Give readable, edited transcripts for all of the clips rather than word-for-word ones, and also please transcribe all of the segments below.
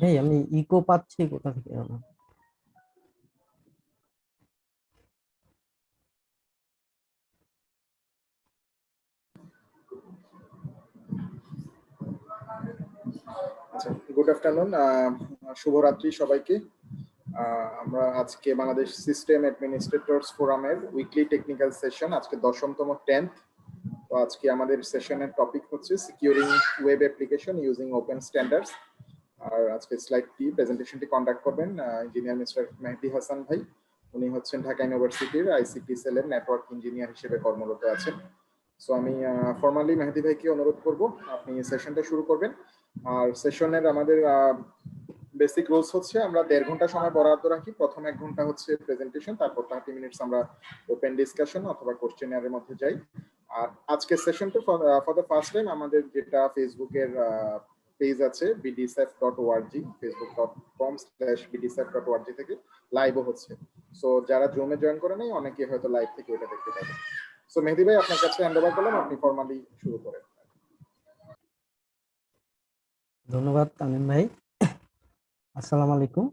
এই আমি ইকো পাচ্ছি কোথা থেকে জানো? আচ্ছা, গুড আফটারনুন, শুভরাত্রি সবাইকে। আমরা আজকে বাংলাদেশ সিস্টেম অ্যাডমিনিস্ট্রেটরস ফোরামের উইকলি টেকনিক্যাল সেশন, আজকে 10তম 10th। তো আজকে আমাদের সেশনের টপিক হচ্ছে securing web application using open standards. আর আজকে স্লাইডটি প্রেজেন্টেশনটি কন্ডাক্ট করবেন ইঞ্জিনিয়ার মিস্টার মেহেদি হাসান ভাই। উনি হচ্ছেন ঢাকা ইউনিভার্সিটির আইসিটি সেলের নেটওয়ার্ক ইঞ্জিনিয়ার হিসেবে কর্মরত আছেন। সো আমি ফর্মালি মেহেদি ভাইকে অনুরোধ করব আপনি সেশনটা শুরু করবেন। আর সেশনের আমাদের বেসিক রুলস হচ্ছে আমরা 1.5 ঘন্টা সময় বরাদ্দ রাখি। প্রথম 1 ঘন্টা হচ্ছে প্রেজেন্টেশন, তারপর 30 মিনিটস আমরা ওপেন ডিসকাশন অথবা কোশ্চেনারের মধ্যে যাই। আর আজকের সেশনটা ফর দ্য ফার্স্ট টাইম আমাদের যেটা ফেসবুকের পেজ আছে bdsf.org, facebook.com/bdsf.org থেকে লাইভও হচ্ছে। সো যারা জুমে জয়েন করে নাই অনেকে হয়তো লাইভ থেকে ওটা দেখতে পাবেন। সো মেহেদি ভাই, আপনার কাছে হ্যান্ড ওভার করলাম, আপনি ফর্মালি শুরু করেন। ধন্যবাদ তামিম ভাই। আসসালামু আলাইকুম।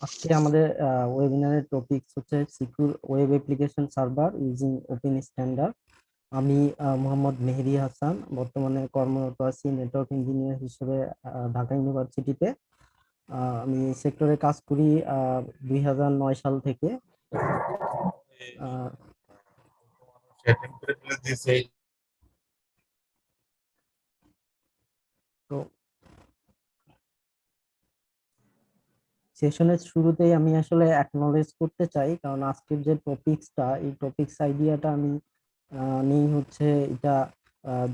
আজকে আমাদের ওয়েবিনারের টপিক হচ্ছে secure web application server using open standard. আমি মোহাম্মদ মেহেদি হাসান, বর্তমানে কর্মরত আছি নেটওয়ার্ক ইঞ্জিনিয়ার হিসেবে ঢাকা ইউনিভার্সিটিতে। আমি সেক্টরে কাজ করি 2009 সাল থেকে। তো সেশনের শুরুতেই আমি আসলে অ্যাকনলেজ করতে চাই, কারণ আজকের যে টপিকসটা, এই টপিকস আইডিয়াটা আমি নেই হচ্ছে এটা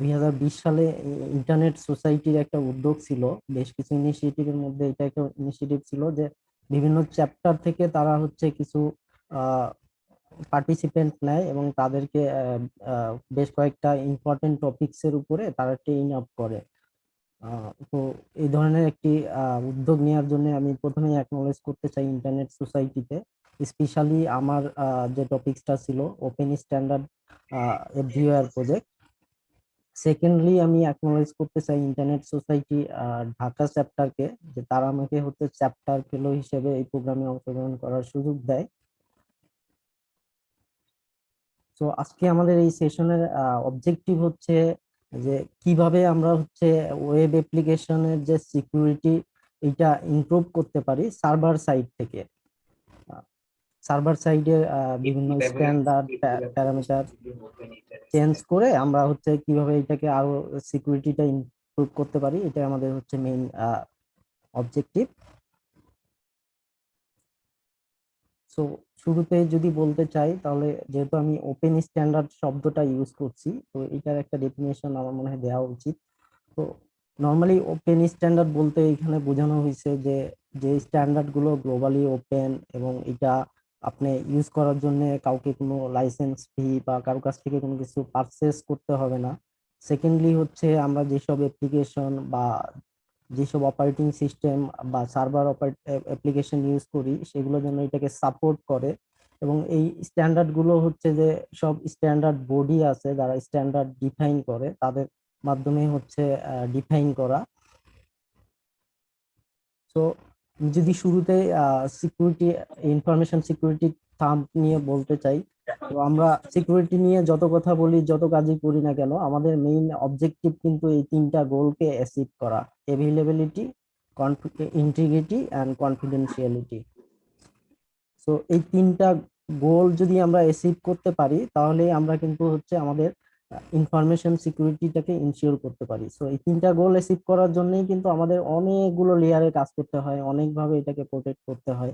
2020 সালে ইন্টারনেট সোসাইটির একটা উদ্যোগ ছিল। বেশ কিছু ইনিশিয়েটিভের মধ্যে এটা একটা ইনিশিয়েটিভ ছিল যে বিভিন্ন চ্যাপ্টার থেকে তারা হচ্ছে কিছু পার্টিসিপেন্ট নেয় এবং তাদেরকে বেশ কয়েকটা ইম্পর্টেন্ট টপিকসের উপরে তারা ট্রেইন আপ করে। তো এই ধরনের একটি উদ্যোগ নেওয়ার জন্য আমি প্রথমেই অ্যাকনলেজ করতে চাই ইন্টারনেট সোসাইটিতে, স্পেশালি আমার যে টপিকসটা ছিল ওপেন স্ট্যান্ডার্ড এফডিওআর প্রজেক্ট। সেকেন্ডলি আমি অ্যাকনলেজ করতে চাই ইন্টারনেট সোসাইটি ঢাকা চ্যাপ্টারকে, যে তারা আমাকে হচ্ছে চ্যাপ্টার ফেলো হিসেবে এই প্রোগ্রামে অংশগ্রহণ করার সুযোগ দেয়। তো আজকে আমাদের এই সেশনের অবজেক্টিভ হচ্ছে যে কিভাবে আমরা হচ্ছে ওয়েব অ্যাপ্লিকেশনের যে সিকিউরিটি এটা ইমপ্রুভ করতে পারি সার্ভার সাইড থেকে। সার্ভার সাইডে বিভিন্ন স্ট্যান্ডার্ড প্যারামিটার চেঞ্জ করে আমরা হচ্ছে কিভাবে এটাকে আরো সিকিউরিটিটা ইমপ্রুভ করতে পারি, এটা আমাদের হচ্ছে মেইন অবজেক্টিভ। সো শুরুতে যদি বলতে চাই, তাহলে যেহেতু আমি ওপেন স্ট্যান্ডার্ড শব্দটা ইউজ করছি, তো এটার একটা ডেফিনেশন আমার মনে হয় দেওয়া উচিত। তো নর্মালি ওপেন স্ট্যান্ডার্ড বলতে এখানে বোঝানো হয়েছে যে যে স্ট্যান্ডার্ড গুলো গ্লোবালি ওপেন এবং এটা আপনি ইউজ করার জন্য কাউকে কোনো লাইসেন্স ফি বা কারো কাছ থেকে কোনো কিছু পারচেস করতে হবে না। সেকেন্ডলি হচ্ছে আমরা যেসব অ্যাপ্লিকেশন বা যেসব অপারেটিং সিস্টেম বা সার্ভার অ্যাপ্লিকেশন ইউজ করি সেগুলো যেন এটাকে সাপোর্ট করে। এবং এই স্ট্যান্ডার্ড গুলো হচ্ছে যে সব স্ট্যান্ডার্ড বডি আছে যারা স্ট্যান্ডার্ড ডিফাইন করে, তাদের মাধ্যমে হচ্ছে ডিফাইন করা। তো যদি শুরুতে সিকিউরিটি, ইনফরমেশন সিকিউরিটি থাম্ব নিয়ে বলতে চাই, তো আমরা সিকিউরিটি নিয়ে যত কথা বলি, যত কাজই করি না কেন, আমাদের মেইন অবজেক্টিভ কিন্তু এই তিনটা গোলকে অ্যাচিভ করা: এভেইলেবিলিটি, ইন্টিগ্রিটি অ্যান্ড কনফিডেন্সিয়ালিটি। তো এই তিনটা গোল যদি আমরা অ্যাচিভ করতে পারি, তাহলে আমরা কিন্তু হচ্ছে আমাদের ইনফরমেশন সিকিউরিটিটাকে ইনশিওর করতে পারি। সো এই তিনটা গোল অ্যাচিভ করার জন্যই কিন্তু আমাদের অনেকগুলো লেয়ারে কাজ করতে হয়, অনেকভাবে এটাকে প্রোটেক্ট করতে হয়।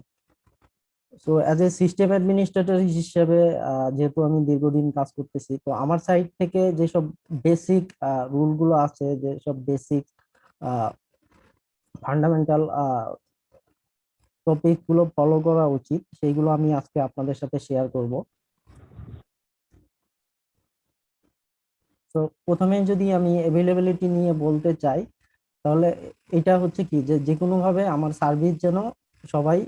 So as a system administrator হিসেবে যেহেতু আমি দীর্ঘদিন কাজ করতেছি, তো আমার সাইড থেকে যেসব বেসিক রুল গুলো আছে, যেসব বেসিক ফান্ডামেন্টাল টপিক গুলো ফলো করা উচিত, সেইগুলো আমি আজকে আপনাদের সাথে শেয়ার করব। তো প্রথমে যদি আমি অ্যাভেলেবিলিটি নিয়ে বলতে চাই, তাহলে এটা হচ্ছে কি যে যে কোনো ভাবে আমার সার্ভিস যেন সবাই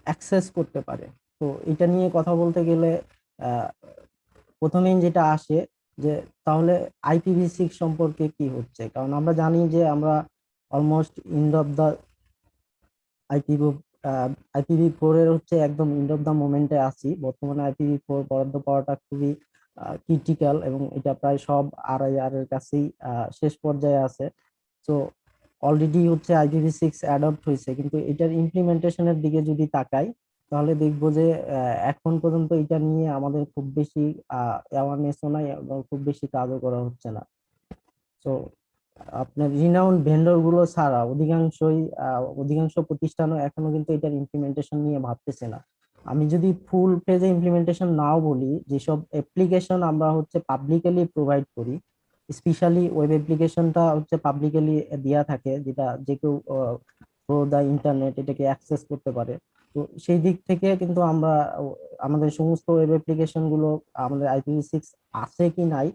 অ্যাক্সেস করতে পারে। তো এটা নিয়ে কথা বলতে গেলে আহ, প্রথমেই যেটা আসে যে তাহলে IPv6 সম্পর্কে কি হচ্ছে, কারণ আমরা জানি যে আমরা almost end of the IPv IPv4 এর হচ্ছে একদম এন্ড অফ দা মোমেন্টে আছি। বর্তমানে IPv4 বরাদ্দ পাওয়াটা খুবই ক্রিটিক্যাল, এবং এটা প্রায় সব RIR এর কাছেই শেষ পর্যায়ে আছে। তো অলরেডি হচ্ছে IPv6 অ্যাডপ্ট হয়েছে, কিন্তু এটার ইমপ্লিমেন্টেশনের দিকে যদি তাকাই তাহলে দেখবো যে এখন পর্যন্ত এটা নিয়ে আমাদের খুব বেশি অ্যাওয়ারনেসও নাই এবং খুব বেশি কাজও করা হচ্ছে না। তো আপনার রিনাউন্ড ভেন্ডর গুলো ছাড়া অধিকাংশ প্রতিষ্ঠানও এখনো কিন্তু এটার ইমপ্লিমেন্টেশন নিয়ে ভাবতেছে না। আমি যদি ফুল ফেজে ইমপ্লিমেন্টেশন নাও বলি, যেসব অ্যাপ্লিকেশন আমরা হচ্ছে পাবলিকলি প্রোভাইড করি, স্পেশালি ওয়েব অ্যাপ্লিকেশনটা হচ্ছে পাবলিকলি দেয়া থাকে, যেটা যে কেউ থ্রু দা ইন্টারনেট এটাকে অ্যাক্সেস করতে পারে। তো সেই দিক থেকে কিন্তু আমরা আমাদের সমস্ত ওয়েব অ্যাপ্লিকেশন গুলো আমাদের IPv6 আছে কি নাই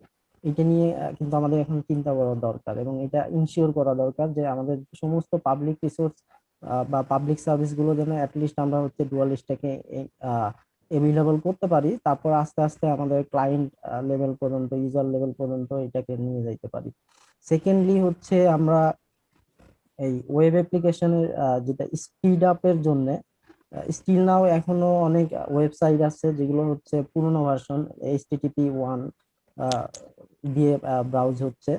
এটা নিয়ে কিন্তু আমাদের এখন চিন্তা করা দরকার, এবং এটা ইনশিওর করা দরকার যে আমাদের সমস্ত পাবলিক রিসোর্স বা পাবলিক সার্ভিস গুলো যেন অ্যাটলিস্ট আমরা হচ্ছে ডুয়াল স্ট্যাকে এভেলেবল করতে পারি, তারপর আস্তে আস্তে আমাদের ক্লায়েন্ট লেভেল পর্যন্ত, ইউজার লেভেল পর্যন্ত এটাকে নিয়ে যাইতে পারি। সেকেন্ডলি হচ্ছে আমরা এই ওয়েব অ্যাপ্লিকেশনের যেটা স্পিড আপের জন্য স্টিল নাও এখনো অনেক ওয়েবসাইট আছে যেগুলো হচ্ছে পুরোনো ভার্সন HTTP1 দিয়ে ব্রাউজ হচ্ছে।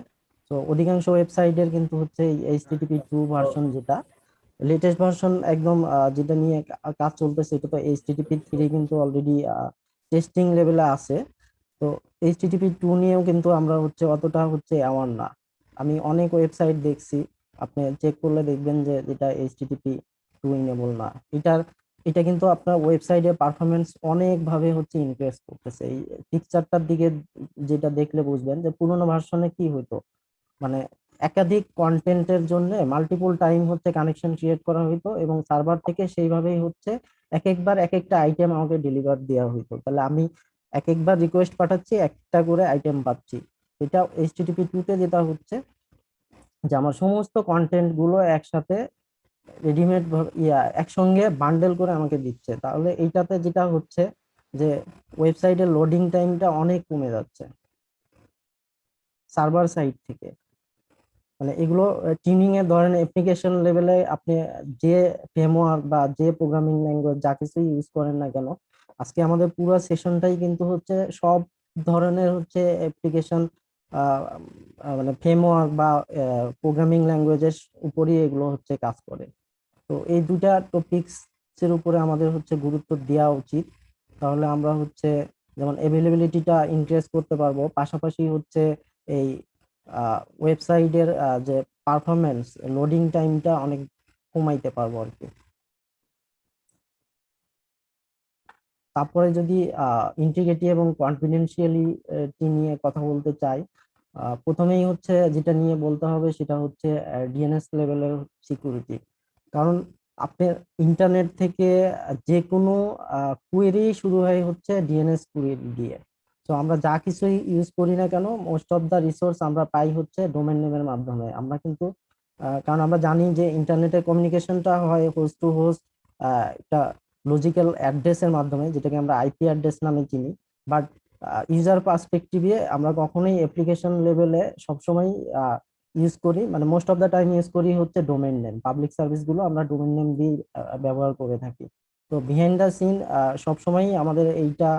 তো অধিকাংশ ওয়েবসাইটের কিন্তু হচ্ছে এই HTTP2 ভার্সন, যেটা লেটেস্ট ভার্সন একদম যেটা নিয়ে কাজ চলতেছে, এটা তো HTTP3 কিন্তু অলরেডি টেস্টিং লেভেলে আছে। তো HTTP2 নিয়েও কিন্তু আমরা হচ্ছে অতটা হচ্ছে অ্যাওয়ার না। আমি অনেক ওয়েবসাইট দেখছি, আপনি চেক করলে দেখবেন যে যেটা HTTP2 ইনেবল না। এটা কিন্তু আপনার ওয়েবসাইটের পারফরমেন্স অনেক ভাবে হচ্ছে ইনক্রিজ করতেছে। এই পিকচারটার দিকে যেটা দেখলে বুঝবেন যে পুরোনো ভার্সনে কি হতো, মানে একাধিক কন্টেন্টের জন্য মাল্টিপল টাইম হচ্ছে কানেকশন ক্রিয়েট করা হইতো, এবং সার্ভার থেকে সেইভাবেই হচ্ছে এক একবার এক একটা আইটেম আমাকে ডেলিভার দেওয়া হইতো। তাহলে আমি এক একবার রিকোয়েস্ট পাঠাচ্ছি, একটা করে আইটেম পাচ্ছি। এটা HTTP2 তে যেটা হচ্ছে যে আমার সমস্ত কন্টেন্ট গুলো একসাথে রেডিমেড একসঙ্গে বান্ডেল করে আমাকে দিচ্ছে। তাহলে এইটাতে যেটা হচ্ছে যে ওয়েবসাইটের লোডিং টাইমটা অনেক কমে যাচ্ছে সার্ভার সাইড থেকে। মানে এগুলো টিউনিং এর ধরেন অ্যাপ্লিকেশন লেভেলে আপনি যে ফ্রেমওয়ার্ক বা যে প্রোগ্রামিং ল্যাঙ্গুয়েজ যা কিছু ইউজ করেন না কেন, আজকে আমাদের পুরো সেশনটাই কিন্তু হচ্ছে সব ধরনের হচ্ছে অ্যাপ্লিকেশন মানে ফ্রেমওয়ার্ক বা প্রোগ্রামিং ল্যাঙ্গুয়েজের উপরই এগুলো হচ্ছে কাজ করে। তো এই দুটা টপিকস এর উপরে আমাদের হচ্ছে গুরুত্ব দেওয়া উচিত। তাহলে আমরা হচ্ছে যেমন অ্যাভেলেবিলিটিটা ইনক্রিজ করতে পারবো, পাশাপাশি হচ্ছে এই ওয়েবসাইটের যে পারফরমেন্স, লোডিং টাইমটা অনেক কমাইতে পারবো আর কি। তারপরে যদি ইন্টিগ্রিটি এবং কনফিডেন্সিয়ালিটি নিয়ে কথা বলতে চাই, প্রথমেই হচ্ছে যেটা নিয়ে বলতে হবে সেটা হচ্ছে DNS লেভেলের সিকিউরিটি। কারণ আপনার ইন্টারনেট থেকে যে কোনো কুয়েরি শুরু হয় হচ্ছে DNS কুয়েরি দিয়ে। তো আমরা যা কিছুই ইউজ করি না কেন, মোস্ট অফ দা রিসোর্স আমরা পাই হচ্ছে ডোমেন নেমের মাধ্যমে। আমরা কিন্তু কারণ আমরা জানি যে ইন্টারনেটের কমিউনিকেশনটা হয় হোস্ট টু হোস্ট, একটা লজিক্যাল অ্যাড্রেসের মাধ্যমে, যেটাকে আমরা IP অ্যাড্রেস নামে চিনি। বাট ইউজার পার্সপেক্টিভে আমরা কখনোই অ্যাপ্লিকেশন লেভেলে সবসময় ইউজ করি, মানে most of the time use করি হচ্ছে ডোমেইন নেম। পাবলিক সার্ভিস গুলো আমরা ডোমেইন নেম দিয়ে ব্যবহার করে থাকি। তো বিহাইন্ড দা সিন সবসময় আমাদের এইটা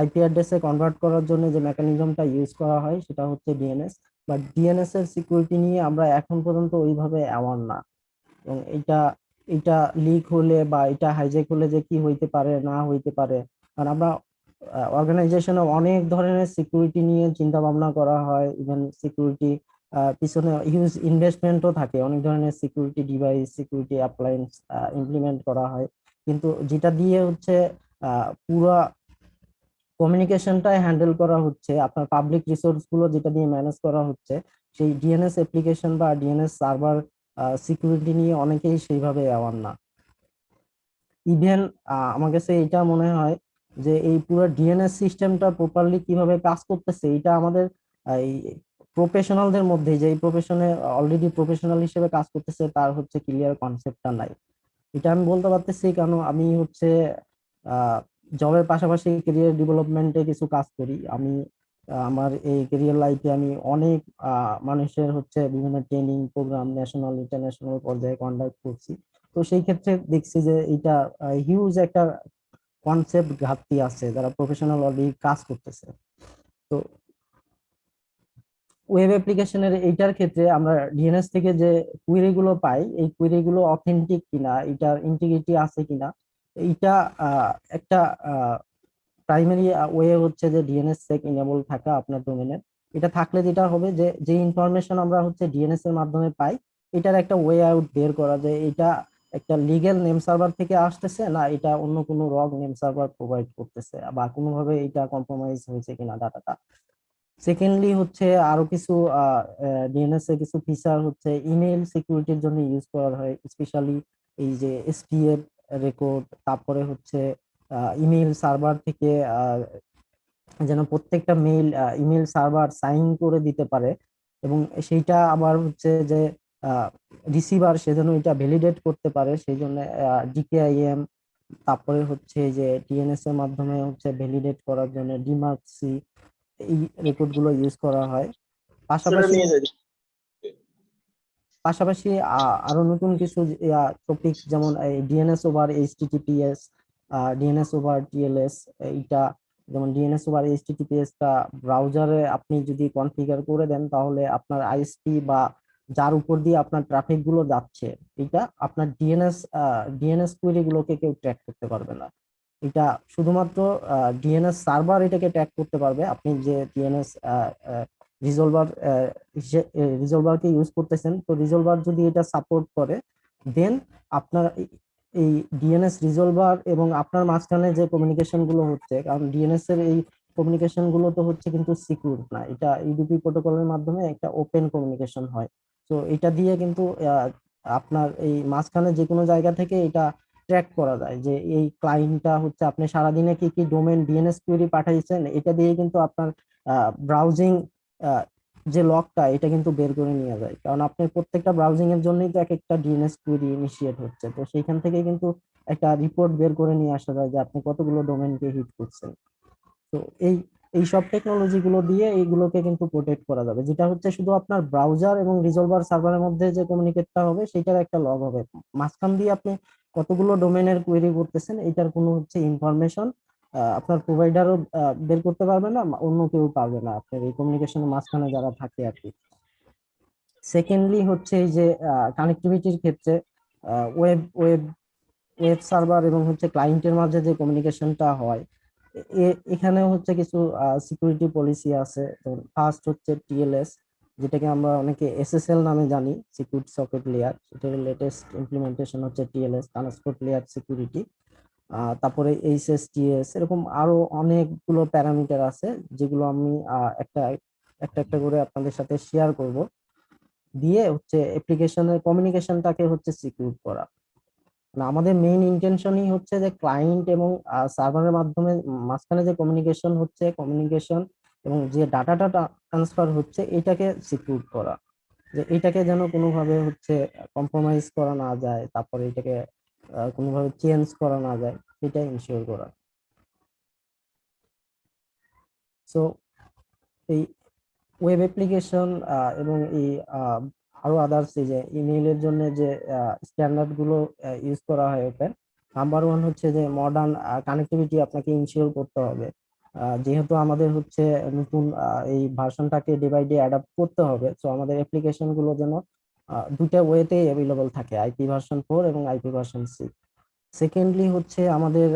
IP অ্যাড্রেসে কনভার্ট করার জন্য যে মেকানিজমটা ইউজ করা হয় সেটা হচ্ছে DNS। বাট DNS এর সিকিউরিটি নিয়ে আমরা এখন পর্যন্ত ওইভাবে অ্যাওয়ার না, এবং এটা এটা লিক হলে বা এটা হাইজ্যাক হলে যে কি হইতে পারে না হইতে পারে। কারণ আমরা অর্গানাইজেশনে অনেক ধরনের সিকিউরিটি নিয়ে চিন্তা ভাবনা করা হয়, ইভেন সিকিউরিটি পিছনে হিউজ ইনভেস্টমেন্টও থাকে, অনেক ধরনের security device, security appliance implement করা হয়। কিন্তু যেটা দিয়ে হচ্ছে পুরা কমিউনিকেশনটাই হ্যান্ডেল করা হচ্ছে, আপনার পাবলিক রিসোর্স গুলো যেটা দিয়ে ম্যানেজ করা হচ্ছে, সেই DNS অ্যাপ্লিকেশন বা DNS সার্ভার সিকিউরিটি নিয়ে অনেকেই সেইভাবে অ্যাওয়ার না। ইভেন আমার কাছে এটা মনে হয় যে এই পুরো DNS সিস্টেমটা প্রপারলি কিভাবে কাজ করতেছে, এটা আমাদের এই প্রফেশনালদের মধ্যে, যে এই প্রফেশনে অলরেডি প্রফেশনাল হিসেবে কাজ করতেছে, তার হচ্ছে ক্লিয়ার কনসেপ্টটা নাই। এটা আমি বলতে পারতেছি কারণ আমি হচ্ছে জবের পাশাপাশি ক্যারিয়ার ডেভেলপমেন্টে কিছু কাজ করি। আমি আমার এই ক্যারিয়ার লাইফে আমি অনেক মানুষের হচ্ছে বিভিন্ন ট্রেনিং প্রোগ্রাম ন্যাশনাল ইন্টারন্যাশনাল পর্যায়ে কন্ডাক্ট করছি। তো সেই ক্ষেত্রে দেখছি যে এটা হিউজ একটা কনসেপ্ট ঘাটতি আছে যারা প্রফেশনাল অলরেডি কাজ করতেছে। তো ওয়েব অ্যাপ্লিকেশনের এইটার ক্ষেত্রে আমরা ডিএনএস থেকে যে কুয়েরি গুলো পাই, এই কুয়েরি গুলো অথেন্টিক কিনা, এটার ইন্টিগ্রিটি আছে কিনা, এইটা একটা প্রাইমারি ওয়ে হচ্ছে যে ডিএনএস সেক ইনেবল থাকা আপনার ডোমেনের। এটা থাকলে যেটা হবে যে যে ইনফরমেশন আমরা হচ্ছে ডিএনএস এর মাধ্যমে পাই, এটার একটা ওয়ে আউট বের করা যায় এটা একটা লিগ্যাল নেম সার্ভার থেকে আসতেছে না এটা অন্য কোনো রগ নেম সার্ভার প্রোভাইড করতেছে বা কোনোভাবে এটা কম্প্রোমাইজ হয়েছে কিনা ডাটাটা। সেকেন্ডলি হচ্ছে আরো কিছু ডিএনএস এর কিছু ফিচার হচ্ছে ইমেল সিকিউরিটির জন্য ইউজ করা হয়, স্পেশালি এই যে এসপিএফ রেকর্ড, তারপরে হচ্ছে ইমেল সার্ভার থেকে যেন প্রত্যেকটা মেইল ইমেল সার্ভার সাইন করে দিতে পারে, এবং সেইটা আবার হচ্ছে যে রিসিভার সে যেন এটা ভ্যালিডেট করতে পারে, সেই জন্য ডিকেআইএম, তারপরে হচ্ছে যে টিএনএস এর মাধ্যমে হচ্ছে ভ্যালিডেট করার জন্য ডিমার্কসি, এই রেকর্ড গুলো ইউজ করা হয়। পাশাপাশি পাশাপাশি আরো নতুন কিছু টপিক যেমন DNS over HTTPS, DNS over TLS, এইটা যেমন ডিএনএস ওভার এইচটিটিপিএস টা ব্রাউজারে আপনি যদি কনফিগার করে দেন তাহলে আপনার আইএসপি বা যার উপর দিয়ে আপনার ট্রাফিক গুলো যাচ্ছে, এটা আপনার ডিএনএস কুয়েরি গুলোকে কেউ ট্র্যাক করতে পারবে না। এটা শুধুমাত্র ডিএনএস সার্ভার এটাকে ট্র্যাক করতে পারবে। আপনি যে ডিএনএস রিজলভার রিজলভারকে ইউজ করতেছেন, তো রিজলভার যদি এটা সাপোর্ট করে, দেন আপনার এই ডিএনএস রিজলভার এবং আপনার মাঝখানে যে কমিউনিকেশন গুলো হচ্ছে, কারণ ডিএনএস এর এই কমিউনিকেশন গুলো তো হচ্ছে কিন্তু সিকিউর না, এটা ইউডিপি প্রোটোকলের মাধ্যমে একটা ওপেন কমিউনিকেশন হয়। তো এটা দিয়ে কিন্তু আপনার এই মাঝখানে যে কোনো জায়গা থেকে এটা ট্র্যাক করা যায় যে এই ক্লায়েন্টটা হচ্ছে আপনি সারাদিনে কি কি ডোমেন ডিএনএস কোয়েরি পাঠাইছেন, এটা দিয়ে কিন্তু আপনার ব্রাউজিং যে লকটা এটা কিন্তু বের করে নিয়ে যায়, কারণ আপনার প্রত্যেকটা ব্রাউজিং এর জন্যই তো এক একটা ডিএনএস কোয়েরি ইনিশিয়েট হচ্ছে, তো সেইখান থেকে কিন্তু একটা রিপোর্ট বের করে নিয়ে আসা যায় যে আপনি কতগুলো ডোমেনকে হিট করছেন। তো এই এই সব টেকনোলজি গুলো দিয়ে এইগুলোকে কিন্তু প্রোটেক্ট করা যাবে, যেটা হচ্ছে শুধু আপনার ব্রাউজার এবং রিজলভার সার্ভারের মধ্যে যে কমিউনিকেটটা হবে সেটার একটা লগ হবে, মাঝখান দিয়ে আপনি কতগুলো ডোমেনের কোয়েরি করতেছেন এটার কোনো হচ্ছে ইনফরমেশন আপনার প্রোভাইডারও বের করতে পারবে না, অন্য কেউ পারবে না আপনার এই কমিউনিকেশনের মাঝখানে যারা থাকে আর কি। সেকেন্ডলি হচ্ছে এই যে কানেক্টিভিটির ক্ষেত্রে ওয়েব ওয়েব ওয়েব সার্ভার এবং হচ্ছে ক্লায়েন্টের মাঝে যে কমিউনিকেশনটা হয়, এখানেও হচ্ছে কিছু সিকিউরিটি পলিসি আছে। ফার্স্ট হচ্ছে টিএলএস, যেটাকে আমরা অনেকে এসএসএল নামে জানি, সিকিউরিটি সকেট লেয়ার, সেটার লেটেস্ট ইমপ্লিমেন্টেশন হচ্ছে টিএলএস, ট্রান্সপোর্ট লেয়ার সিকিউরিটি। তারপরে এইচএসটিএস, এরকম আরো অনেকগুলো প্যারামিটার আছে যেগুলো আমি একটা একটা একটা করে আপনাদের সাথে শেয়ার করব, দিয়ে হচ্ছে অ্যাপ্লিকেশনের কমিউনিকেশনটাকে হচ্ছে সিকিউর করা। না, আমাদের মেইন ইন্টেনশনই হচ্ছে যে ক্লায়েন্ট এবং সার্ভারের মাধ্যমে মাঝখানে যে কমিউনিকেশন এবং যে ডাটাটা ট্রান্সফার হচ্ছে এটাকে সিকিউর করা, যে এটাকে যেন কোনোভাবে হচ্ছে কম্প্রোমাইজ করা না যায়, তারপরে এটাকে কোনোভাবে চেঞ্জ করা না যায়, সেটা ইনশিওর করা। সো এই ওয়েব অ্যাপ্লিকেশন এবং এই আরো আদার্স এই যে ইমেইলের জন্য যে স্ট্যান্ডার্ড গুলো ইউজ করা হয়, ওপেন নাম্বার ওয়ান হচ্ছে যে মডার্ন কানেক্টিভিটি আপনাকে ইনশিওর করতে হবে। যেহেতু আমাদের হচ্ছে নতুন এই ভার্সনটাকে ডে বাই ডে অ্যাডাপ্ট করতে হবে, তো আমাদের অ্যাপ্লিকেশন গুলো যেন দুইটা ওয়েতে অ্যাভেলেবল থাকে, আইপি ভার্সন 4 এবং আইপি ভার্সন 6। সেকেন্ডলি হচ্ছে আমাদের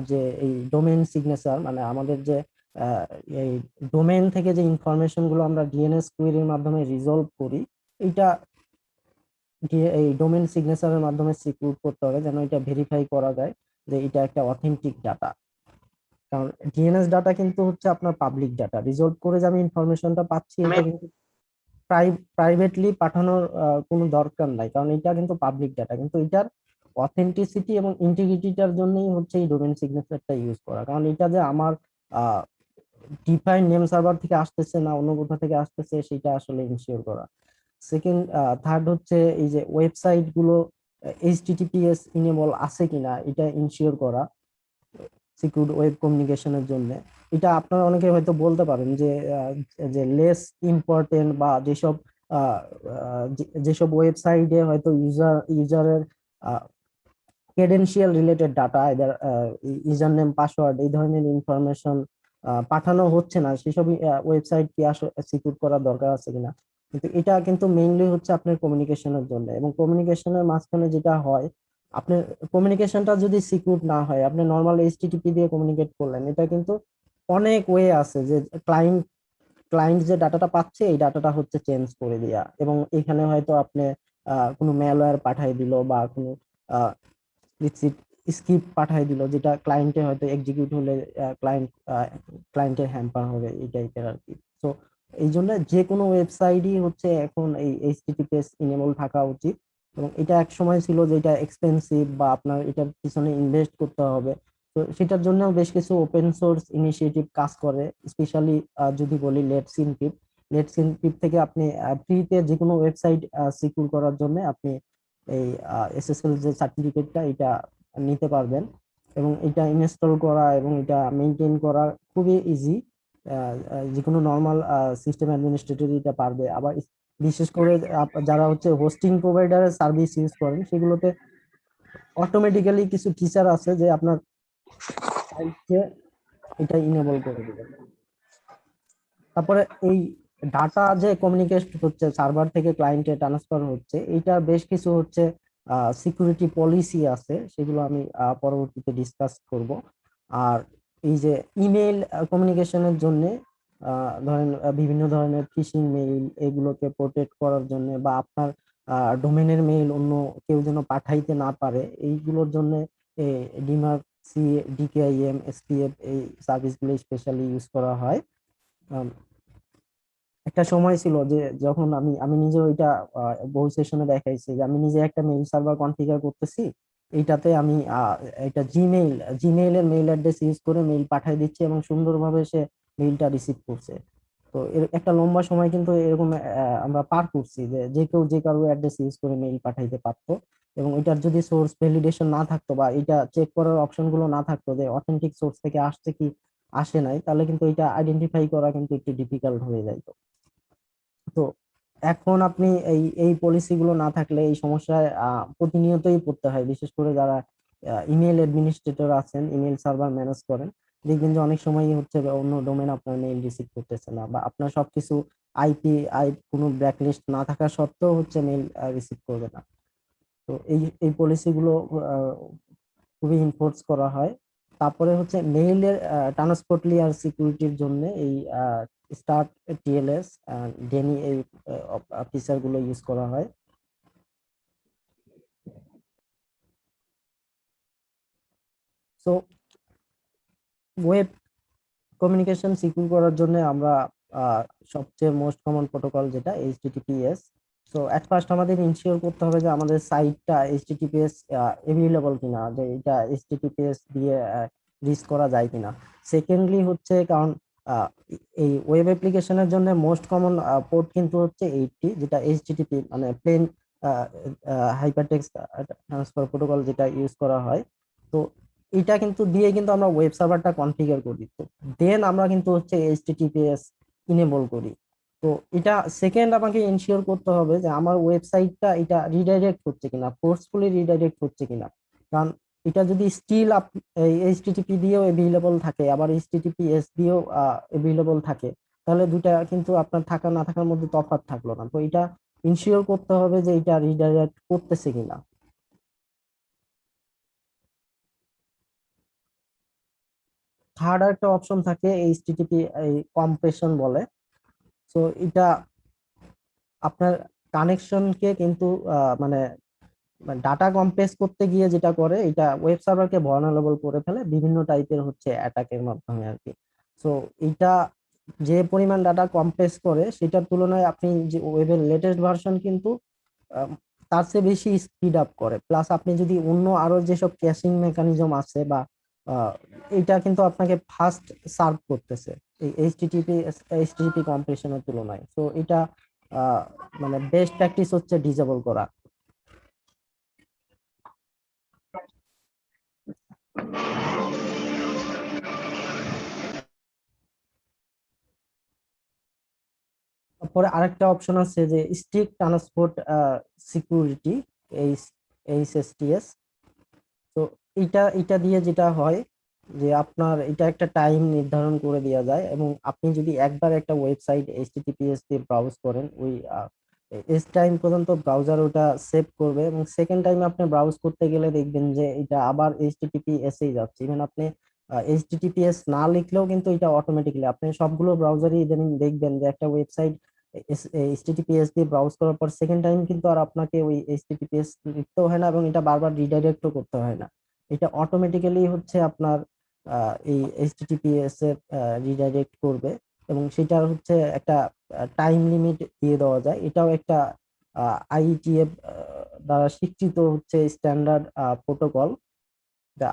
যে এই ডোমেইন সিগনেচার, মানে আমাদের যে আহ, এই ডোমেইন থেকে যে ইনফরমেশন গুলো আমরা ডিএনএস কুয়েরির মাধ্যমে রিজলভ করি, এটা এই ডোমেইন সিগনেচারের মাধ্যমে সিকিউর করতে হবে, যেন এটা ভেরিফাই করা যায় যে এটা একটা অথেন্টিক ডাটা। কারণ ডিএনএস ডাটা কিন্তু হচ্ছে আপনার পাবলিক ডাটা, রিজলভ করে যে আমি ইনফরমেশনটা পাচ্ছি এটা কিন্তু প্রাইভেটলি পাঠানোর কোনো দরকার নাই, কারণ এটা কিন্তু পাবলিক ডাটা, কিন্তু এটার অথেন্টিসিটি এবং ইন্টিগ্রিটিটার জন্যই হচ্ছে এই ডোমেইন সিগনেচারটা ইউজ করা, কারণ এটা যে আমার ডিফাইন নেম সার্ভার থেকে আসতেছে না অন্য কোথা থেকে আসতেছে সেটা আসলে ইনশিওর করা। সেকেন্ড থার্ড হচ্ছে এই যে ওয়েবসাইট গুলো এইচটিটিপিএস ইনেবল আছে কিনা এটা ইনশিওর করা। সিকিউর ওয়েব কমিউনিকেশনের জন্য। এটা আপনারা অনেকে হয়তো বলতে পারেন যে যে লেস ইম্পর্টেন্ট বা যেসব যেসব ওয়েবসাইটে হয়তো ইউজারের ক্রেডেনশিয়াল রিলেটেড ডাটা, এদের ইউজার নেম পাসওয়ার্ড এই ধরনের ইনফরমেশন পাঠানো হচ্ছে না, সেসব ওয়েবসাইট কি আসলে সিকিউর করার দরকার আছে কিনা। কিন্তু এটা কিন্তু মেইনলি হচ্ছে আপনার কমিউনিকেশনের জন্য, এবং কমিউনিকেশনের মাঝখানে যেটা হয়, আপনার কমিউনিকেশনটা যদি সিকিউর না হয়, আপনি নর্মাল এইচটিটিপি দিয়ে কমিউনিকেট করলেন, এটা কিন্তু অনেক ওয়ে আছে যে ক্লায়েন্ট ক্লায়েন্ট যে ডাটাটা পাচ্ছে এই ডাটাটা হচ্ছে চেঞ্জ করে দেয়া, এবং এখানে হয়তো আপনি কোনো ম্যালওয়্যার পাঠাই দিল বা কোনো স্ক্রিপ্ট পাঠাই দিল, যেটা ক্লায়েন্টে হয়তো এক্সিকিউট হলে ক্লায়েন্টের হ্যাম্পার হবে এই টাইপের আর কি। তো এই জন্য যে কোনো ওয়েবসাইটই হচ্ছে এখন এই এইচটিটিপিএস ইনেবল থাকা উচিত, এবং এটা এক সময় ছিল যে এটা এক্সপেন্সিভ বা আপনার এটার পিছনে ইনভেস্ট করতে হবে। তো সেটার জন্য বেশ কিছু ওপেন সোর্স ইনিশিয়েটিভ কাজ করে, স্পেশালি যদি বলি লেটস ইনক্রিপ্ট থেকে আপনি ফ্রিতে যে কোনো ওয়েবসাইট সিকিউর করার জন্য আপনি এই এসএসএল যে সার্টিফিকেটটা এটা নিতে পারবেন, এবং এটা ইনস্টল করা এবং এটা মেনটেন করা খুবই ইজি। যে কোনো নর্মাল সিস্টেম অ্যাডমিনিস্ট্রেটর এটা পারবে। আবার বিশেষ করে যারা হচ্ছে হোস্টিং প্রোভাইডারের সার্ভিস ইউজ করেন, সেগুলোতে অটোমেটিক্যালি কিছু ফিচার আছে যে আপনার সাইটকে এটা ইনেবল করে দিবেন। তারপরে এই ডাটা যে কমিউনিকেট হচ্ছে সার্ভার থেকে ক্লায়েন্টে ট্রান্সফার হচ্ছে, এটা বেশ কিছু হচ্ছে সিকিউরিটি পলিসি আছে, সেগুলো আমি পরবর্তীতে ডিসকাস করব। আর এই যে ইমেল কমিউনিকেশনের জন্য ধরেন বিভিন্ন ধরনের ফিশিং মেইল এগুলোকে প্রোটেক্ট করার জন্য, বা আপনার ডোমেনের মেইল অন্য কেউ যেন পাঠাইতে না পারে, এইগুলোর জন্য ডিমার সি ডিকেআইএম এসপিএফ এই সার্ভিসগুলো স্পেশালি ইউজ করা হয়। আম, একটা সময় ছিল যে যখন আমি আমি নিজে ওইটা বহু সেশনে দেখাইছি যে আমি নিজে একটা মেইল সার্ভার কনফিগার করতেছি, এইটাতে আমি এটা জিমেইলের মেইল অ্যাড্রেস ইউজ করে মেইল পাঠিয়ে দিচ্ছি এবং সুন্দরভাবে সে মেইলটা রিসিভ করছে। তো এর একটা লম্বা সময় কিন্তু এরকম আমরা পার করছি যে যে কেউ যে কারো অ্যাড্রেস ইউজ করে মেইল পাঠাইতে পারতো, এবং এটার যদি সোর্স ভ্যালিডেশন না থাকতো বা এটা চেক করার অপশন গুলো না থাকতো যে অথেন্টিক সোর্স থেকে আসছে কি আসে নাই, তাহলে কিন্তু এটা আইডেন্টিফাই করা কিন্তু একটু ডিফিকাল্ট হয়ে যায়। তো এখন আপনি এই এই পলিসি গুলো না থাকলে এই সমস্যায় প্রতিনিয়তই পড়তে হয়, বিশেষ করে যারা ইমেল অ্যাডমিনিস্ট্রেটর আছেন, ইমেল সার্ভার ম্যানেজ করেন, দেখবেন যে অনেক সময়ই হচ্ছে অন্য ডোমেন আপনার মেইল রিসিভ করতেছে না, বা আপনার সবকিছু আই কোনো ব্ল্যাকলিস্ট না থাকা সত্ত্বেও হচ্ছে মেইল রিসিভ করবে না। তো এই এই পলিসি গুলো আহ, খুবই ইনফোর্স করা হয়। তারপরে হচ্ছে মেইলের ট্রান্সপোর্ট লেয়ার সিকিউরিটির জন্য এই স্টার্ট টিএলএস ডেনি এই ফিচার গুলো ইউজ করা হয়। সো ওয়েব কমিউনিকেশন সিকিউর করার জন্য আমরা আহ, সবচেয়ে মোস্ট কমন প্রোটোকল যেটা এইচটিটিপিএস। সো এট ফার্স্ট আমাদের ইনশিওর করতে হবে যে আমাদের সাইটটা এইচটিটিপিএস এভেইলেবল কিনা, যে এটা এইচটিটিপিএস দিয়ে রিচ করা যায় কিনা। সেকেন্ডলি হচ্ছে কারণ আহ, এই ওয়েব অ্যাপ্লিকেশনের জন্য মোস্ট কমন পোর্ট কিন্তু হচ্ছে 80, যেটা এইচটিটিপি মানে প্লেন হাইপারটেক্সট ট্রান্সফার প্রোটোকল যেটা ইউজ করা হয়। তো এটা কিন্তু দিয়ে কিন্তু আমরা ওয়েব সার্ভারটা কনফিগার করি, তো দেন আমরা কিন্তু হচ্ছে এইচটিটিপিএস ইনেবল করি। তো এটা সেকেন্ড আমাকে এনশিওর করতে হবে যে আমার ওয়েবসাইটটা এটা রিডাইরেক্ট হচ্ছে কিনা, ফোর্সফুলি রিডাইরেক্ট হচ্ছে কিনা। কারণ এটা যদি স্টিল এইচটিটিপি দিয়েও এভেইলেবল থাকে, আবার এইচটিটিপিএস দিয়েও এভেইলেবল থাকে, তাহলে দুটা কিন্তু আপনার থাকা না থাকার মধ্যে তফাৎ থাকলো না। তো এটা ইনশিওর করতে হবে যে এটা রিডাইরেক্ট করতেছে কিনা। থার্ড একটা অপশন থাকে এইচটিটিপি এই কম্প্রেশন বলে। তো এটা আপনার কানেকশনকে কিন্তু মানে ডাটা কম্প্রেস করতে গিয়ে যেটা করে, এটা ওয়েব সার্ভারকে ভালনারেবল করে ফেলে বিভিন্ন টাইপের হচ্ছে অ্যাটাকের মাধ্যমে আর কি। সো এটা যে পরিমাণ ডাটা কম্প্রেস করে সেটার তুলনায় আপনি যে ওয়েবের লেটেস্ট ভার্সন কিন্তু আম, তার চেয়ে বেশি স্পিড আপ করে। প্লাস আপনি যদি অন্য আরো যেসব ক্যাশিং মেকানিজম আছে বা আহ, এটা কিন্তু আপনাকে ফাস্ট সার্ভ করতেছে এই এইচটিটিপি কম্প্রেশনের তুলনায়। তো এটা আহ, মানে বেস্ট প্র্যাকটিস হচ্ছে ডিসেবল করা। তারপরে আরেকটা অপশন আছে যে স্ট্রিক্ট ট্রান্সপোর্ট সিকিউরিটি, এইচ এইচএসটিএস। তো এটা এটা দিয়ে যেটা হয় যে আপনার এটা একটা টাইম নির্ধারণ করে দেওয়া যায়, এবং আপনি যদি একবার একটা ওয়েবসাইট এইচটিটিপিএস দিয়ে ব্রাউজ করেন, ওই এস টাইম পর্যন্ত ব্রাউজার ওটা সেভ করবে, এবং সেকেন্ড টাইম আপনি ব্রাউজ করতে গেলে দেখবেন যে এটা আবার এইচটিটিপিএস এই যাচ্ছে। ইভেন আপনি এইচটিটিপিএস না লিখলেও কিন্তু এটা অটোমেটিক্যালি, আপনি সবগুলো ব্রাউজারই ইদানিং দেখবেন যে একটা ওয়েবসাইট এইচটিটিপিএস দিয়ে ব্রাউজ করার পর সেকেন্ড টাইম কিন্তু আর আপনাকে ওই এইচটিটিপিএস লিখতেও হয় না, এবং এটা বারবার রিডাইরেক্টও করতে হয় না। এটা অটোমেটিক্যালি হচ্ছে আপনার এই এইচটিটিপিএস এর রিডাইরেক্ট করবে, এবং সেটার হচ্ছে একটা টাইম লিমিট দিয়ে দেওয়া যায়। এটাও একটা আইইটিএফ দ্বারা স্বীকৃত হচ্ছে স্ট্যান্ডার্ড প্রোটোকল।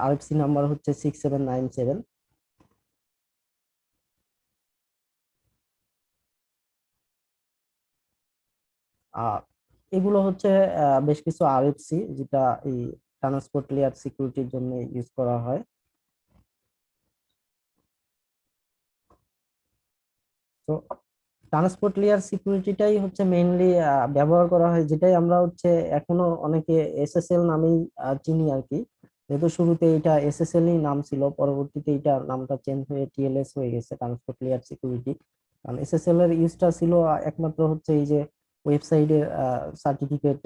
আরএফসি নাম্বার হচ্ছে 6797। আহ এগুলো হচ্ছে বেশ কিছু আরএফসি যেটা এই ট্রান্সপোর্ট লেয়ার সিকিউরিটির জন্য ইউজ করা হয়। তো ট্রান্সপোর্ট লেয়ার সিকিউরিটিটাই হচ্ছে মেইনলি ব্যবহার করা হয়, যেটাই আমরা হচ্ছে এখনো অনেকে এসএসএল নামেই চিনি আর কি। যেহেতু শুরুতে এটা এসএসএল ই নাম ছিল, পরবর্তীতে এটা নামটা চেঞ্জ হয়ে টিএলএস হয়ে গেছে, ট্রান্সপোর্ট লেয়ার সিকিউরিটি। কারণ এসএসএল এর ইউজটা ছিল একমাত্র হচ্ছে এই যে ওয়েবসাইটের সার্টিফিকেট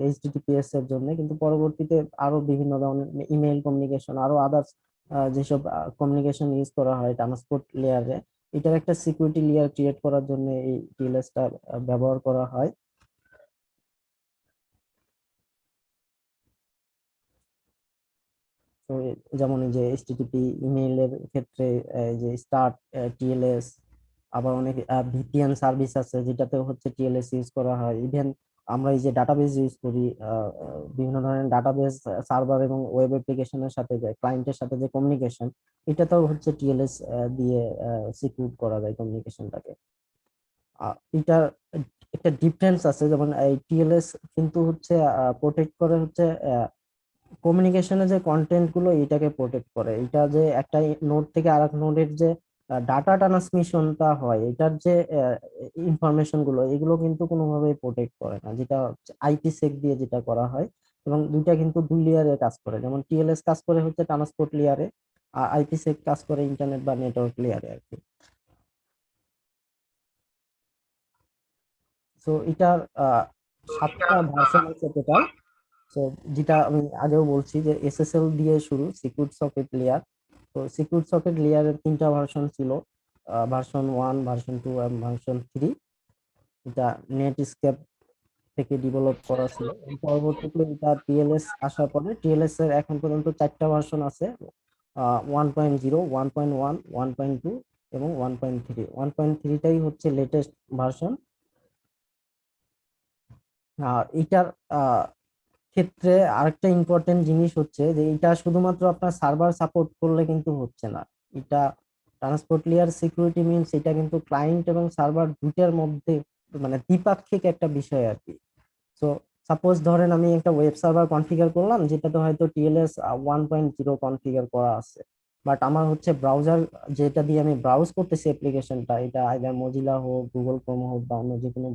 এইচটিটিপিএস এর জন্য, কিন্তু পরবর্তীতে আরো বিভিন্ন ধরনের ইমেইল কমিউনিকেশন, আরো আদার্স যেসব কমিউনিকেশন ইউজ করা হয় ট্রান্সপোর্ট লেয়ারে, এটার একটা সিকিউরিটি লেয়ার ক্রিয়েট করার জন্য এই টিএলএস টা ব্যবহার করা হয়। তো যেমন এই যে এইচটিটিপি ইমেইলের ক্ষেত্রে যে স্টার্ট টিএলএস, আবার অনেক ভিপিএন সার্ভিস আছে যেটাতে হচ্ছে টিএলএস ইউজ করা হয়। ইভেন আমরা এই যে ডাটাবেস ইউজ করি, বিভিন্ন ধরনের ডাটাবেস সার্ভার এবং ওয়েব অ্যাপ্লিকেশনের সাথে যে ক্লায়েন্টের সাথে যে কমিউনিকেশন, এটাতেও হচ্ছে টিএলএস দিয়ে সিকিউর করা যায় কমিউনিকেশনটাকে। এটার একটা ডিফারেন্স আছে, যেমন এই টিএলএস কিন্তু হচ্ছে প্রোটেক্ট করে হচ্ছে কমিউনিকেশনে যে কন্টেন্ট গুলো এটাকে প্রোটেক্ট করে। এটা যে একটা নোড থেকে আরেক নোডের যে ডাটা ট্রান্সমিশনটা হয়, এটার যে ইনফরমেশন গুলো এগুলো কিন্তু কোনোভাবেই প্রোটেক্ট করে না, যেটা আইপি সেক দিয়ে যেটা করা হয়। এবং দুইটা কিন্তু দুই লেয়ারে কাজ করে, যেমন টিএলএস কাজ করে হচ্ছে ট্রান্সপোর্ট লেয়ারে, আর আইপি সেক কাজ করে ইন্টারনেট বা নেটওয়ার্ক লেয়ারে আর কি। তো এটার সাতটা ভার্সন আছে টোটাল। তো যেটা আমি আগেও বলছি যে এসএসএল দিয়ে শুরু, সিকিউর সকেট লেয়ার। তো সিকিউর সকেট লেয়ারের তিনটা ভার্সন ছিল, ভার্সন 1, ভার্সন 2 এবং ভার্সন 3। এটা নেটস্কেপ থেকে ডেভেলপ করা ছিল, এবং পরবর্তীতে এটা টিএলএস আসার পরে টিএলএস এর এখন পর্যন্ত চারটা ভার্সন আছে: 1.0, 1.1, 1.2 এবং 1.3। 1.3টাই হচ্ছে লেটেস্ট ভার্সন। এটার ক্ষেত্রে আরেকটা ইম্পর্টেন্ট জিনিস হচ্ছে যে এটা শুধুমাত্র আপনার সার্ভার সাপোর্ট করলে কিন্তু হচ্ছে না। এটা ট্রান্সপোর্ট লেয়ার সিকিউরিটি মিনস এটা কিন্তু ক্লায়েন্ট এবং সার্ভার দুইটার মধ্যে মানে দ্বিপাক্ষিক একটা বিষয় আর কি। তো সাপোজ ধরেন আমি একটা ওয়েব সার্ভার কনফিগার করলাম যেটাতে হয়তো টিএলএস 1.0 কনফিগার করা আছে, বাট আমার হচ্ছে ব্রাউজার যেটা দিয়ে আমি ব্রাউজ করতেছি অ্যাপ্লিকেশনটা, এটা আইদার মজিলা হোক, গুগল ক্রোম হোক, বা অন্য যে কোনো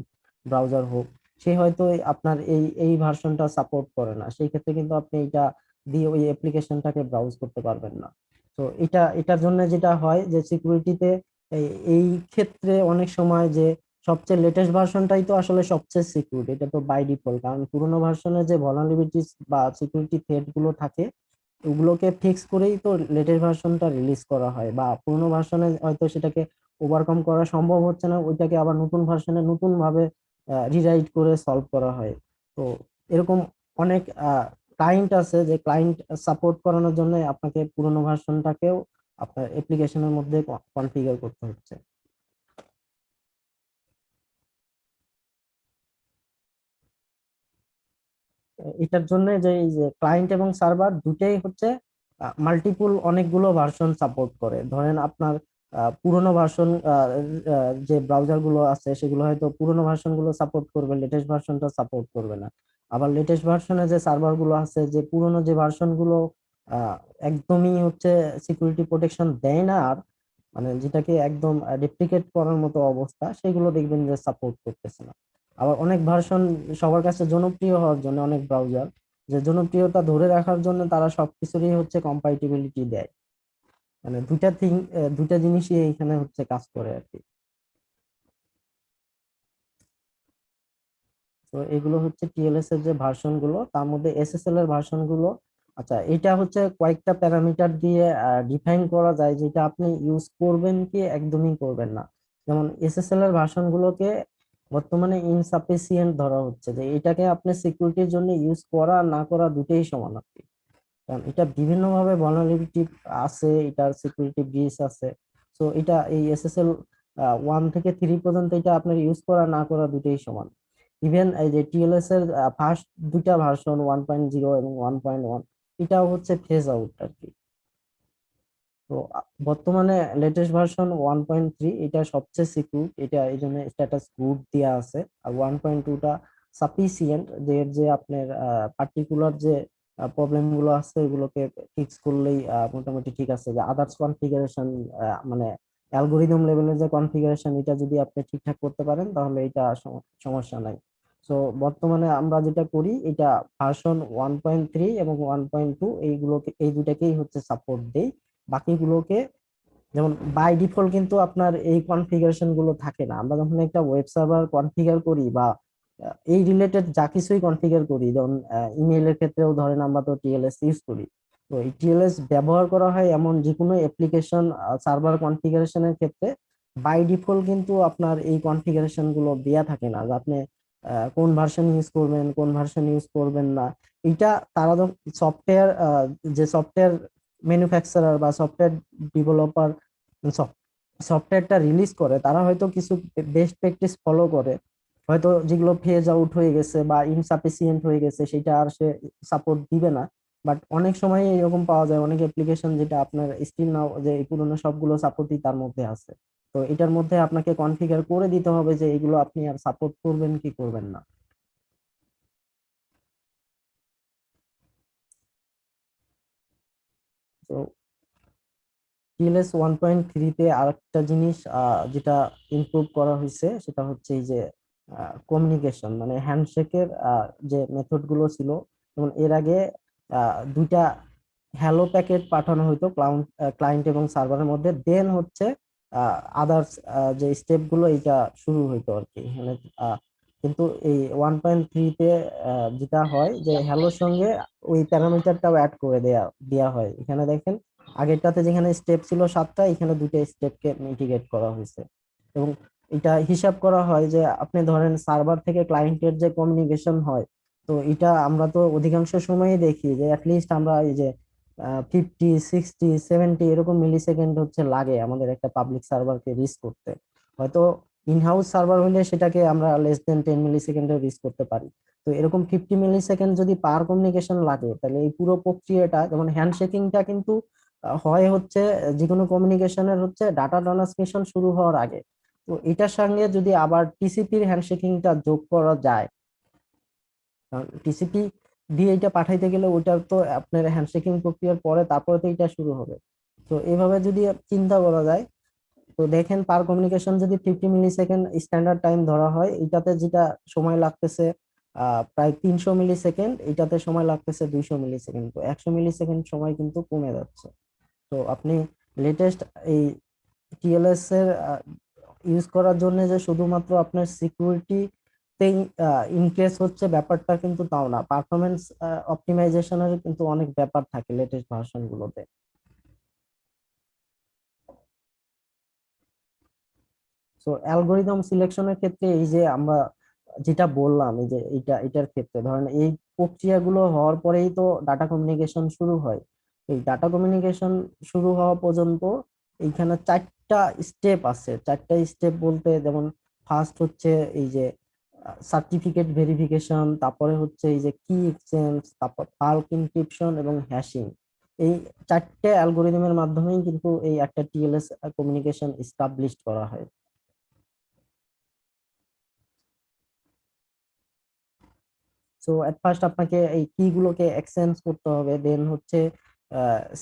ব্রাউজার হোক, সে হয়তো আপনার এই এই ভার্সনটা সাপোর্ট করে না। সেই ক্ষেত্রে কিন্তু আপনি এটা দিয়ে ওই অ্যাপ্লিকেশনটাকে ব্রাউজ করতে পারবেন না। তো এটার জন্য যেটা হয় যে সিকিউরিটিতে এই এই ক্ষেত্রে অনেক সময় যে সবচেয়ে লেটেস্ট ভার্সনটাই তো আসলে সবচেয়ে সিকিউর, এটা তো বাই ডিফল্ট। কারণ পুরোনো ভার্সনে যে ভলানারিলিটিস বা সিকিউরিটি থ্রেট গুলো থাকে, ওগুলোকে ফিক্স করেই তো লেটেস্ট ভার্সনটা রিলিজ করা হয়, বা পুরোনো ভার্সনে হয়তো সেটাকে ওভারকাম করা সম্ভব হচ্ছে না, ওইটাকে আবার নতুন ভার্সনে নতুন ভাবে রিরাইট করে সলভ করা হয়। তো এরকম অনেক ক্লায়েন্ট আছে যে ক্লায়েন্ট সাপোর্ট করানোর জন্য আপনাকে পুরোনো ভার্সনটাকেও আপনার অ্যাপ্লিকেশনের মধ্যে কনফিগার করতে হচ্ছে। এটার জন্য যে এই যে ক্লায়েন্ট এবং সার্ভার দুটেই হচ্ছে মাল্টিপুল অনেকগুলো ভার্সন সাপোর্ট করে। ধরেন আপনার পুরোনো ভার্সন যে ব্রাউজার গুলো আছে সেগুলো হয়তো পুরোনো ভার্সন গুলো সাপোর্ট করবে, লেটেস্ট ভার্সনটা সাপোর্ট করবে না। আবার লেটেস্ট ভার্সনে যে সার্ভার গুলো আছে, যে পুরোনো যে ভার্সন গুলো আহ, একদমই হচ্ছে সিকিউরিটি প্রোটেকশন দেয় না, আর মানে যেটাকে একদম ডেপ্রিকেট করার মতো অবস্থা, সেগুলো দেখবেন যে সাপোর্ট করতেছে না। আবার অনেক ভার্সন সবার কাছে জনপ্রিয় হওয়ার জন্য, অনেক ব্রাউজার যে জনপ্রিয়তা ধরে রাখার জন্য তারা সবকিছুরই হচ্ছে কম্পাটিবিলিটি দেয়। মানে দুইটা জিনিসই এইখানে হচ্ছে কাজ করে আর কি। তো এগুলো হচ্ছে টিএলএস এর যে ভার্সন গুলো, তার মধ্যে এসএসএল এর ভার্সন গুলো। আচ্ছা, এটা হচ্ছে কয়েকটা প্যারামিটার দিয়ে ডিফাইন করা যায় যেটা আপনি ইউজ করবেন কি একদমই করবেন না। যেমন এসএসএল এর ভার্সন গুলোকে বর্তমানে ইনসাফিসিয়েন্ট ধরা হচ্ছে, যে এটাকে আপনি সিকিউরিটির জন্য ইউজ করা আর না করা দুটোই সমান আর কি। কারণ এটা বিভিন্নভাবে ভালনারেবিলিটি আছে, এটার সিকিউরিটি ব্রিচ আছে। তো এটা এই এসএসএল 1 থেকে 3 পর্যন্ত এটা আপনার ইউজ করা না করা দুটোই সমান। ইভেন এই যে টিএলএস এর ফার্স্ট দুইটা ভার্সন 1.0 এবং 1.1, এটাও হচ্ছে ফেজ আউট আর কি। তো বর্তমানে লেটেস্ট ভার্সন 1.3, এটা সবচেয়ে সিকিউর, এটা এই জন্য স্ট্যাটাস গুড দেওয়া আছে। আর 1.2টা সাফিসিয়েন্ট, যে আপনার পার্টিকুলার যে প্রবলেম গুলো আছে এগুলোকে ফিক্স করলেই মোটামুটি ঠিক আছে। যে আদার্স কনফিগারেশন, মানে অ্যালগোরিদম লেভেলের যে কনফিগারেশন, এটা যদি আপনি ঠিকঠাক করতে পারেন তাহলে এটা সমস্যা নাই। তো বর্তমানে আমরা যেটা করি, এটা ভার্সন 1.3 এবং 1.2 এইগুলোকে, এই দুটাকেই হচ্ছে সাপোর্ট দেই। বাকিগুলোকে, যেমন বাই ডিফল্ট কিন্তু আপনার এই কনফিগারেশন গুলো থাকে না। আমরা যখন একটা ওয়েব সার্ভার কনফিগার করি বা এই রিলেটেড যা কিছুই কনফিগার করি, যেমন ইমেইলের ক্ষেত্রেও ধরেন আমরা তো টিএলএস ইউজ করি। তো এই টিএলএস ব্যবহার করা হয় এমন যে কোনো অ্যাপ্লিকেশন সার্ভার কনফিগারেশনের ক্ষেত্রে বাই ডিফল্ট কিন্তু আপনার এই কনফিগারেশন গুলো দেয়া থাকে না, যে আপনি কোন ভার্সন ইউজ করবেন, কোন ভার্সন ইউজ করবেন না। এটা তারা সফটওয়্যার, যে সফটওয়্যার ম্যানুফ্যাকচারার বা সফটওয়্যার ডেভেলপার সফটওয়্যারটা রিলিজ করে, তারা হয়তো কিছু বেস্ট প্র্যাকটিস ফলো করে, হয়তো যেগুলো ফেজ আউট হয়ে গেছে বা ইনসাফিসিয়েন্ট হয়ে গেছে সেটা আর সে সাপোর্ট দিবে না। বাট অনেক সময় এরকম পাওয়া যায়, অনেক অ্যাপ্লিকেশন যেটা আপনার স্টিল নাও, যে এই পুরোনো সবগুলো সাপোর্টই তার মধ্যে আছে। তো এটার মধ্যে আপনাকে কনফিগার করে দিতে হবে যে এগুলো আপনি আর সাপোর্ট করবেন কি করবেন না। তো টিএলএস 1.3 তে আরেকটা জিনিস যেটা ইমপ্রুভ করা হয়েছে সেটা হচ্ছে এই যে কমিউনিকেশন, মানে হ্যান্ডশেকের যে মেথড গুলো ছিল। যেমন এর আগে দুইটা হ্যালো প্যাকেট পাঠানো হতো ক্লায়েন্ট এবং সার্ভারের মধ্যে, দেন হচ্ছে আদার্স যে স্টেপ গুলো এটা শুরু হইতো আর কি। মানে কিন্তু এই 1.3-তে যেটা হয় যে হ্যালোর সঙ্গে ওই প্যারামিটারটাও অ্যাড করে দেয়া হয়। এখানে দেখেন, আগেরটাতে যেখানে স্টেপ ছিল 7টা, এখানে দুটো স্টেপকে মিটিগেট করা হয়েছে। এবং এটা হিসাব করা হয় যে আপনি ধরেন সার্ভার থেকে ক্লায়েন্টের যে কমিউনিকেশন হয়, তো এটা আমরা তো অধিকাংশ সময়ই দেখি যে অ্যাটলিস্ট আমরা এই যে 50, 60, 70 এরকম মিলি সেকেন্ড হচ্ছে লাগে আমাদের একটা পাবলিক সার্ভারকে রিচ করতে। হয়তো ইনহাউস সার্ভার হলে সেটাকে আমরা লেস দেন 10 মিলি সেকেন্ডে রিচ করতে পারি। তো এরকম 50 মিলি সেকেন্ড যদি পার কমিউনিকেশন লাগে, তাহলে এই পুরো প্রক্রিয়াটা, যেমন হ্যান্ডশেকিংটা কিন্তু হয় হচ্ছে যে কোনো কমিউনিকেশনের হচ্ছে ডাটা ট্রান্সমিশন শুরু হওয়ার আগে। তো এটার সঙ্গে যদি আবার টিসিপির হ্যান্ডশেকিংটা যোগ করা যায়, কারণ টিসিপি দিয়ে এটা পাঠাইতে গেলে ওটা তো আপনার হ্যান্ডশেকিং প্রক্রিয়ার পরে তারপরে তো এটা শুরু হবে। তো এইভাবে যদি চিন্তা করা যায়, তো দেখেন পার কমিউনিকেশন যদি 50 মিলি সেকেন্ড স্ট্যান্ডার্ড টাইম ধরা হয়, এটাতে যেটা সময় লাগতেছে প্রায় 300 মিলি সেকেন্ড, এটাতে সময় লাগতেছে 200 মিলি সেকেন্ড। তো 100 মিলি সেকেন্ড সময় কিন্তু কমে যাচ্ছে। তো আপনি লেটেস্ট এই টিএলএস এর ইউজ করার জন্য যে শুধুমাত্র আপনার সিকিউরিটিতেই ইনক্রিজ হচ্ছে ব্যাপারটা কিন্তু তাও না, পারফরমেন্স অপটিমাইজেশনের কিন্তু অনেক ব্যাপার থাকে লেটেস্ট ভার্সন গুলোতে। তো অ্যালগোরিদম সিলেকশনের ক্ষেত্রে এই যে আমরা যেটা বললাম, এই যে এটার ক্ষেত্রে ধরেন এই প্রক্রিয়াগুলো হওয়ার পরেই তো ডাটা কমিউনিকেশন শুরু হয়। এই ডাটা কমিউনিকেশন শুরু হওয়া পর্যন্ত এইখানে 4টা স্টেপ আছে। 4টা স্টেপ বলতে, যেমন ফার্স্ট হচ্ছে এই যে সার্টিফিকেট ভেরিফিকেশন, তারপরে হচ্ছে এই যে কি এক্সচেঞ্জ, তারপর বাল্ক ইনক্রিপশন এবং হ্যাশিং। এই 4টে অ্যালগোরিদমের মাধ্যমেই কিন্তু এই একটা টিএলএস কমিউনিকেশন এস্টাবলিশ করা হয়। সো এট ফার্স্ট আপনাকে এই কি গুলোকে এক্সচেঞ্জ করতে হবে, দেন হচ্ছে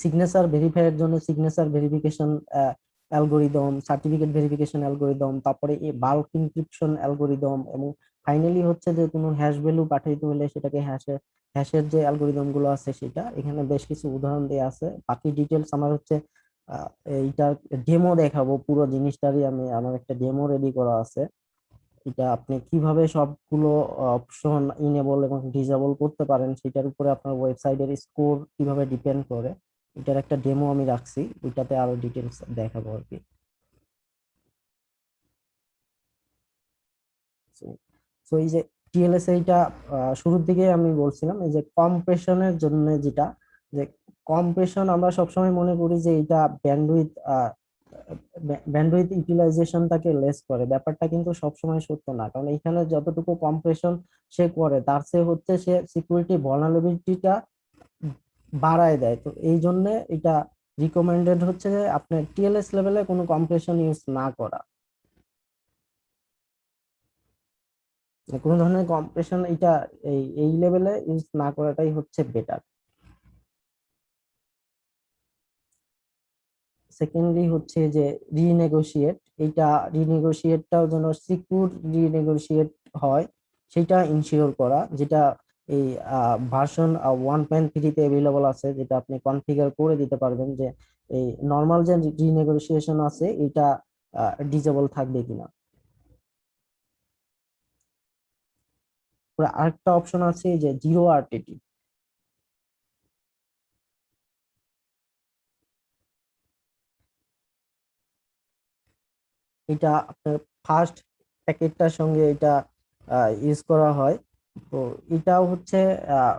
সিগনেচার ভেরিফাই এর জন্য signature verification algorithm, certificate verification algorithm, তারপরে এই বাল্ক ইনক্রিপশন অ্যালগোরিদম, এবং ফাইনালি হচ্ছে যে কোনো হ্যাশ ভ্যালু পাঠাইতে হলে সেটাকে হ্যাশের যে অ্যালগোরিদম গুলো আছে সেটা, এখানে বেশ কিছু উদাহরণ দেওয়া আছে। বাকি ডিটেলস আমার হচ্ছে আহ, এইটার ডেমো দেখাবো, পুরো জিনিসটারই আমি আমার একটা ডেমো রেডি করা আছে। এটা আপনি কিভাবে সবগুলো অপশন ইনেবল এবং ডিসেবল করতে পারেন সেটার উপরে আপনার ওয়েবসাইটের স্কোর কিভাবে ডিপেন্ড করে, এটার একটা ডেমো আমি রাখছি, ওইটাতে আরো ডিটেলস দেখাবো আর কি। তো এই যে টিএলএস এইটা শুরুর দিকে আমি বলছিলাম এই যে কম্প্রেশনের জন্য, যেটা যে কম্প্রেশন আমরা সবসময় মনে করি যে এটা ব্যান্ডউইথ ইউটিলাইজেশনটাকে লেস করে, ব্যাপারটা কিন্তু সবসময় সত্য না, কারণ এখানে যতটুকু কম্প্রেশন সে করে তার চেয়ে হচ্ছে সে সিকিউরিটি ভলনারেবিলিটিটা বাড়ায় দেয়। তো এই জন্য এটা রিকমেন্ডেড হচ্ছে যে আপনার টিএলএস লেভেলে কোনো কম্প্রেশন ইউজ না করা, কোনো ধরনের কম্প্রেশন এটা এই লেভেলে ইউজ না করাটাই হচ্ছে বেটার। সেকেন্ডলি হচ্ছে যে রিনেগোশিয়েট, এইটা রিনেগোশিয়েটটাও যেন সিকিউর রিনেগোশিয়েট হয় সেটা ইনশিওর করা, যেটা এই ভার্সন 1.3 তে অ্যাভেলেবল আছে, যেটা আপনি কনফিগার করে দিতে পারবেন যে এই নর্মাল যে রিনেগোশিয়েশন আছে এটা ডিজেবল থাকবে কিনা। আরেকটা অপশন আছে যে জিরো আরটিটি, এটা আপনার ফার্স্ট প্যাকেটটার সঙ্গে এটা ইউজ করা হয়। তো এটাও হচ্ছে আহ,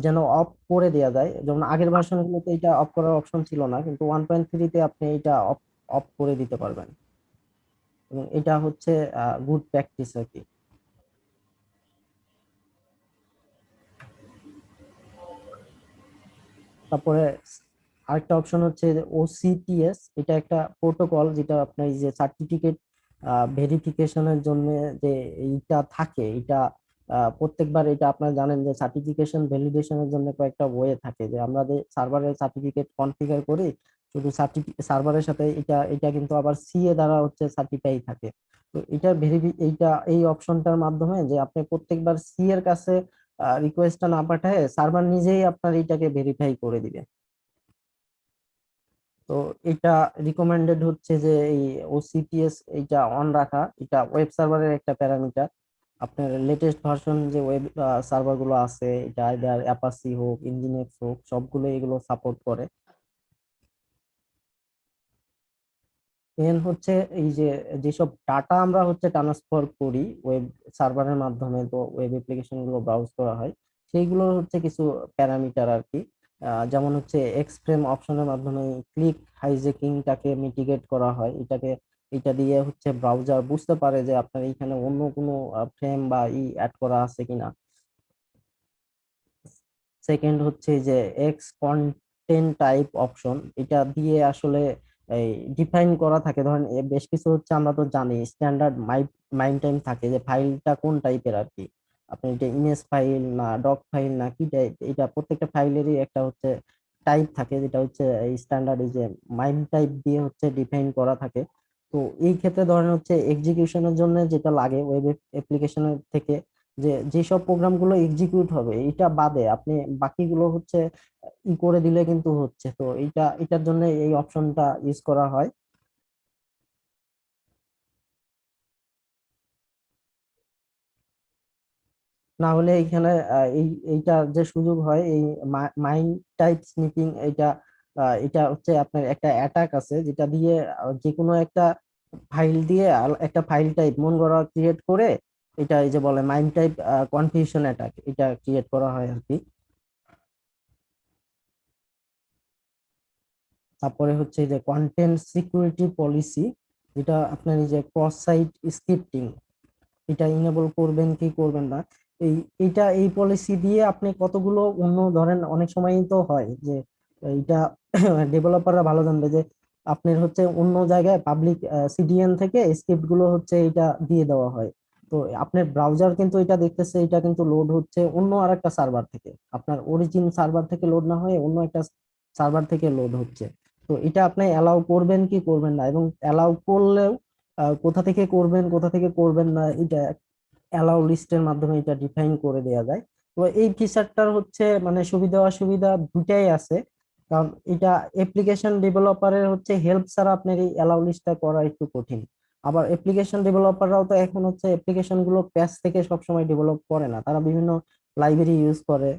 যেন অফ করে দেওয়া যায়, যেমন আগের ভার্সন গুলোতে এটা অফ করার অপশন ছিল না, কিন্তু 1.3-তে আপনি এটা অফ অফ করে দিতে পারবেন, এবং এটা হচ্ছে গুড প্র্যাকটিস আর কি। তারপরে আরেকটা অপশন হচ্ছে ওসিটিএস, এটা একটা প্রোটোকল যেটা আপনার এই যে সার্টিফিকেট ভেরিফিকেশনের জন্য যে এইটা থাকে, এটা প্রত্যেকবার এটা আপনারা জানেন যে সার্টিফিকেশন ভ্যালিডেশনের জন্য কয়েকটা ওয়ে থাকে, যে আমরা যে সার্ভারের সার্টিফিকেট কনফিগার করি, শুধু সার্ভারের সাথে এটা এটা কিন্তু আবার সিএ দ্বারা হচ্ছে সার্টিফাই থাকে। তো এটা এইটা এই অপশনটার মাধ্যমে যে আপনি প্রত্যেকবার সি এর কাছে রিকোয়েস্টটা না পাঠায় সার্ভার নিজেই আপনার এইটাকে ভেরিফাই করে দিবে। তো এটা রিকমেন্ডেড হচ্ছে যে এই ওসিপিএস এইটা অন রাখা, এটা ওয়েব সার্ভারের একটা প্যারামিটার। আপনার লেটেস্ট ভার্সন যে ওয়েব সার্ভার গুলো আছে, এটা আইদার অ্যাপাসি হোক, ইনজিনিক্স হোক, সবগুলো এগুলো সাপোর্ট করে। মেন হচ্ছে এই যে যেসব ডাটা আমরা হচ্ছে ট্রান্সফার করি ওয়েব সার্ভারের মাধ্যমে, তো ওয়েব অ্যাপ্লিকেশন গুলো ব্রাউজ করা হয়, সেইগুলোর হচ্ছে কিছু প্যারামিটার আর কি। যেমন হচ্ছে এক্সফ্রেম অপশনের মাধ্যমে ক্লিক হাইজেকিংটাকে মিটিগেট করা হয়, এটা দিয়ে হচ্ছে ব্রাউজার বুঝতে পারে যে আপনার এখানে অন্য কোনো ফ্রেম বা অ্যাড করা আছে কিনা। সেকেন্ড হচ্ছে যে এক্স কন্টেন্ট টাইপ অপশন, এটা দিয়ে আসলে এই ডিফাইন করা থাকে, ধরেন বেশ কিছু হচ্ছে আমরা তো জানি স্ট্যান্ডার্ড মাইন টাইম থাকে যে ফাইলটা কোন টাইপের আর কি, আপনি এটা ইমেজ ফাইল না ডক ফাইল না কি টাইপ, এটা প্রত্যেকটা ফাইলেরই একটা হচ্ছে টাইপ থাকে, যেটা হচ্ছে এই স্ট্যান্ডার্ড এই যে মাইন টাইপ দিয়ে হচ্ছে ডিফাইন করা থাকে। তো এই ক্ষেত্রে ধরেন হচ্ছে এক্সিকিউশনের জন্য যেটা লাগে ওয়েব অ্যাপ্লিকেশনের থেকে, যে যেসব প্রোগ্রামগুলো এক্সিকিউট হবে এটা বাদে আপনি বাকিগুলো হচ্ছে ই করে দিলে কিন্তু হচ্ছে, তো এটার জন্য এই অপশনটা ইউজ করা হয়। না হলে এখানে এইটা যে সুযোগ হয় এই মাইন্ড টাইপ স্নিপিং, এটা হচ্ছে আপনার একটা অ্যাটাক আছে যেটা দিয়ে যে কোনো একটা ফাইল দিয়ে একটা ফাইল টাইপ মন গড়া ক্রিয়েট করে, এটা এই যে বলে মাইন্ড টাইপ কনফিউশন অ্যাটাক, এটা ক্রিয়েট করা হয় আর কি। তারপরে হচ্ছে যে কন্টেন্ট সিকিউরিটি পলিসি, যেটা আপনার এই যে ক্রস সাইট স্ক্রিপ্টিং, এটা ইনেবল করবেন কি করবেন না, এই এই পলিসি দিয়ে আপনি কতগুলো অন্য ধরেন অনেক সময়ই তো হয় যে এইটা ডেভেলপাররা ভালো জানবে যে আপনার হচ্ছে অন্য জায়গায় পাবলিক সিডিএন থেকে স্ক্রিপ্ট গুলো হচ্ছে এটা দিয়ে দেওয়া হয়। তো আপনার ব্রাউজার কিন্তু এটা দেখতেছে, এটা কিন্তু লোড হচ্ছে অন্য আরেকটা সার্ভার থেকে, আপনার অরিজিন সার্ভার থেকে লোড না হয়ে অন্য একটা সার্ভার থেকে লোড হচ্ছে। তো এটা আপনি অ্যালাউ করবেন কি করবেন না, এবং অ্যালাউ করলেও কোথা থেকে করবেন কোথা থেকে করবেন না, এটা অ্যালাউ লিস্টের মাধ্যমে এটা ডিফাইন করে দেওয়া যায়। তো এই ফিচারটার হচ্ছে মানে সুবিধা অসুবিধা দুটাই আছে। কারণ এটা অ্যাপ্লিকেশন ডেভেলপারের হচ্ছে হেল্প ছাড়া আপনার এই অ্যালাউ লিস্টটা করা একটু কঠিন। আবার অ্যাপ্লিকেশন ডেভেলপাররাও তো এখন হচ্ছে অ্যাপ্লিকেশন গুলো প্যাচ থেকে সবসময় ডেভেলপ করে না, তারা বিভিন্ন লাইব্রেরি ইউজ করে,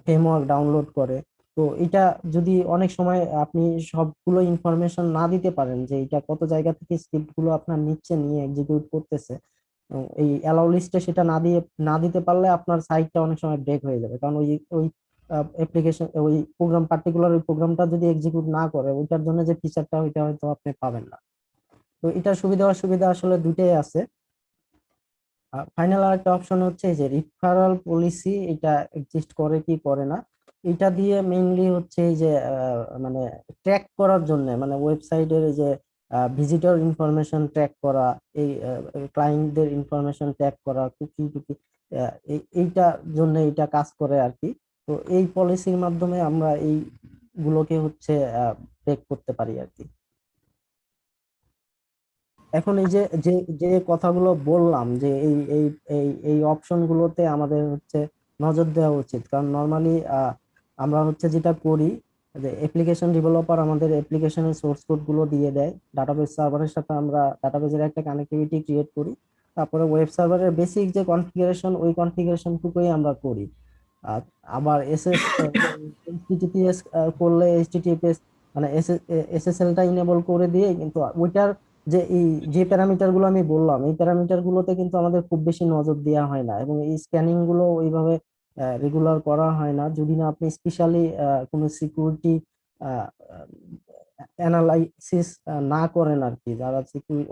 ফ্রেমওয়ার্ক ডাউনলোড করে। তো এটা যদি অনেক সময় আপনি সবগুলো ইনফরমেশন না দিতে পারেন যে এটা কত জায়গা থেকে স্ক্রিপ্ট গুলো আপনার নিচ্ছে নিয়ে এক্সিকিউট করতেছে, এই অ্যালাউ লিস্টে সেটা না দিতে পারলে আপনার সাইটটা অনেক সময় ব্রেক হয়ে যাবে। কারণ ওই ওই অ্যাপ্লিকেশন ওই প্রোগ্রাম পার্টিকুলার ওই প্রোগ্রামটা যদি এক্সিকিউট না করে, ওইটার জন্য যে ফিচারটা ওইটা হয়তো আপনি পাবেন না। তো এটার সুবিধা অসুবিধা আসলে দুটেই আছে। ফাইনাল আরেকটা অপশন হচ্ছে এই যে রিফারাল পলিসি, এটা এক্সিস্ট করে কি করে না। এটা দিয়ে মেইনলি হচ্ছে এই যে মানে ট্র্যাক করার জন্য, মানে ওয়েবসাইটের এই যে ভিজিটর ইনফরমেশন ট্র্যাক করা, এই ক্লায়েন্টদের ইনফরমেশন ট্র্যাক করা, কুকি টুকি, এইটার জন্য এটা কাজ করে আর কি। তো এই পলিসির মাধ্যমে আমরা এইগুলোকে হচ্ছে ট্র্যাক করতে পারি আর কি। এখন এই যে যে যে কথাগুলো বললাম যে এই অপশন গুলোতে আমাদের হচ্ছে নজর দেওয়া উচিত, কারণ নর্মালি আমরা হচ্ছে যেটা করি যে অ্যাপ্লিকেশন ডেভেলপার আমাদের অ্যাপ্লিকেশনের সোর্স কোড গুলো দিয়ে দেয়, ডাটাবেস সার্ভারের সাথে আমরা ডাটাবেসের একটা কানেক্টিভিটি ক্রিয়েট করি, তারপরে ওয়েব সার্ভারের বেসিক যে কনফিগারেশন ওই কনফিগারেশন টুকুই আমরা করি। আর আবার এইচটিটিপিএস করলে এইচটিটিপিএস মানে এসএসএলটা ইনেবল করে দিয়ে, কিন্তু ওইটার যে প্যারামিটার গুলো আমি বললাম এই প্যারামিটার গুলোতে কিন্তু আমাদের খুব বেশি নজর দেওয়া হয় না, এবং এই স্ক্যানিং গুলো ওইভাবে রেগুলার করা হয় না যদি না আপনি স্পেশালি কোনো সিকিউরিটি অ্যানালাইসিস না করেন আর কি। যারা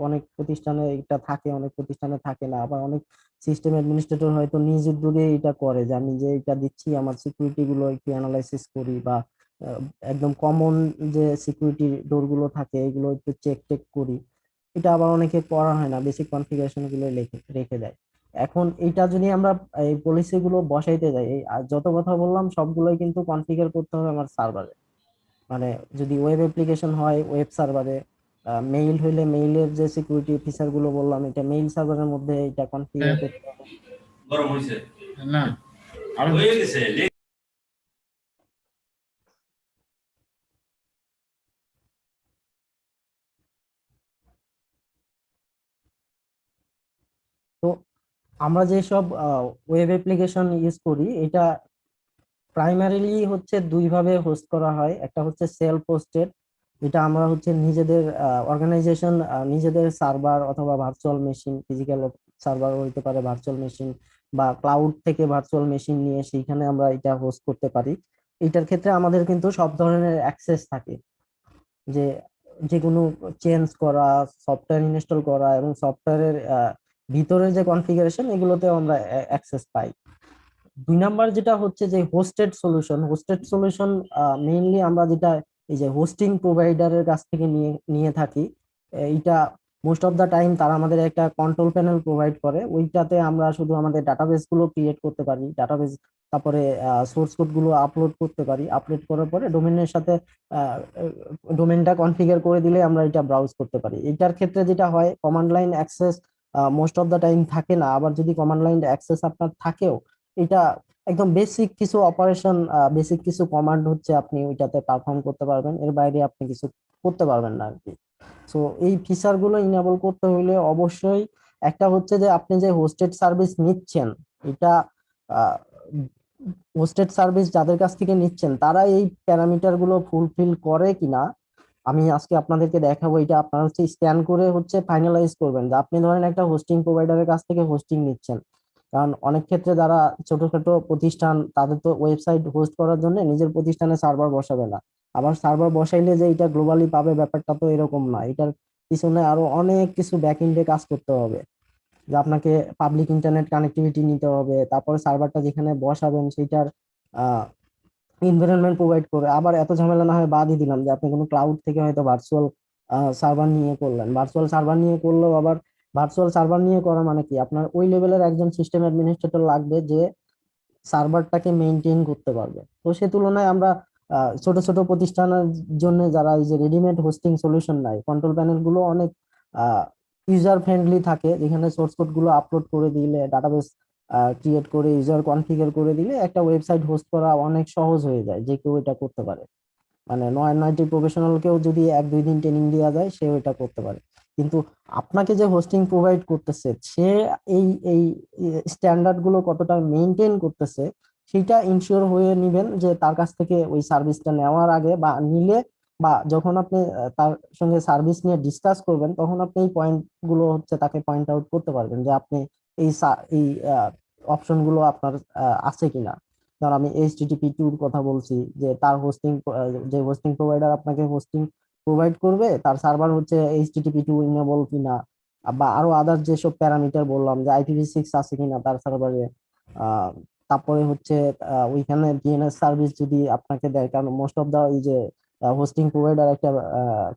অনেক প্রতিষ্ঠানে এটা থাকে, অনেক প্রতিষ্ঠানে থাকে না, আবার অনেক সিস্টেম অ্যাডমিনিস্ট্রেটর হয়তো নিজ উদ্যোগে এটা করে যে আমি যে এটা দিচ্ছি আমার সিকিউরিটি গুলো একটু অ্যানালাইসিস করি, বা আহ, একদম কমন যে সিকিউরিটি ডোর গুলো থাকে এগুলো একটু চেক টেক করি। এটা আবার অনেকে করা হয় না, বেসিক কনফিগারেশন গুলো রেখে রেখে দেয়। এখন এটা যদি আমরা এই পলিসি গুলো বসাইতে যাই, এই আর যত কথা বললাম সবগুলোই কিন্তু কনফিগার করতে হবে আমার সার্ভারে। মানে যদি ওয়েব অ্যাপ্লিকেশন হয় ওয়েব সার্ভারে, মেইল হইলে মেইলের যে সিকিউরিটি ফিচার গুলো বললাম এটা মেইল সার্ভারের মধ্যে এটা কনফিগার করতে হবে। গরম হয়েছে না আর হয়ে গেছে তো আমরা যেসব ওয়েব অ্যাপ্লিকেশন ইউজ করি এটা প্রাইমারিলি হচ্ছে দুই ভাবে হোস্ট করা হয়। একটা হচ্ছে সেলফ হোস্টেড, এটা আমরা হচ্ছে নিজেদের অর্গানাইজেশন নিজেদের সার্ভার অথবা ভার্চুয়াল মেশিন, ফিজিক্যাল সার্ভার হইতে পারে, ভার্চুয়াল মেশিন বা ক্লাউড থেকে ভার্চুয়াল মেশিন নিয়ে সেইখানে আমরা এটা হোস্ট করতে পারি। এটার ক্ষেত্রে আমাদের কিন্তু সব ধরনের অ্যাক্সেস থাকে, যে যে কোনো চেঞ্জ করা, সফটওয়্যার ইনস্টল করা এবং সফটওয়্যারের ভিতরে যে কনফিগারেশন এগুলোতে আমরা অ্যাক্সেস পাই। দুই নাম্বার যেটা হচ্ছে যে হোস্টেড সলিউশন মেইনলি আমরা যেটা এই যে হোস্টিং প্রোভাইডারের কাছ থেকে নিয়ে নিয়ে থাকি। এইটা মোস্ট অফ দা টাইম তারা আমাদের একটা কন্ট্রোল প্যানেল প্রোভাইড করে, ওইটাতে আমরা শুধু আমাদের ডাটাবেস গুলো ক্রিয়েট করতে পারি, ডাটাবেস তারপরে সোর্স কোড গুলো আপলোড করতে পারি, আপলোড করার পরে ডোমেনের সাথে ডোমেনটা কনফিগার করে দিলে আমরা এটা ব্রাউজ করতে পারি। এটার ক্ষেত্রে যেটা হয় command line access most of the time থাকে না, আবার যদি কমান্ড লাইন অ্যাক্সেস আপনার থাকেও এটা একদম বেসিক কিছু অপারেশন, বেসিক কিছু কমান্ড হচ্ছে আপনি ওইটাতে পারফর্ম করতে পারবেন, এর বাইরে আপনি কিছু করতে পারবেন না আর কি। সো এই ফিচার গুলো ইনেবল করতে হলে অবশ্যই একটা হচ্ছে যে আপনি যে হোস্টেড সার্ভিস নিচ্ছেন এটা হোস্টেড সার্ভিস যাদের কাছ থেকে নিচ্ছেন তারা এই প্যারামিটার গুলো ফুলফিল করে কিনা আমি আজকে আপনাদেরকে দেখাবো। এটা আপনারা হচ্ছে স্ক্যান করে হচ্ছে ফাইনালাইজ করবেন যে আপনি ধরেন একটা হোস্টিং প্রোভাইডারের কাছ থেকে হোস্টিং নিচ্ছেন। কারণ অনেক ক্ষেত্রে যারা ছোট ছোট প্রতিষ্ঠান তাদের তো ওয়েবসাইট হোস্ট করার জন্য নিজের প্রতিষ্ঠানে সার্ভার বসাবে না, আবার সার্ভার বসাইলে যে এটা গ্লোবালি পাবে ব্যাপারটা তো এরকম না, এটার পিছনে আরো অনেক কিছু ব্যাক এন্ডে কাজ করতে হবে। যে আপনাকে পাবলিক ইন্টারনেট কানেক্টিভিটি নিতে হবে, তারপরে সার্ভারটা যেখানে বসাবেন সেটার এনভায়রনমেন্ট প্রোভাইড করে, আবার এত ঝামেলা না হয় বাদই দিলাম যে আপনি কোনো ক্লাউড থেকে হয়তো ভার্চুয়াল সার্ভার নিয়ে করলেন, ভার্চুয়াল সার্ভার নিয়ে করলেও আবার ভার্চুয়াল সার্ভার নিয়ে করা মানে কি আপনার ওই লেভেলের একজন সিস্টেম অ্যাডমিনিস্ট্রেটর লাগবে যে সার্ভারটাকে মেনটেন করতে পারবে। তো সে তুলনায় আমরা ছোট ছোট প্রতিষ্ঠানের জন্য যারা এই যে রেডিমেড হোস্টিং সলিউশন নাই, কন্ট্রোল প্যানেল গুলো অনেক ইউজার ফ্রেন্ডলি থাকে, যেখানে সোর্স কোড গুলো আপলোড করে দিলে, ডাটাবেস ক্রিয়েট করে ইউজার কনফিগার করে দিলে একটা ওয়েবসাইট হোস্ট করা অনেক সহজ হয়ে যায়, যে কেউ এটা করতে পারে। মানে নয়টি প্রফেশনালকেও যদি 1-2 দিন ট্রেনিং দেওয়া যায়, সেও এটা করতে পারে। কিন্তু আপনাকে যে হোস্টিং প্রোভাইড করতেছে, সে এই এই স্ট্যান্ডার্ড গুলো কতটা মেনটেন করতেছে, সেটা ইনশিওর হয়ে নিবেন, যে তার কাছ থেকে ওই সার্ভিসটা নেওয়ার আগে বা নিলে, বা যখন আপনি তার সঙ্গে সার্ভিস নিয়ে ডিসকাস করবেন, তখন আপনি এই পয়েন্ট গুলো হচ্ছে তাকে পয়েন্ট আউট করতে পারবেন, যে আপনি এই অপশন গুলো আপনার আছে কিনা। ধর আমি HTTP2 কথা বলছি, যে তার হোস্টিং, যে হোস্টিং প্রোভাইডার আপনাকে হোস্টিং প্রোভাইড করবে, তার সার্ভার হচ্ছে HTTP2 ইনেবল কিনা, বা আরো আদার যেসব প্যারামিটার বললাম, যে IPv6 আছে কিনা তার সার্ভারে। তারপরে হচ্ছে ওইখানে DNS সার্ভিস যদি আপনাকে দেয়, কারণ মোস্ট অফ দা এই যে হোস্টিং প্রোভাইডার একটা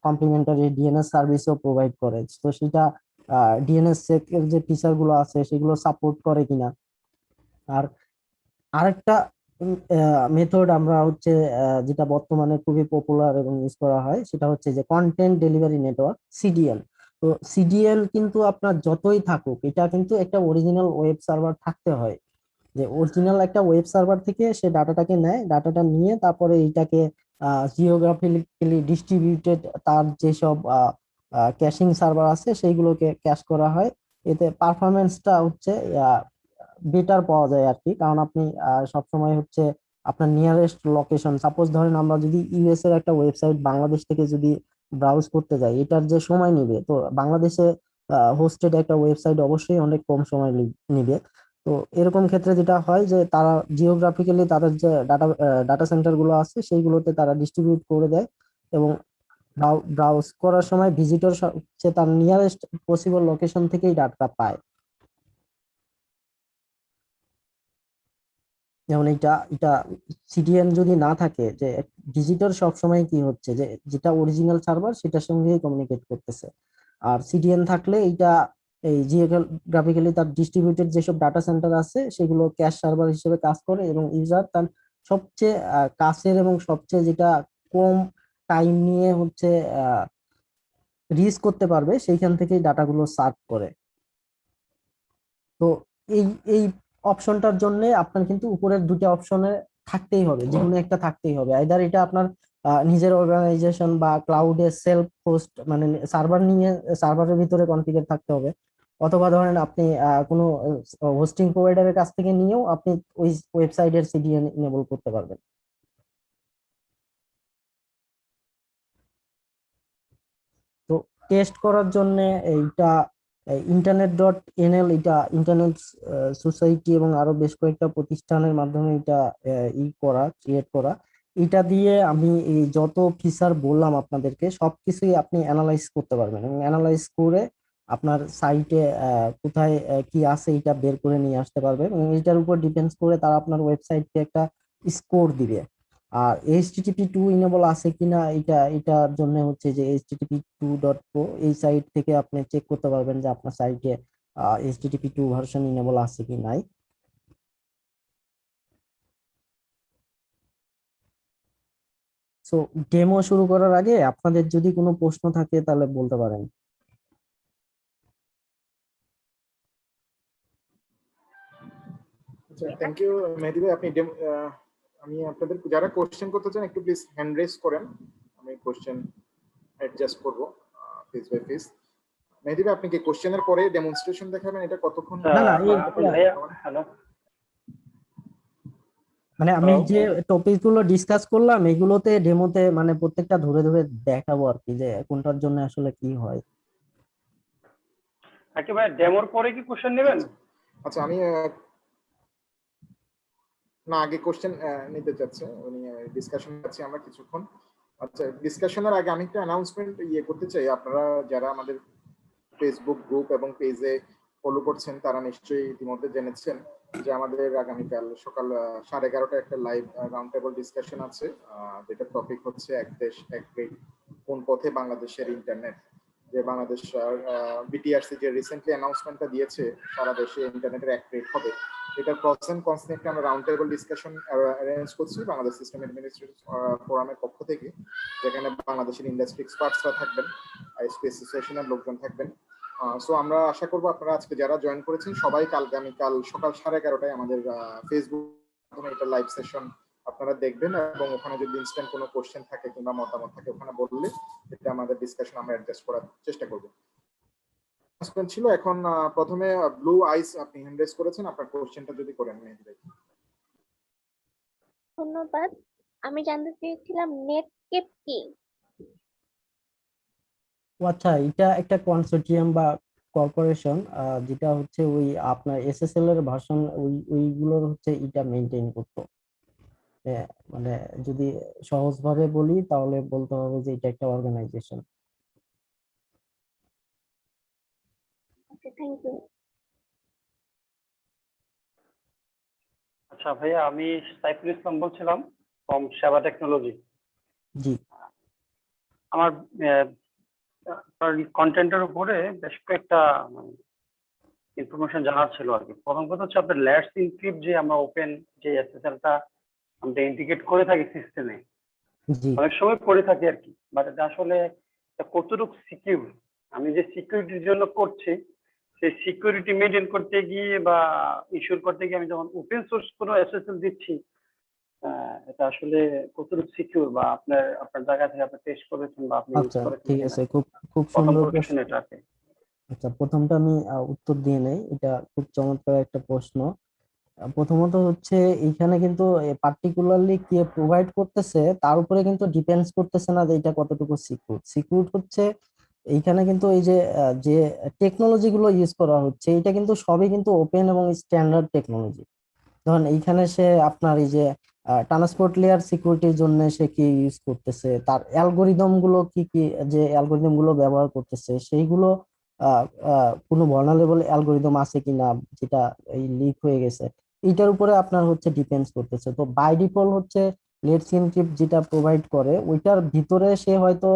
কমপ্লিমেন্টারি DNS সার্ভিসও প্রোভাইড করে, তো সেটা DNS চেক এর যে ফিচার গুলো আছে সেগুলো সাপোর্ট করে কিনা। আর আরেকটা মেথড আমরা হচ্ছে যেটা বর্তমানে খুবই পপুলার এবং ইউজ করা হয়, সেটা হচ্ছে যে কন্টেন্ট ডেলিভারি নেটওয়ার্ক, CDN। তো CDN কিন্তু আপনার যতই থাকুক, এটা কিন্তু একটা অরিজিনাল ওয়েব সার্ভার থাকতে হয়, যে অরিজিনাল একটা ওয়েব সার্ভার থেকে সে ডাটাটাকে নেয়, ডাটাটা নিয়ে তারপরে এইটাকে জিওগ্রাফিক্যালি ডিস্ট্রিবিউটেড তার যেসব ক্যাশিং সার্ভার আছে সেইগুলোকে ক্যাশ করা হয়। এতে পারফরমেন্সটা হচ্ছে বেটার পাওয়া যায় আর কি, কারণ আপনি সবসময় হচ্ছে আপনার নিয়ারেস্ট লোকেশন, সাপোজ ধরেন আমরা যদি ইউএস এর একটা ওয়েবসাইট বাংলাদেশ থেকে যদি ব্রাউজ করতে যাই, এটার যে সময় নিবে, তো বাংলাদেশে হোস্টেড একটা ওয়েবসাইট অবশ্যই অনেক কম সময় নিবে। তো এরকম ক্ষেত্রে যেটা হয়, যে তারা জিওগ্রাফিক্যালি তাদের যে ডাটা সেন্টার গুলো আছে সেইগুলোতে তারা ডিস্ট্রিবিউট করে দেয়, এবং ব্রাউজ করার সময় ভিজিটর সে তার নিয়ারেস্ট পসিবল লোকেশন থেকেই ডাটা পায়। যেমন এটা এটা CDN যদি না থাকে, যে ভিজিটর সবসময় কি হচ্ছে, যে যেটা অরিজিনাল সার্ভার সেটার সঙ্গেই কমিউনিকেট করতেছে। আর CDN থাকলে এটা এই জিওগ্রাফিক্যালি তার ডিস্ট্রিবিউটেড যেসব ডাটা সেন্টার আছে সেগুলো ক্যাশ সার্ভার হিসেবে কাজ করে, এবং ইউজার তার সবচেয়ে কাছের এবং সবচেয়ে যেটা কম টাইম নিয়ে হচ্ছে রিচ করতে পারবে, সেইখান থেকেই ডাটাগুলো সার্ভ করে। তো এই এই অপশনটার জন্য আপনার কিন্তু উপরের দুটো অপশনে থাকতেই হবে, যে কোনো একটা থাকতেই হবে। আইদার এটা আপনার নিজের অর্গানাইজেশন বা ক্লাউডে সেলফ হোস্ট, মানে সার্ভার নিয়ে সার্ভারের ভিতরে কনফিগার থাকতে হবে, অথবা ধরেন আপনি কোনো হোস্টিং প্রোভাইডারের কাছ থেকে নিয়েও আপনি ওই ওয়েবসাইটের CDN ইনেবল করতে পারবেন। তো টেস্ট করার জন্য এইটা Internet.nl, এটা ইন্টারনেট সোসাইটি এবং আরো বেশ কয়েকটা প্রতিষ্ঠানের মাধ্যমে এটা ক্রিয়েট করা। এটা দিয়ে আমি এই যত ফিচার বললাম আপনাদেরকে, সবকিছুই আপনি অ্যানালাইজ করতে পারবেন, এবং অ্যানালাইজ করে আপনার সাইটে কোথায় কি আছে এটা বের করে নিয়ে আসতে পারবেন, এবং এটার উপর ডিপেন্ডস করে তারা আপনার ওয়েবসাইটকে একটা স্কোর দিবে। আর HTTP2 ইনেবল আছে কিনা, এটার জন্য হচ্ছে যে http2.pro, এই সাইট থেকে আপনি চেক করতে পারবেন যে আপনার সাইটে HTTP2 ভার্সন ইনেবল আছে কি নাই। সো ডেমো শুরু করার আগে আপনাদের যদি কোনো প্রশ্ন থাকে তাহলে বলতে পারেন। আচ্ছা, থ্যাংক ইউ মেহেদী ভাই। আমি আপনাদের যারা কোশ্চেন করতে চান একটু প্লিজ হ্যান্ড রেজ করেন, আমি কোশ্চেন অ্যাডজাস্ট করব ফেস বাই ফেস। মেহেদী ভাই, আপনি কি কোশ্চেনের পরে ডেমনস্ট্রেশন দেখাবেন? এটা কতক্ষণ? না না, ভাইয়া হ্যালো মানে আমি যে টপিক গুলো ডিসকাস করলাম এগুলোতে ডেমোতে মানে প্রত্যেকটা ধরে ধরে দেখাবো আর কি, যে কোনটার জন্য আসলে কি হয়। আচ্ছা ভাই, ডেমোর পরে কি কোশ্চেন নেবেন? আচ্ছা, আমি না আগে কোশ্চেন নিতে চাচ্ছি, উনি ডিসকাশন আছে আমরা কিছুক্ষণ। আচ্ছা, ডিসকাশনের আগে আমি একটা অ্যানাউন্সমেন্ট করতে চাই। আপনারা যারা আমাদের ফেসবুক গ্রুপ এবং পেজে ফলো করছেন তারা নিশ্চয়ই ইতিমধ্যে জেনেছেন যে আমাদের আগামীকাল সকাল 11:30টায় একটা লাইভ রাউন্ড টেবল ডিসকাশন আছে, যেটা টপিক হচ্ছে এক দেশ এক গ্রিড, কোন পথে বাংলাদেশের ইন্টারনেট। যে বাংলাদেশ বিটিআরসি যে রিসেন্টলি অ্যানাউন্সমেন্টটা দিয়েছে সারা দেশে ইন্টারনেটের এক রেট হবে, এটার প্রস এন্ড কনস নিয়ে আমরা রাউন্ড টেবিল ডিসকাশন অ্যারেঞ্জ করছি বাংলাদেশ সিস্টেম অ্যাডমিনিস্ট্রেটর ফোরামের পক্ষ থেকে, যেখানে বাংলাদেশের ইন্ডাস্ট্রি এক্সপার্টসরা থাকবেন, আইএসপি অ্যাসোসিয়েশনের লোকজন থাকবেন। সো আমরা আশা করবো আপনারা আজকে যারা জয়েন করেছেন সবাই আগামীকাল সকাল 11:30টায় আমাদের ফেসবুক এটা লাইভ সেশন আপনারা দেখবেন, এবং ওখানে যদি ইনস্ট্যান্ট কোনো কোশ্চেন থাকে কিংবা মতামত থাকে ওখানে বললে এটা আমাদের ডিসকাশন আমরা অ্যাডজাস্ট করার চেষ্টা করব। ছিল এখন প্রথমে ব্লু আইস আপনি হ্যান্ড রেজ করেছেন, আপনার কোশ্চেনটা যদি করেন মেহেদী ভাই। ধন্যবাদ। আমি জানতে চেয়েছিলাম নেটকেপ কি? আচ্ছা, এটা একটা কনসোর্টিয়াম বা কর্পোরেশন, যেটা হচ্ছে ওই আপনার এসএসএল এর ভার্সন ওইগুলোর হচ্ছে এটা মেইনটেইন করতো। মানে যদি সহজভাবে বলি তাহলে বলতে হবে যে এটা একটা অর্গানাইজেশন। Okay, thank you. আচ্ছা ভাইয়া, আমি সাইফুল ইসলাম বলছিলাম ফ্রম সেবা টেকনোলজি। জি, আমার কন্টেন্টের উপরে বেশ কয়েকটা ইনফরমেশন জানার ছিল আর কি। প্রথম কথা হচ্ছে আপনার লেটস ইনক্রিপ্ট যে আমরা ওপেন যে এসএসএলটা আমরা ইন্টিগ্রেট করে থাকি সিস্টেমে, জি, অনেক সময় করে থাকি আর কি, বাট এটা আসলে কতটুকু সিকিউর, আমি যে সিকিউরিটির জন্য করছি সেই সিকিউরিটি মেনটেন করতে গিয়ে বা ইস্যুর করতে গিয়ে আমি যখন ওপেন সোর্স কোনো এসএসএল দিচ্ছি, এটা আসলে কতটুকু সিকিউর, বা আপনার জায়গা থেকে আপনি টেস্ট করেছেন বা আপনি ইউজ আচ্ছা, করেছেন ঠিক কিনা। আছে, খুব খুব প্রথম সুন্দর প্রশ্ন। কোশ্চেন এটা আর কি। আচ্ছা, প্রথমটা আমি উত্তর দিয়ে নেই, এটা খুব চমৎকার একটা প্রশ্ন। প্রথমত হচ্ছে এইখানে কিন্তু পার্টিকুলারলি কে প্রোভাইড করতেছে তার উপরে কিন্তু ডিপেন্ডস করতেছে না যে এটা কতটুকু সিকিউর। সিকিউর হচ্ছে এইখানে কিন্তু এই যে যে টেকনোলজি গুলো ইউজ করা হচ্ছে এটা কিন্তু সবই কিন্তু ওপেন এবং স্ট্যান্ডার্ড টেকনোলজি। ধরেন এইখানে সে আপনার এই যে ট্রান্সপোর্ট লেয়ার সিকিউরিটির জন্য সে কি ইউজ করতেছে, তার অ্যালগোরিদম গুলো কি কি, যে অ্যালগোরিদম গুলো ব্যবহার করতেছে সেইগুলো কোনো ভালনারেবল অ্যালগোরিদম আছে কিনা যেটা এই লিক হয়ে গেছে, এইটার উপরে আপনার হচ্ছে ডিপেন্ডস করতেছে। তো বাই ডিফল্ট হচ্ছে লেটস এনক্রিপ্ট যেটা প্রোভাইড করে ওইটার ভিতরে সে হয়তো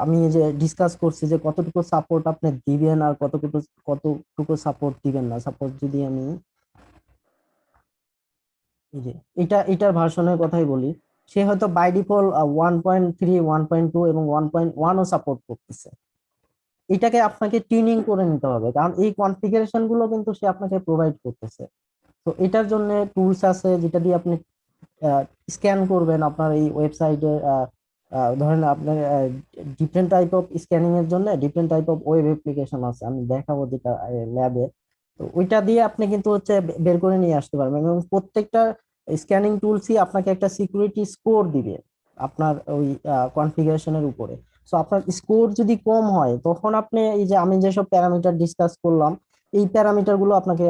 আমি এই যে ডিসকাস করছি যে কতটুকু সাপোর্ট আপনি দিবেন আর কতটুকু সাপোর্ট দিবেন না। সাপোর্ট যদি আমি এই যে এটার ভার্সনের কথাই বলি, সে হয়তো বাই ডিফল্ট 1.3, 1.2 এবং 1.1ও সাপোর্ট করতেছে। এটাকে আপনাকে টিউনিং করে নিতে হবে, কারণ এই কনফিগারেশন গুলো কিন্তু সে আপনাকে প্রোভাইড করতেছে। তো এটার জন্য টুলস আছে যেটা দিয়ে আপনি স্ক্যান করবেন আপনার এই ওয়েবসাইটে। ধরেন আপনার ডিফারেন্ট টাইপ অফ স্ক্যানিং এর জন্য different type of web application আছে, আমি দেখাবো যেটা ল্যাবে। তো ওইটা দিয়ে আপনি কিন্তু হচ্ছে বের করে নিয়ে আসতে পারবেন, এবং প্রত্যেকটা স্ক্যানিং টুলসই আপনাকে একটা সিকিউরিটি স্কোর দিবে আপনার ওই কনফিগারেশনের উপরে। সো আপনার স্কোর যদি কম হয় তখন আপনি এই যে আমি যেসব প্যারামিটার ডিসকাস করলাম এই প্যারামিটার গুলো আপনাকে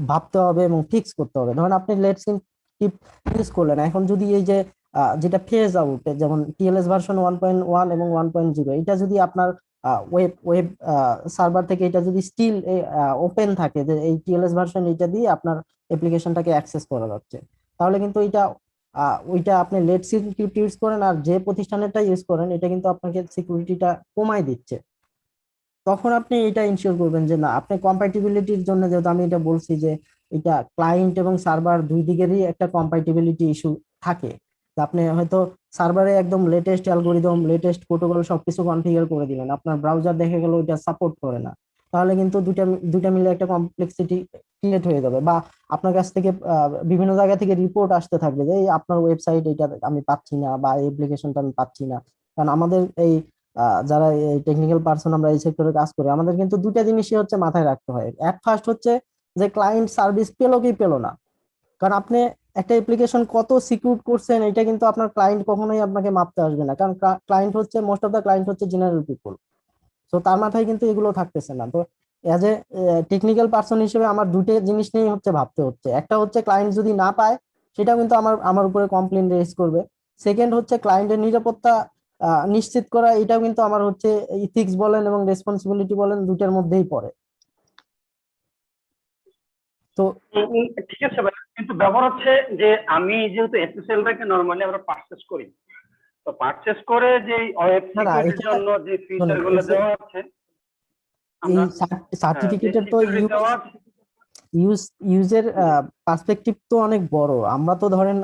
ভাবতে হবে এবং ফিক্স করতে হবে। ধরেন আপনি লেটস ইউজ করলেন, এখন যদি এই যে যেটা ফেজ আউট, যেমন টিএলএস ভার্সন 1.1 এবং 1.0, এটা যদি আপনার ওয়েব ওয়েব সার্ভার থেকে এটা যদি স্টিল ওপেন থাকে যে এই টিএলএস ভার্সন এটা দিয়ে আপনার অ্যাপ্লিকেশনটাকে অ্যাক্সেস করা যাচ্ছে, তাহলে কিন্তু এটা ওইটা আপনি লেট সিকিউরিটি ইউজ করেন আর যে প্রতিষ্ঠানেরটা ইউজ করেন এটা কিন্তু আপনাকে সিকিউরিটিটা কমাই দিচ্ছে। তখন আপনি এটা ইনশিওর করবেন যে না, আপনি কম্প্যাটিবিলিটির জন্য, যেহেতু আমি এটা বলছি যে এটা ক্লায়েন্ট এবং সার্ভার দুই দিকেরই একটা কম্প্যাটিবিলিটি ইস্যু থাকে। তো আপনি হয়তো সার্ভারে একদম লেটেস্ট অ্যালগোরিদম, লেটেস্ট প্রোটোকল সবকিছু কনফিগার করে দিলেন, আপনার ব্রাউজার দেখে গেল ওইটা সাপোর্ট করে না, তাহলে কিন্তু দুইটা দুইটা মিলে একটা কমপ্লেক্সিটি ক্রিয়েট হয়ে যাবে। বা আপনার কাছ থেকে বিভিন্ন জায়গা থেকে রিপোর্ট আসতে থাকবে যে এই আপনার ওয়েবসাইট এটা আমি পাচ্ছি না বা এই অ্যাপ্লিকেশনটা আমি পাচ্ছি না। কারণ আমাদের এই যারা টেকনিক্যাল পার্সন আমরা এই সেক্টরে কাজ করি আমাদের কিন্তু দুটা জিনিসই হচ্ছে মাথায় রাখতে হয়। এক ফার্স্ট হচ্ছে যে ক্লায়েন্ট সার্ভিস পেলো কি পেলো না, কারণ আপনি একটা অ্যাপ্লিকেশন কত সিকিউর করছেন এটা কিন্তু আপনার ক্লায়েন্ট কখনোই আপনাকে মাপতে আসবে না, কারণ ক্লায়েন্ট হচ্ছে মোস্ট অফ দা ক্লায়েন্ট হচ্ছে জেনারেল পিপল। তো তার মাথায় কিন্তু এগুলো থাকতেছে না। তো এজ এ টেকনিক্যাল পার্সন হিসেবে আমার দুটো জিনিস নিয়েই হচ্ছে ভাবতে হচ্ছে। একটা হচ্ছে ক্লায়েন্ট যদি না পায় সেটা কিন্তু আমার আমার উপরে কমপ্লেইন রেজ করবে। সেকেন্ড হচ্ছে ক্লায়েন্টের নিরাপত্তা নিশ্চিত করা, এটাও কিন্তু আমার হচ্ছে ইথিক্স বলেন এবং রেসপন্সিবিলিটি বলেন দুটার মধ্যেই পড়ে। তো ঠিক আছে ভাই, কিন্তু ব্যাপার হচ্ছে যে আমি যেহেতু এসএসএল টাকে নরমালি আমরা পারচেজ করি, তো পারচেজ করে যে ওয়েব না না সিকিউরিটির এটা জন্য যে ফিচার শোনেন, গুলো দেওয়া আছে এই আমরা যে সার্টিফিকেটের তো সিকিউরিটি দেওয়া আছে, ইউজের পার্সপেক্টিভ তো অনেক বড়। আমরা তো ধরেন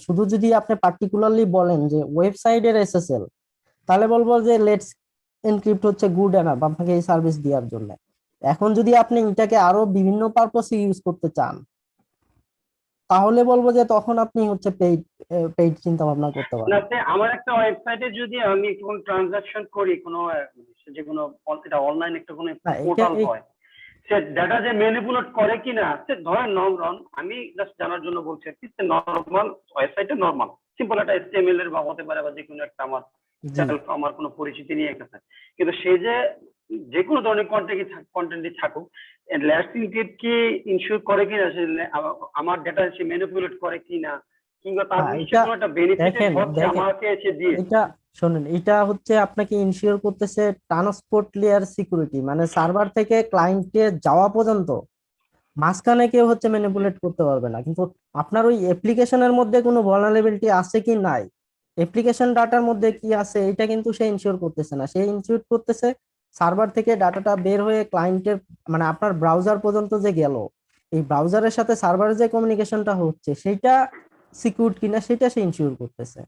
শুধু যদি আপনি পার্টিকুলারলি বলেন যে ওয়েবসাইটের এসএসএল, তাহলে বলবো যে লেটস এনক্রিপ্ট হচ্ছে গুড এনাফ আপনাকে এই সার্ভিস দেওয়ার জন্য। এখন যদি আপনি এটাকে আরো বিভিন্ন পারপসে ইউজ করতে চান, তাহলে বলবো যে তখন আপনি হচ্ছে পেইড চিন্তা ভাবনা করতে না পারেন। আমার একটা ওয়েবসাইটে যদি আমি কোনো ট্রানজাকশন করি, কোনো যে কোনো এটা অনলাইন একটা কোনো না এটা পোর্টাল হয়, সে ডাটা যে ম্যানিপুলেট করে কিনা, সে ধরেন নর্মাল, আমি জাস্ট জানার জন্য বলছি আর কি, নর্মাল ওয়েবসাইটে নর্মাল সিম্পল একটা HTML এর বা হতে পারে বা যে কোনো একটা আমার জি সেলফ আমার কোনো পরিচিতি নিয়ে একটা থাকে, কিন্তু সে যে কোনো ধরনের কন্টেন্টই থাকুক, লাস্ট ইনক্রিপ্ট কি ইনশিওর করে কিনা, সে আমার ডাটা সে ম্যানিপুলেট করে কিনা, কিংবা তার না নিশ্চয়ই এটা কোনো একটা বেনিফিট দেখেন হচ্ছে দেখেন আমাকে এসে দিয়ে। এটা শোনেন, এটা হচ্ছে আপনাকে ইনশিওর করতেছে ট্রান্সপোর্ট লেয়ার সিকিউরিটি, মানে সার্ভার থেকে ক্লায়েন্টে যাওয়া পর্যন্ত মাঝখানে কেউ হচ্ছে ম্যানিপুলেট করতে পারবে না। কিন্তু আপনার ওই অ্যাপ্লিকেশনের মধ্যে কোনো ভালনারেবিলিটি আছে কি নাই, অ্যাপ্লিকেশন ডাটার মধ্যে কি আছে, এটা কিন্তু সে ইনশিওর করতেছে না। সে ইনশিওর করতেছে সার্ভার থেকে ডাটাটা বের হয়ে ক্লায়েন্টের, মানে আপনার ব্রাউজার পর্যন্ত যে গেল, এই ব্রাউজারের সাথে সার্ভারের যে কমিউনিকেশনটা হচ্ছে সেটা সিকিউর কিনা সেটা সে ইনশিওর করতেছে।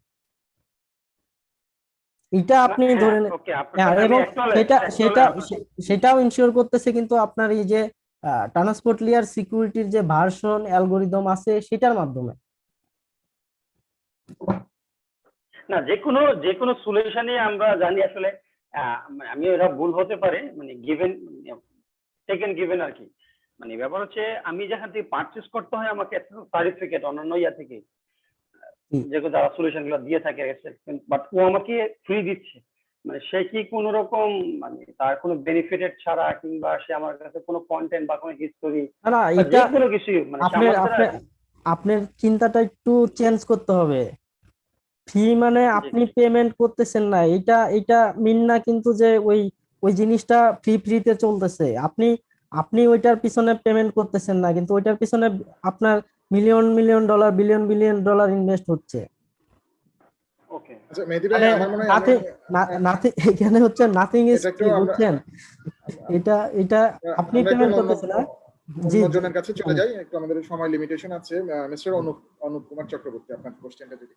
এটা আপনি হ্যাঁ ধরেন ওকে, আপনার সাথে আমি এবং অ্যাকনলেজ সেটা সেটা আপনার সেটাও ইনশিওর করতেছে, কিন্তু আপনার এই যে ট্রান্সপোর্ট লেয়ার সিকিউরিটির যে ভার্সন অ্যালগোরিদম আছে সেটার মাধ্যমে। না, যে কোনো সলিউশনে আমরা জানি আসলে আমি এটা ভুল হতে পারে, মানে গিভেন টেকেন গিভেন আর কি। মানে ব্যাপার হচ্ছে আমি যেখান থেকে পারচেস করতে হয় আমাকে একটা সার্টিফিকেট অন্যান্য ইয়া থেকে, জি। যেগুলো যারা সলিউশন গুলো দিয়ে থাকে, বাট ও আমাকে ফ্রি দিচ্ছে, মানে সে কি কোনো রকম, মানে তার কোনো বেনিফিটেড ছাড়া, কিংবা সে আমার কাছে কোনো কন্টেন্ট বা কোনো হিস্টোরি না না বা যে এটা কোনো কিছু, মানে সে আপনার আমার দ্বারা। আপনার আপনার চিন্তাটা একটু চেঞ্জ করতে হবে। ফি মানে জি আপনি পেমেন্ট করতেছেন না, এটা এটা মিন না কিন্তু যে ওই ওই জিনিসটা ফ্রিতে চলতেছে। আপনি আপনি ওইটার পিছনে পেমেন্ট করতেছেন না, কিন্তু ওইটার পিছনে আপনার million million dollar billion billion dollar invest হচ্ছে। ওকে। আচ্ছা মেহেদী ভাই, মানে আমার মনে হয় আমি নাথিং, নাথিং এখানে হচ্ছে নাথিং ইজ এটা একটু ফ্রি, আমরা বুঝছেন? এটা এটা আপনি আমরা একটু পেমেন্ট করতেছেন না। জি জি অন্যজনের কাছে চলে বলেন। যাই, একটু আমাদের সময় লিমিটেশন আছে। মিস্টার অনুপ অনুপ কুমার চক্রবর্তী, আপনার কোশ্চেনটা যদি।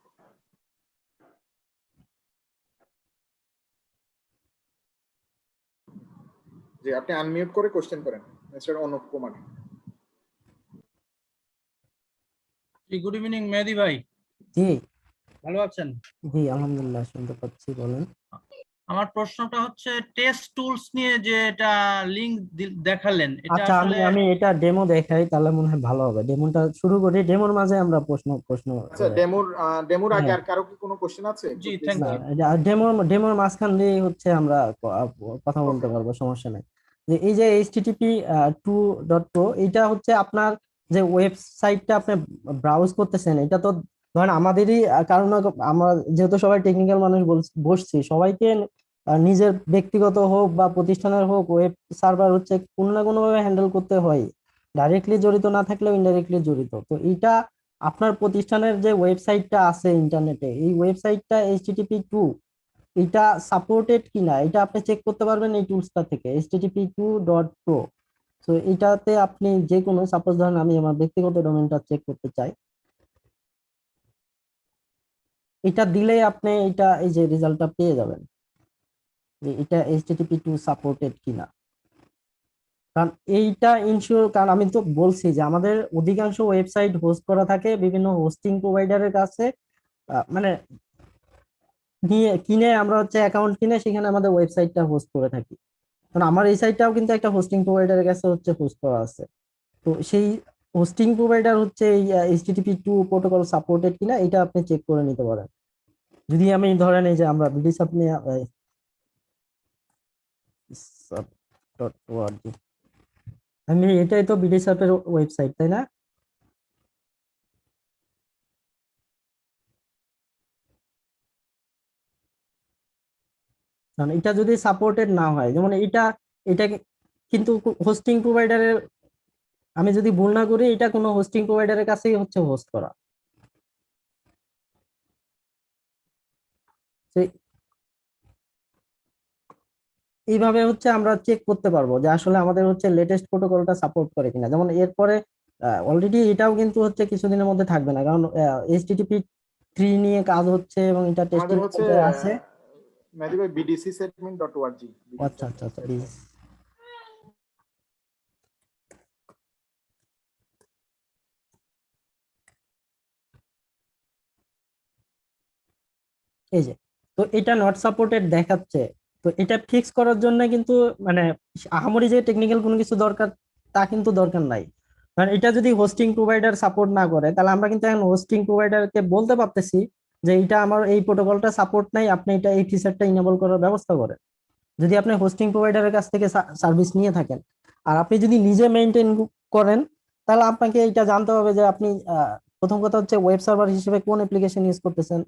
জি, আপনি আনমিউট করে কোশ্চেন করেন, mister Anup Kumar. Good evening Mehedi ভাই, জি ভালো আছেন? জি আলহামদুলিল্লাহ, শুনতে পাচ্ছি, বলেন। আমার প্রশ্নটা হচ্ছে টেস্ট টুলস নিয়ে যে এটা লিংক দেখালেন, এটা আচ্ছা আমি আসলে আমি এটা ডেমো দেখাই, তাহলে মনে হয় ভালো হবে। ডেমোটা শুরু করি, ডেমোর মাঝে আমরা প্রশ্ন প্রশ্ন আচ্ছা, ডেমোর আগে হ্যাঁ। আর কারো কি কোনো কোশ্চেন আছে একটু জি প্লিজ। থ্যাংক না ইউ। ডেমোর মাঝখান দিয়ে হচ্ছে আমরা কথা বলতে ওকে। পারবো, সমস্যা নাই। যে এই যে এইচটিটিপি 2.pro, এটা হচ্ছে আপনার যে ওয়েবসাইটটা আপনি ব্রাউজ করতেছেন, এটা তো ধরেন আমাদেরই কারণ আমরা যেহেতু সবাই টেকনিক্যাল মানুষ বসছি, সবাইকে নিজের ব্যক্তিগত হোক বা প্রতিষ্ঠানের হোক, ওয়েব সার্ভার হচ্ছে কোনো না কোনো ভাবে হ্যান্ডেল করতে হয়, ডাইরেক্টলি জড়িত না থাকলেও ইনডাইরেক্টলি জড়িত। তো এইটা আপনার প্রতিষ্ঠানের যে ওয়েবসাইটটা আছে ইন্টারনেটে, এই ওয়েবসাইটটা HTTP 2 এটা সাপোর্টেড কিনা এটা আপনি চেক করতে পারবেন এই টুলসটা থেকে, HTTP 2.pro। তো এটাতে আপনি যে কোনো, সাপোজ ধরেন আমি আমার ব্যক্তিগত ডোমেনটা চেক করতে চাই, এটা দিলেই আপনি এটা এই যে রেজাল্টটা পেয়ে যাবেন যে এটা HTTP 2 সাপোর্টেড কিনা। কারণ এইটা ইনশিওর, কারণ আমি তো বলছি যে আমাদের অধিকাংশ ওয়েবসাইট হোস্ট করা থাকে বিভিন্ন হোস্টিং প্রোভাইডারের কাছে, মানে নিয়ে কিনে আমরা হচ্ছে অ্যাকাউন্ট কিনে সেখানে আমাদের ওয়েবসাইটটা হোস্ট করে থাকি। কারণ আমার এই সাইটটাও কিন্তু একটা হোস্টিং প্রোভাইডারের কাছে হচ্ছে হোস্ট করা আছে। তো সেই হোস্টিং প্রোভাইডার হচ্ছে এই HTTP 2 প্রোটোকল সাপোর্টেড কিনা এটা আপনি চেক করে নিতে পারেন। যদি আমি ধরেন এই যে আমরা বিডিসাপ নিয়ে sub.org, আমি এটাই তো বিডিসাপের ওয়েবসাইট, তাই না? কারণ এটা যদি সাপোর্টেড না হয়, যেমন এটা এটা কিন্তু হোস্টিং প্রোভাইডারের, আমি যদি ভুল না করি এটা কোনো হোস্টিং প্রোভাইডারের কাছেই হচ্ছে হোস্ট করা। তো এইভাবে হচ্ছে আমরা চেক করতে পারবো যে আসলে আমাদের হচ্ছে লেটেস্ট প্রোটোকলটা সাপোর্ট করে কিনা। যেমন এরপরে অলরেডি এটাও কিন্তু হচ্ছে কিছুদিনের মধ্যে থাকবে না, কারণ এইচটিটিপি 3 নিয়ে কাজ হচ্ছে এবং এটা টেস্টিং আমাদের হচ্ছে পর্যায়ে আছে। মেহেদি ভাই bdcsadmin.org আচ্ছা আচ্ছা আচ্ছা, প্লিজ। এই যে, তো এটা নট সাপোর্টেড দেখাচ্ছে। তো এটা ফিক্স করার জন্য কিন্তু মানে আহামরি যে টেকনিক্যাল কোনো কিছু দরকার তা কিন্তু দরকার নাই। কারণ এটা যদি হোস্টিং প্রোভাইডার সাপোর্ট না করে, তাহলে আমরা কিন্তু এখন হোস্টিং প্রোভাইডারকে বলতে পারতেছি যে এটা আমার এই প্রোটোকলটা সাপোর্ট নাই, আপনি এটা এই ফিচারটা ইনেবল করার ব্যবস্থা করেন, যদি আপনি হোস্টিং প্রোভাইডারের কাছ থেকে সার্ভিস নিয়ে থাকেন। আর আপনি যদি নিজে মেনটেন করেন, তাহলে আপনাকে এটা জানতে হবে যে আপনি প্রথম কথা হচ্ছে ওয়েব সার্ভার হিসেবে কোন অ্যাপ্লিকেশন ইউজ করতেছেন।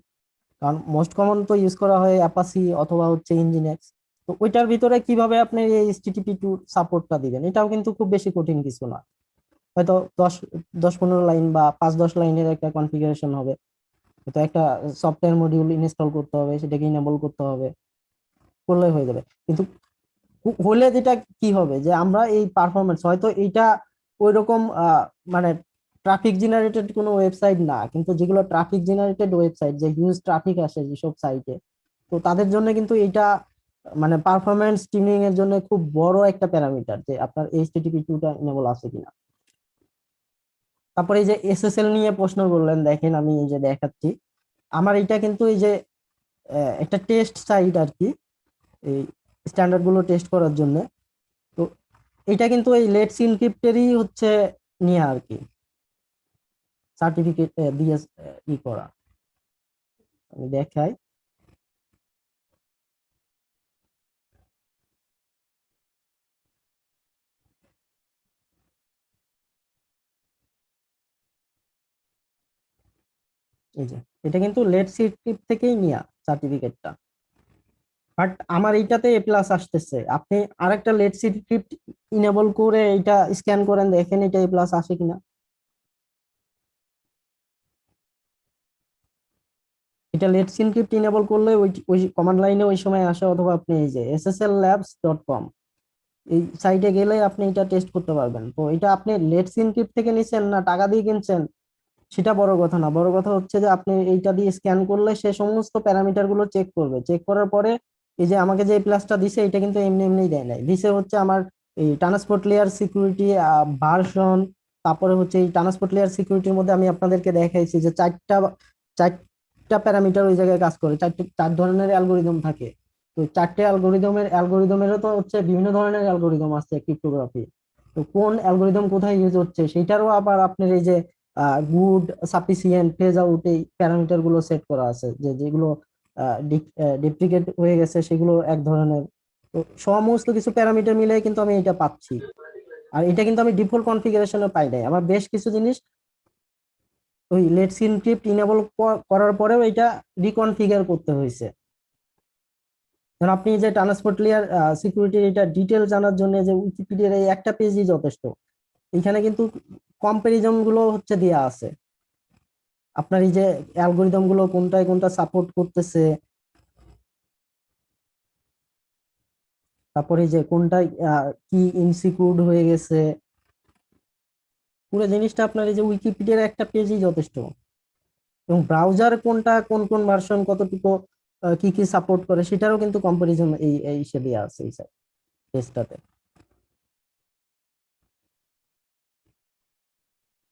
কারণ মোস্ট কমন তো ইউজ করা হয় অ্যাপাসি অথবা হচ্ছে ইনজিনিক্স। তো ওইটার ভিতরে কিভাবে আপনি এই HTTP2 সাপোর্টটা দিবেন, এটাও কিন্তু খুব বেশি কঠিন কিছু না। হয়তো 10-15 লাইন বা 5-10 লাইনের একটা কনফিগারেশন হবে। তো একটা সফটওয়্যার মডিউল ইনস্টল করতে হবে, সেটাকে ইনেবল করতে হবে, করলে হয়ে যাবে। কিন্তু হলে যেটা কি হবে যে আমরা এই পারফরমেন্স হয়তো এইটা ওই রকম মানে ট্রাফিক জেনারেটেড কোনো ওয়েবসাইট না, কিন্তু যেগুলো ট্রাফিক জেনারেটেড ওয়েবসাইট, যে হিউজ ট্রাফিক আসে যেসব সাইটে, তো তাদের জন্য কিন্তু এটা মানে পারফরমেন্স টিউনিং এর জন্য খুব বড় একটা প্যারামিটার যে আপনার HTTP2 টা ইনেবল আছে কিনা। তারপরে এই যে SSL নিয়ে প্রশ্ন করলেন, দেখেন আমি এই যে দেখাচ্ছি। আমার এটা কিন্তু এই যে একটা টেস্ট সাইট আর কি, এই স্ট্যান্ডার্ড গুলো টেস্ট করার জন্য। তো এটা কিন্তু এই লেটস ইনক্রিপ্টেরই হচ্ছে নিয়ে আর কি সার্টিফিকেট দিয়ে করা। আমি দেখাই। এই যে, এটা কিন্তু লেটস ইনক্রিপ্ট থেকেই নেওয়া সার্টিফিকেটটা। বাট আমার এইটাতে A+ আসতেছে। আপনি আরেকটা লেটস ইনক্রিপ্ট ইনেবল করে এটা স্ক্যান করেন, দেখেন এটা A+ আসে কিনা। এটা লেটস ইনক্রিপ্ট ইনেবল করলে ওই ওই কমান্ড লাইনে ওই সময় আসে, অথবা আপনি এই যে sslabs.com এই সাইটে গেলে আপনি এটা টেস্ট করতে পারবেন। তো এটা আপনি লেটস ইনক্রিপ্ট থেকে নিছেন না টাকা দিয়ে কিনছেন সেটা বড় কথা না, বড় কথা হচ্ছে যে আপনি এইটা দিয়ে স্ক্যান করলে সে সমস্ত প্যারামিটার গুলো চেক করবে, চেক করার পরে এই যে আমাকে যে প্লাসটা দিছে এটা কিন্তু এমনি এমনি দেয় নাই, দিছে হচ্ছে আমার এই ট্রান্সপোর্ট লেয়ার সিকিউরিটি ভার্সন। তারপরে হচ্ছে এই ট্রান্সপোর্ট লেয়ার সিকিউরিটির মধ্যে আমি আপনাদেরকে দেখাইছি যে চারটা প্যারামিটার ওই জায়গায় কাজ করে, চার ধরনের অ্যালগোরিদম থাকে। তো চারটে অ্যালগোরিদমেরও তো হচ্ছে বিভিন্ন ধরনের অ্যালগোরিদম আছে ক্রিপ্টোগ্রাফি। তো কোন অ্যালগোরিদম কোথায় ইউজ হচ্ছে সেটারও আবার আপনার এই যে গুড, সাফিসিয়েন্ট, ফেজ আউট এই প্যারামিটার গুলো সেট করা আছে, যে যেগুলো ডেপ্রিকেট হয়ে গেছে সেগুলো এক ধরনের। তো সমস্ত কিছু প্যারামিটার মিলে কিন্তু আমি এটা পাচ্ছি। আর এটা কিন্তু আমি ডিফল্ট কনফিগারেশনে পাই নাই, আমার বেশ কিছু জিনিস ওই লেটস এনক্রিপ্ট ইনেবল করার পরেও এটা রিকনফিগার করতে হয়েছে। কারণ আপনি যে ট্রান্সপোর্ট লেয়ার সিকিউরিটির এটা ডিটেল জানার জন্য যে উইকিপিডিয়ার এই একটা পেজই যথেষ্ট। এখানে কিন্তু কম্পারিজন গুলো হচ্ছে দেয়া আছে, আপনার এই যে অ্যালগোরিদম গুলো কোনটায় কোনটা সাপোর্ট করতেছে, তারপরে যে কোনটায় কি ইনসিকিউরড হয়ে গেছে, পুরো জিনিসটা আপনার এই যে উইকিপিডিয়ার একটা পেজই যথেষ্ট। এবং ব্রাউজার কোনটা কোন কোন ভার্সন কতটুকু কি কি সাপোর্ট করে সেটারও কিন্তু কম্পারিজন এই হিসেবে আছে এই পেজটাতে।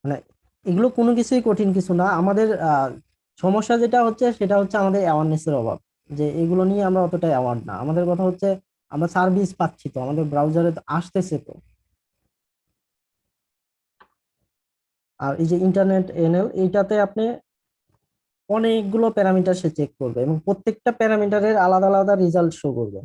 মানে এগুলো কোনো কিছুই কঠিন কিছু না। আমাদের সমস্যা যেটা হচ্ছে সেটা হচ্ছে আমাদের অ্যাওয়ারনেসের অভাব, যে এগুলো নিয়ে আমরা অতটা অ্যাওয়ার না। আমাদের কথা হচ্ছে আমরা সার্ভিস পাচ্ছি তো, আমাদের ব্রাউজারে আসতেছে তো। আর এই যে ইন্টারনেট এনএল এইটাতে আপনি অনেকগুলো প্যারামিটার সে চেক করবে এবং প্রত্যেকটা প্যারামিটারের আলাদা আলাদা রেজাল্ট শো করবে।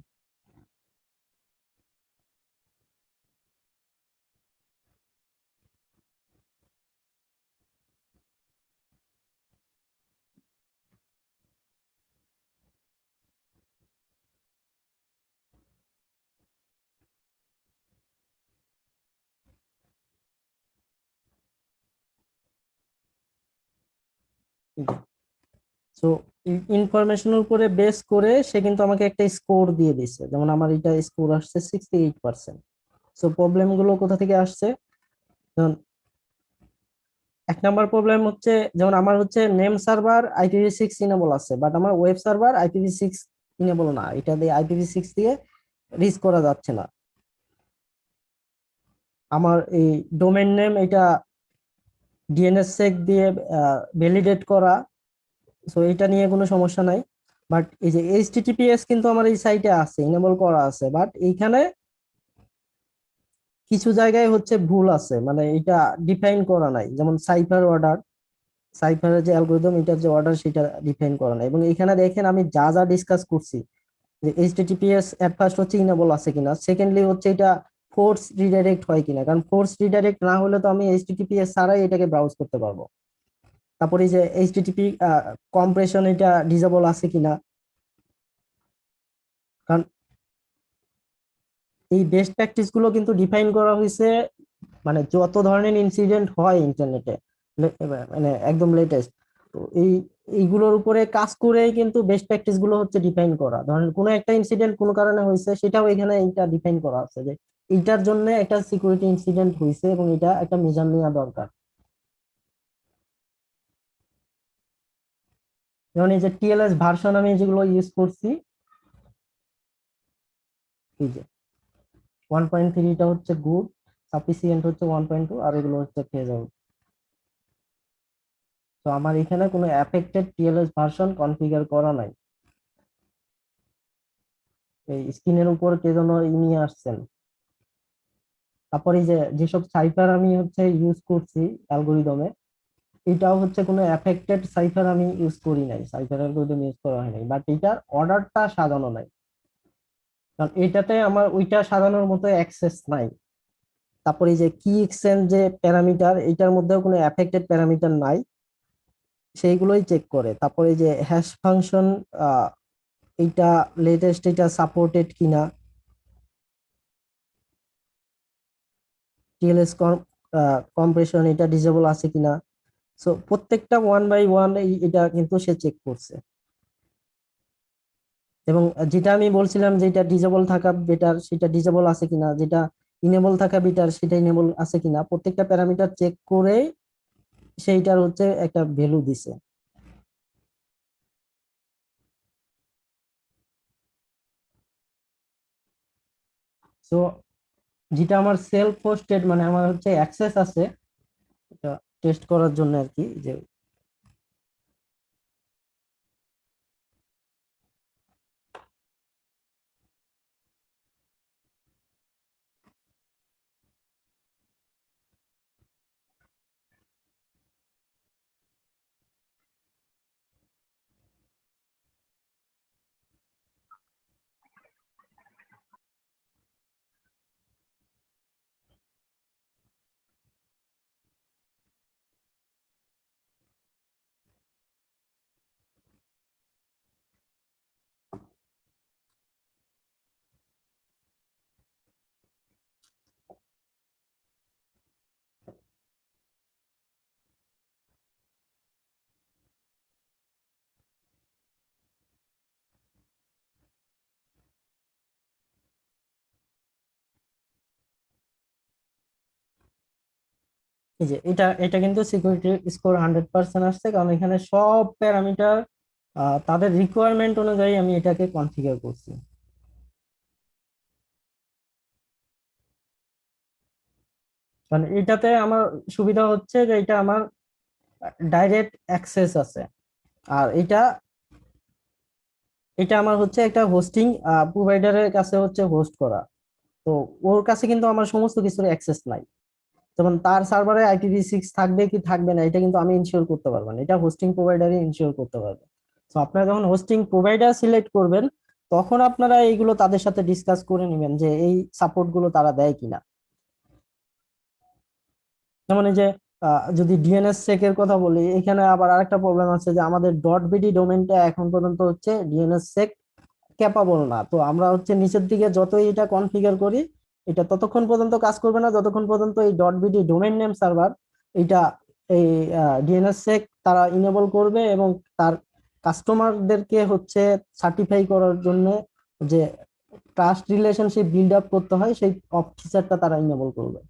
সো ইনফরমেশনের উপরে বেস করে সে কিন্তু আমাকে একটা স্কোর দিয়ে দিছে, যেমন আমার এটা স্কোর আসছে 68%। সো প্রবলেম গুলো কোথা থেকে আসছে? যেমন এক নাম্বার প্রবলেম হচ্ছে, যেমন আমার হচ্ছে নেম সার্ভার IPv6 ইনেবল আছে, বাট আমার ওয়েব সার্ভার IPv6 ইনেবল না, এটা দিয়ে IPv6 দিয়ে রিচ করা যাচ্ছে না। আমার এই ডোমেইন নেম এটা DNSSEC দিয়ে ভ্যালিডেট করা, সো এটা নিয়ে কোনো সমস্যা নাই। বাট এই যে HTTPS কিন্তু আমার এই সাইটে আছে, ইনেবল করা আছে, বাট এইখানে কিছু জায়গায় হচ্ছে ভুল আছে, মানে এটা ডিফাইন করা নাই। যেমন সাইফার অর্ডার, সাইফারের যে অ্যালগরিদম, এটার যে অর্ডার সেটা ডিফাইন করা নাই। এবং এখানে দেখেন আমি যা যা ডিসকাস করছি, যে HTTPS এট ফার্স্ট হচ্ছে ইনেবল আছে কিনা, সেকেন্ডলি হচ্ছে এটা ফোর্স রিডাইরেক্ট হয় কিনা, কারণ ফোর্স রিডাইরেক্ট না হলে তো আমি HTTPS ছাড়াই এটাকে ব্রাউজ করতে পারবো। তারপরে এই যে HTTP কম্প্রেশন এটা ডিসেবল আছে কিনা, কারণ এই বেস্ট প্র্যাকটিস গুলো কিন্তু ডিফাইন করা হয়েছে মানে যত ধরনের ইনসিডেন্ট হয় ইন্টারনেটে, মানে একদম লেটেস্ট। তো এইগুলোর উপরে কাজ করেই কিন্তু বেস্ট প্র্যাকটিস গুলো হচ্ছে ডিফাইন করা। ধরেন কোনো একটা ইনসিডেন্ট কোনো কারণে হয়েছে, সেটাও এখানে এটা ডিফাইন করা আছে যে এইটার জন্য একটা সিকিউরিটি ইনসিডেন্ট হয়েছে এবং এটা একটা মেজার নেওয়া দরকার। যেমন এই যে TLS ভার্সন আমি যেগুলো ইউজ করছি, এই যে 1.3 এটা হচ্ছে গুড, সাফিসিয়েন্ট হচ্ছে 1.2, আর এগুলো হচ্ছে ফেজ আউট। তো আমার এখানে কোনো অ্যাফেক্টেড TLS ভার্সন কনফিগার করা নাই। এই স্ক্রিনের উপর কে যেন নিয়ে আসছেন। তারপরে এই যে যেসব সাইফার আমি হচ্ছে ইউজ করছি অ্যালগোরিদমে, এটাও হচ্ছে কোনো অ্যাফেক্টেড সাইফার আমি ইউজ করি নাই, সাইফার অ্যালগোরিদম ইউজ করা হয় নাই, বাট এটার অর্ডারটা সাজানো নাই, কারণ এটাতে আমার ওইটা সাজানোর মতো অ্যাক্সেস নাই। তারপরে এই যে কি এক্সচেঞ্জ যে প্যারামিটার, এটার মধ্যেও কোনো অ্যাফেক্টেড প্যারামিটার নাই, সেইগুলোই চেক করে। তারপরে এই যে হ্যাশ ফাংশন, এইটা লেটেস্ট এটা সাপোর্টেড কিনা, TLS কম্প্রেশন এটা ডিসেবল আছে কিনা। সো প্রত্যেকটা ওয়ান বাই ওয়ান এটা কিন্তু সে চেক করছে। এবং যেটা আমি বলছিলাম যে এটা ডিসেবল থাকা বেটার, সেটা ডিসেবল আছে কিনা, যেটা ইনেবল থাকা বেটার সেটা ইনেবল আছে কিনা, প্রত্যেকটা প্যারামিটার চেক করে সেইটার হচ্ছে একটা ভ্যালু দিছে। সো যেটা আমার সেলফ হোস্টেড, মানে আমার হচ্ছে অ্যাক্সেস আছে, এটা টেস্ট করার জন্য আর কি, যে এই যে এটা এটা কিন্তু সিকিউরিটি স্কোর 100% আসছে, কারণ এখানে সব প্যারামিটার তাদের রিকোয়ারমেন্ট অনুযায়ী আমি এটাকে কনফিগার করছি। মানে এটাতে আমার সুবিধা হচ্ছে যে এটা আমার ডাইরেক্ট অ্যাক্সেস আছে, আর এটা এটা আমার হচ্ছে একটা হোস্টিং প্রোভাইডারের কাছে হচ্ছে হোস্ট করা। তো ওর কাছে কিন্তু আমার সমস্ত কিছুর অ্যাক্সেস নাই। যেমন তার সার্ভারে IPv6 থাকবে কি থাকবে না, এটা কিন্তু আমি ইনশিওর করতে পারবো না, এটা হোস্টিং প্রোভাইডারই ইনশিওর করতে পারবে। তো আপনারা যখন হোস্টিং প্রোভাইডার সিলেক্ট করবেন, তখন আপনারা এইগুলো তাদের সাথে ডিসকাস করে নেবেন যে এই সাপোর্ট গুলো তারা দেয় কিনা। যেমন এই যে যদি DNSSEC এর কথা বলি, এখানে আবার আরেকটা প্রবলেম আছে যে আমাদের .bt ডোমেইনটা এখন পর্যন্ত হচ্ছে DNSSEC ক্যাপাবল না। তো আমরা হচ্ছে নিচের দিকে যতই এটা কনফিগার করি, এটা ততক্ষণ পর্যন্ত কাজ করবে না যতক্ষণ পর্যন্ত এই .bt ডোমেইন নেম সার্ভার এটা এই DNSSEC তারা ইনেবল করবে এবং তার কাস্টমারদেরকে হচ্ছে সার্টিফাই করার জন্য যে ট্রাস্ট রিলেশনশিপ বিল্ড আপ করতে হয়, সেই ফিচারটা তারা ইনেবল করবে।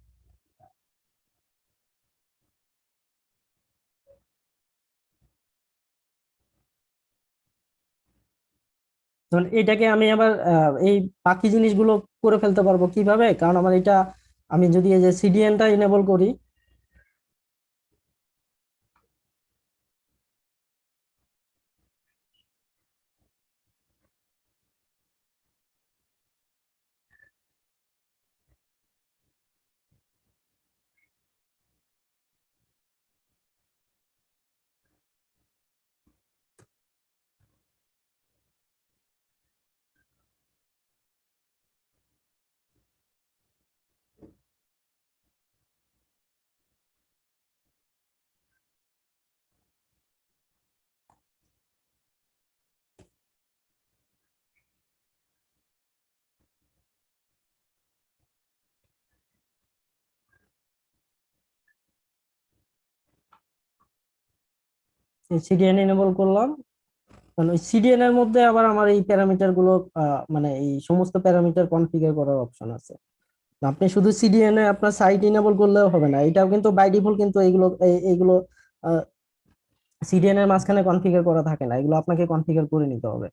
ধরুন এটাকে আমি আবার এই বাকি জিনিসগুলো করে ফেলতে পারবো কিভাবে, কারণ আমার এটা আমি যদি এই যে সিডিএনটা ইনেবল করি, সিডিএন ইনেবল করলাম, কারণ ওই সিডিএন এর মধ্যে আবার আমার এই প্যারামিটার গুলো মানে এই সমস্ত প্যারামিটার কনফিগার করার অপশন আছে। আপনি শুধু সিডিএন এ আপনার সাইট ইনেবল করলেও হবে না, এটাও কিন্তু বাই ডিফল্ট কিন্তু এইগুলো সিডিএন এর মাঝখানে কনফিগার করা থাকে না, এগুলো আপনাকে কনফিগার করে নিতে হবে।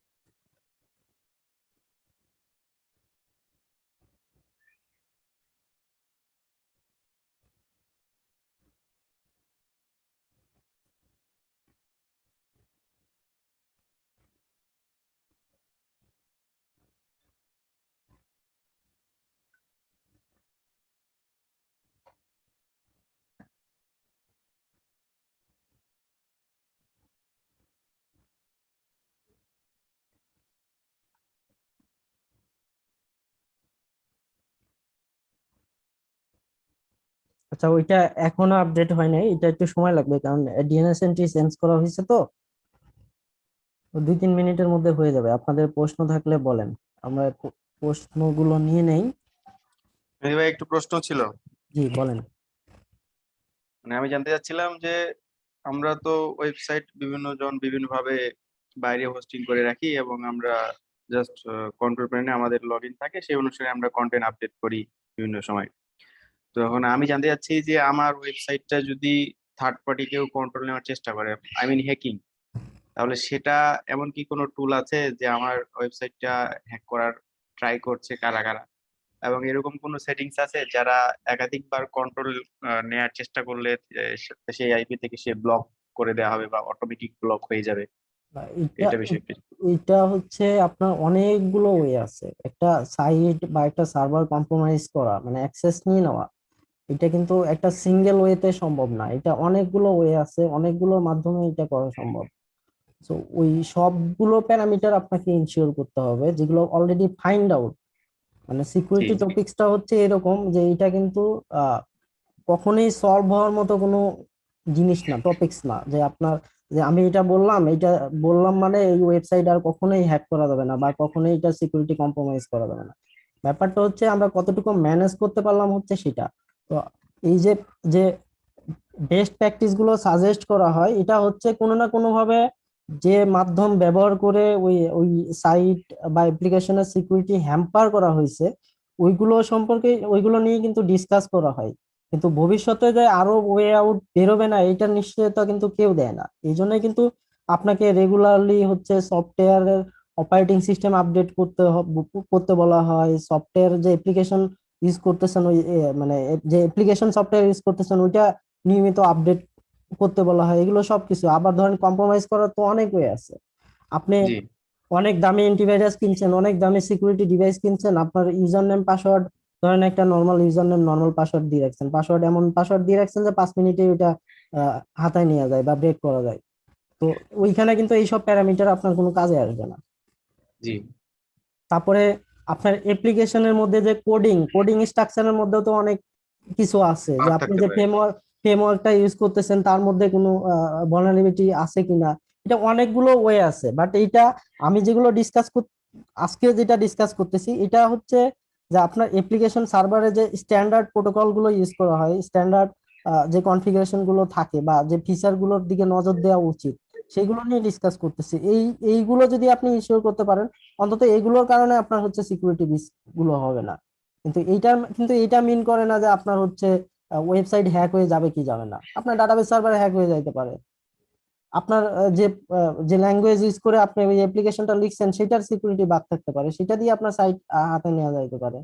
আচ্ছা, ওইটা এখনো আপডেট হয় নাই, এটা একটু সময় লাগবে, কারণ ডিএনএস এন্ট্রি চেঞ্জ করা হয়েছে তো। তো 2-3 মিনিটের মধ্যে হয়ে যাবে। আপনাদের প্রশ্ন থাকলে বলেন, আমরা প্রশ্নগুলো নিয়ে নেই। মেহেদি ভাই, একটু প্রশ্ন ছিল। জি বলেন। মানে আমি জানতে চাচ্ছিলাম যে আমরা তো ওয়েবসাইট বিভিন্ন জন বিভিন্ন ভাবে বাইরে হোস্টিং করে রাখি, এবং আমরা জাস্ট কন্ট্রোল প্যানেলে আমাদের লগ ইন থাকে, সেই অনুসারে আমরা কন্টেন্ট আপডেট করি বিভিন্ন সময়। তো এখন আমি জানতে চাচ্ছি যে আমার ওয়েবসাইটটা যদি থার্ড পার্টি কেউ কন্ট্রোল নেওয়ার চেষ্টা করে, আই মিন হ্যাকিং, তাহলে সেটা এমন কি কোনো টুল আছে যে আমার ওয়েবসাইটটা হ্যাক করার ট্রাই করছে কারা কারা, এবং এরকম কোনো সেটিংস আছে যারা একাধিকবার কন্ট্রোল নেয়ার চেষ্টা করলে সেই আইপি থেকে সে ব্লক করে দেওয়া হবে বা অটোমেটিক ব্লক হয়ে যাবে? এটা এটা বিষয়ে একটু। এটা হচ্ছে আপনার অনেকগুলো ওয়ে আছে। একটা সাইট বা একটা সার্ভার কম্প্রোমাইজ করা মানে অ্যাক্সেস নিয়ে নেওয়া, এটা কিন্তু একটা সিঙ্গেল ওয়েতে সম্ভব না, এটা অনেকগুলো ওয়ে আছে, অনেকগুলোর মাধ্যমে এটা করা সম্ভব। তো ওই সবগুলো প্যারামিটার আপনাকে ইনশিওর করতে হবে, যেগুলো অলরেডি ফাইন্ড আউট। মানে জি সিকিউরিটি টপিকসটা হচ্ছে এরকম যে এটা কিন্তু আহ, কখনোই সলভ হওয়ার মতো কোনো জিনিস না, টপিকস না, যে আপনার যে আমি এটা বললাম মানে এই ওয়েবসাইট আর কখনোই হ্যাক করা যাবে না বা কখনোই এটা সিকিউরিটি কম্প্রোমাইজ করা যাবে না। ব্যাপারটা হচ্ছে আমরা কতটুকু ম্যানেজ করতে পারলাম হচ্ছে সেটা। তো এই যে যে বেস্ট প্র্যাকটিস গুলো সাজেস্ট করা হয়, এটা হচ্ছে কোনো না কোনো ভাবে যে মাধ্যম ব্যবহার করে ওই ওই সাইট বা অ্যাপ্লিকেশনের সিকিউরিটি হ্যাম্পার করা হয়েছে, ওইগুলো নিয়ে কিন্তু ডিসকাস করা হয়। কিন্তু ভবিষ্যতে যে আরো ওয়ে আউট বেরোবে না এটার নিশ্চয়তা কিন্তু কেউ দেয় না। এই জন্যই কিন্তু আপনাকে রেগুলারলি হচ্ছে সফটওয়্যারের অপারেটিং সিস্টেম আপডেট করতে বলা হয়। সফটওয়্যার যে অ্যাপ্লিকেশন ইউজ করতেছেন মানে যে অ্যাপ্লিকেশন সফটওয়্যার ইউজ করতেছেন ওইটা নিয়মিত আপডেট করতে বলা হয়। এগুলো সবকিছু আবার ধরেন কম্প্রোমাইজ করার তো অনেক ওয়ে আছে। আপনি জি অনেক দামি অ্যান্টিভাইরাস কিনছেন, অনেক দামি সিকিউরিটি ডিভাইস কিনছেন, আপনার ইউজার নেম পাসওয়ার্ড ধরেন একটা normal user name normal password দিয়ে রাখছেন, এমন পাসওয়ার্ড দিয়ে রাখছেন যে 5 মিনিটে ওটা হাতায় নেওয়া যায় বা ব্রেক করা যায়। তো ওইখানে কিন্তু এইসব প্যারামিটার আপনার কোনো কাজে আসবে না। জি। তারপরে আপনার অ্যাপ্লিকেশনের মধ্যে যে কোডিং স্ট্রাকচারের মধ্যেও তো অনেক কিছু আছে, যে বাগ আপনি থাকতে যে পারে। ফ্রেমওয়ার্কটা ইউজ করতেছেন তার মধ্যে কোনো ভালনারেবিলিটি আছে কিনা। এটা অনেকগুলো ওয়ে আছে, বাট এইটা আমি যেগুলো আজকে যেটা ডিসকাস করতেছি এটা হচ্ছে যে আপনার অ্যাপ্লিকেশন সার্ভারে যে স্ট্যান্ডার্ড প্রোটোকল গুলো ইউজ করা হয়, স্ট্যান্ডার্ড যে কনফিগারেশন গুলো থাকে বা যে ফিচার গুলোর দিকে নজর দেওয়া উচিত, সেগুলো নিয়ে ডিসকাস করতেছি। এইগুলো যদি আপনি ইনশিওর করতে পারেন, অন্তত এইগুলোর কারণে আপনার হচ্ছে সিকিউরিটি রিস্ক গুলো হবে না। কিন্তু এইটা মিন করে না যে আপনার হচ্ছে ওয়েবসাইট হ্যাক হয়ে যাবে কি যাবে না। আপনার ডাটাবেস সার্ভার হ্যাক হয়ে যাইতে পারে। আপনার যে ল্যাঙ্গুয়েজ ইউজ করে আপনি ওই অ্যাপ্লিকেশনটা লিখছেন সেটার সিকিউরিটি বাগ থাকতে পারে, সেটা দিয়ে আপনার সাইট হাতে নেওয়া যাইতে পারে।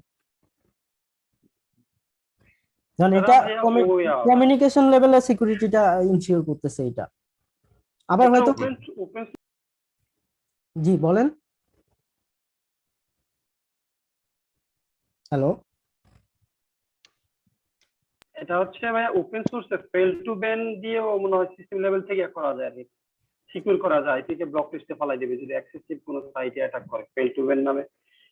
কারণ তারা এটা ভাইয়া কমিউনিকেশন লেভেলে সিকিউরিটিটা ইনশিওর করতেছে এটা। আবার হয়তো ওপেন ওপেন জি বলেন। হ্যালো। এটা হচ্ছে ভাইয়া ওপেন সোর্সে ফেল টু ব্যান দিয়েও মনে হয় সিস্টেম লেভেল থেকে করা যায় আর কি, সিকিউর করা যায়, থেকে ব্লক লিস্টে ফেলাই দেবে যদি এক্সেসিভ কোনো সাইটে অ্যাটাক করে। ফেল টু ব্যান নামে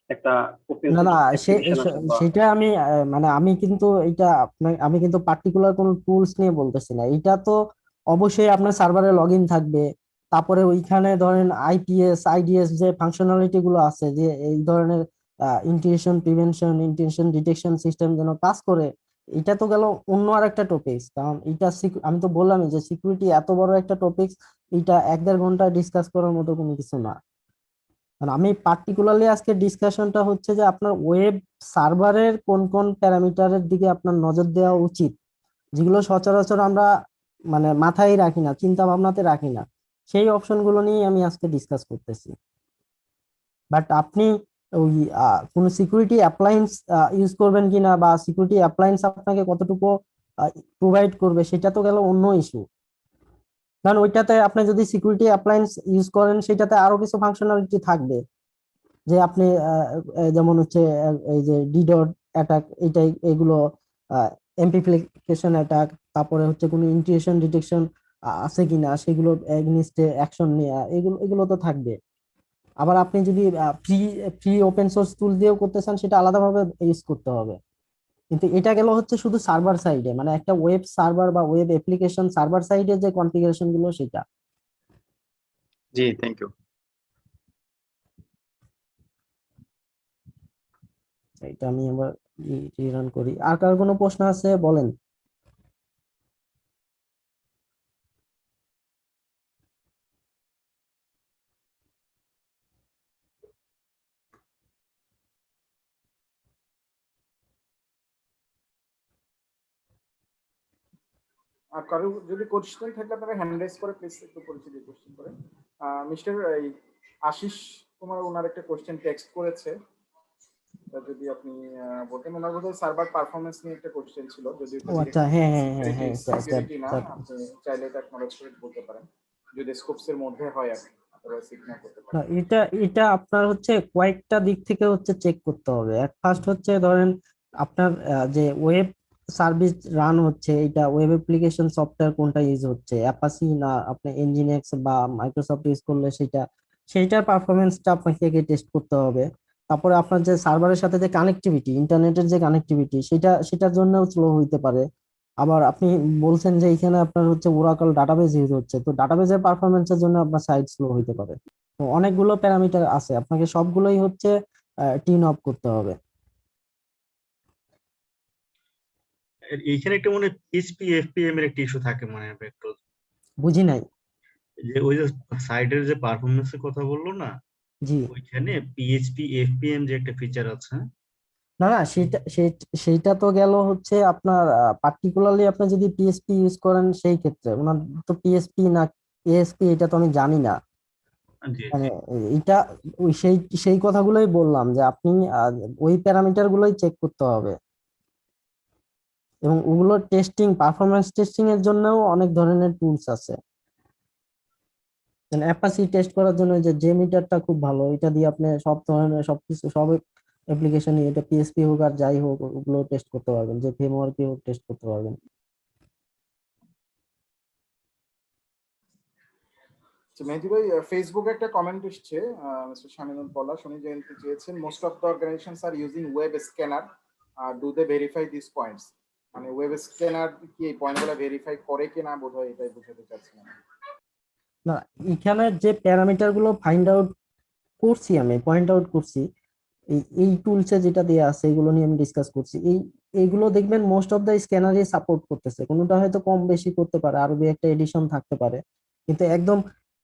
একটা ওপেন না সোর্স না, অ্যাপ্লিকেশন আছে বা সেটা আমি মানে আমি কিন্তু এটা আমি কিন্তু পার্টিকুলার কোনো টুলস নিয়ে বলতেছি না। এটা তো অবশ্যই আপনার সার্ভারে লগ ইন থাকবে, তারপরে ওইখানে ধরেন আইপিএস আইডিএস যে ফাংশনালিটি গুলো আছে, যে এই ধরনের integration prevention integration detection system যেন কাজ করে, এটা তো গেল অন্য আর একটা টপিক। কারণ এটা আমি তো বললামই যে সিকিউরিটি এত বড় একটা টপিক, এটা 1-1.5 ঘন্টা ডিসকাস করার মতো কোনো কিছু না। কারণ আমি পার্টিকুলারলি আজকে ডিসকাশনটা হচ্ছে যে আপনার ওয়েব সার্ভারের কোন কোন প্যারামিটারের দিকে আপনার নজর দেওয়া উচিত, যেগুলো সচরাচর আমরা মানে মাথায় রাখি না, চিন্তা ভাবনাতে রাখি না, সেই অপশন গুলো নিয়ে আমি আজকে ডিসকাস করতেছি। বাট আপনি ওই কোন সিকিউরিটি অ্যাপ্লায়েন্স ইউজ করবেন কিনা বা সিকিউরিটি অ্যাপ্লায়েন্স আপনাকে কতটুকু প্রোভাইড করবে, সেটা তো গেল অন্য ইস্যু। কারণ ওইটাতে আপনি যদি সিকিউরিটি অ্যাপ্লায়েন্স ইউজ করেন সেটাতে আরো কিছু ফাংশনালিটি থাকবে, যে আপনি যেমন হচ্ছে এই যে ডিডট অ্যাটাক, এইটাই এগুলো এমপ্লিফিকেশন অ্যাটাক, তারপরে হচ্ছে কোনো ইন্টিগ্রেশন ডিটেকশন আছে কিনা সেগুলো এগেইনস্টে অ্যাকশন নেওয়া, এগুলো এগুলো তো থাকবে। আবার আপনি যদি ফ্রি ফ্রি ওপেন সোর্স টুল দিয়েও করতে চান সেটা আলাদাভাবে ইউজ করতে হবে। কিন্তু এটা গেল হচ্ছে শুধু সার্ভার সাইডে, মানে একটা ওয়েব সার্ভার বা ওয়েব অ্যাপ্লিকেশন সার্ভার সাইডে যে কনফিগারেশন গুলো সেটা। জি, থ্যাংক ইউ। এটা আমি আবার রিরান করি। আর কার কোনো প্রশ্ন আছে বলেন। আর কারো যদি কোশ্চেন থাকলে আপনারা হ্যান্ড রেজ করে প্লিজ একটু পরিচিতি কোশ্চেন করেন। মিস্টার আশিস কুমার ওনার একটা কোশ্চেন টেক্সট করেছে, যদি আপনি বলতেন। ওনার বোধহয় সার্ভার পারফরমেন্স নিয়ে একটা কোশ্চেন ছিল, যদি ও আচ্ছা, হ্যাঁ হ্যাঁ হ্যাঁ সিকিউরিটি হ্যাঁ সিকিউরিটি না, আপনি চাইলে এটা অ্যাকনলেজ করে বলতে পারেন যদি স্কোপস এর মধ্যে হয়, আপনি অথবা সিগন্যাল করতে না, পারেন। এটা এটা আপনার হচ্ছে কয়েকটা দিক থেকে হচ্ছে চেক করতে হবে। এক ফার্স্ট হচ্ছে ধরেন আপনার যে ওয়েব সার্ভিস রান হচ্ছে, এটা ওয়েব অ্যাপ্লিকেশন সফটওয়্যার কোনটা ইউজ হচ্ছে, অ্যাপাচি না আপনি এনজিনিক্স বা মাইক্রোসফট ইউজ করলে সেইটার পারফরমেন্সটা আপনাকে টেস্ট করতে হবে। তারপরে আপনার যে সার্ভারের সাথে যে কানেক্টিভিটি, ইন্টারনেটের যে কানেক্টিভিটি, সেটার জন্য স্লো হইতে পারে। আবার আপনি বলছেন যে এখানে আপনার হচ্ছে ওরাকল ডাটাবেজ ইউজ হচ্ছে, তো ডাটাবেজের পারফরমেন্সের জন্য আপনার সাইট স্লো হইতে পারে। তো অনেকগুলো প্যারামিটার আছে, আপনাকে সবগুলোই হচ্ছে টিউন আপ করতে হবে। এইখানে একটা মনে পিএইচপি এফপিএম এর একটা ইস্যু থাকে মনে হয় একটু, বুঝি নাই। যে ওই যে সাইডের যে পারফরমেন্সের কথা বললো না, জি। ওইখানে পিএইচপি এফপিএম যে একটা ফিচার আছে। না না, সেইটা তো গেল হচ্ছে আপনার পার্টিকুলারলি আপনি যদি পিএসপি ইউজ করেন সেই ক্ষেত্রে ওনার তো পিএসপি না এএসপি এটা তো আমি জানি না। জি মানে জি। এটা ওই সেই কথাগুলোই বললাম যে আপনি ওই প্যারামিটার গুলোই চেক করতে হবে। এবং ওগুলো টেস্টিং পারফরমেন্স টেস্টিং এর জন্যও অনেক ধরনের টুলস আছে। অ্যাপাচি টেস্ট করার জন্য যে জেমিটারটা খুব ভালো, এটা দিয়ে আপনি সব ধরনের সবকিছু সব অ্যাপ্লিকেশনই, এটা পিএসপি হোক আর যাই হোক, ওগুলো টেস্ট করতে পারবেন, যে ফ্রেমওয়ার্কেও টেস্ট করতে পারবেন। মেহেদি ভাই, ফেসবুকে একটা কমেন্ট এসছে, মিস্টার শামিনুল পলাশ উনি জানতে চেয়েছেন, most of the organisations are using web scanner, do they verify this points? মানে ওয়েব স্ক্যানার কি এই পয়েন্টগুলো ভেরিফাই করে কিনা, বোধহয় এটাই বুঝাতে চাচ্ছিলাম। না, এখানে যে প্যারামিটার গুলো ফাইন্ড আউট করছি, আমি পয়েন্ট আউট করছি, এই টুলসে যেটা দেয়া আছে এগুলো নিয়ে আমি ডিসকাস করছি। এইগুলো দেখবেন মোস্ট অফ দা স্ক্যানারই সাপোর্ট করতেছে, কোনোটা হয়তো কম বেশি করতে পারে, আরো দুই একটা এডিশন থাকতে পারে, কিন্তু একদম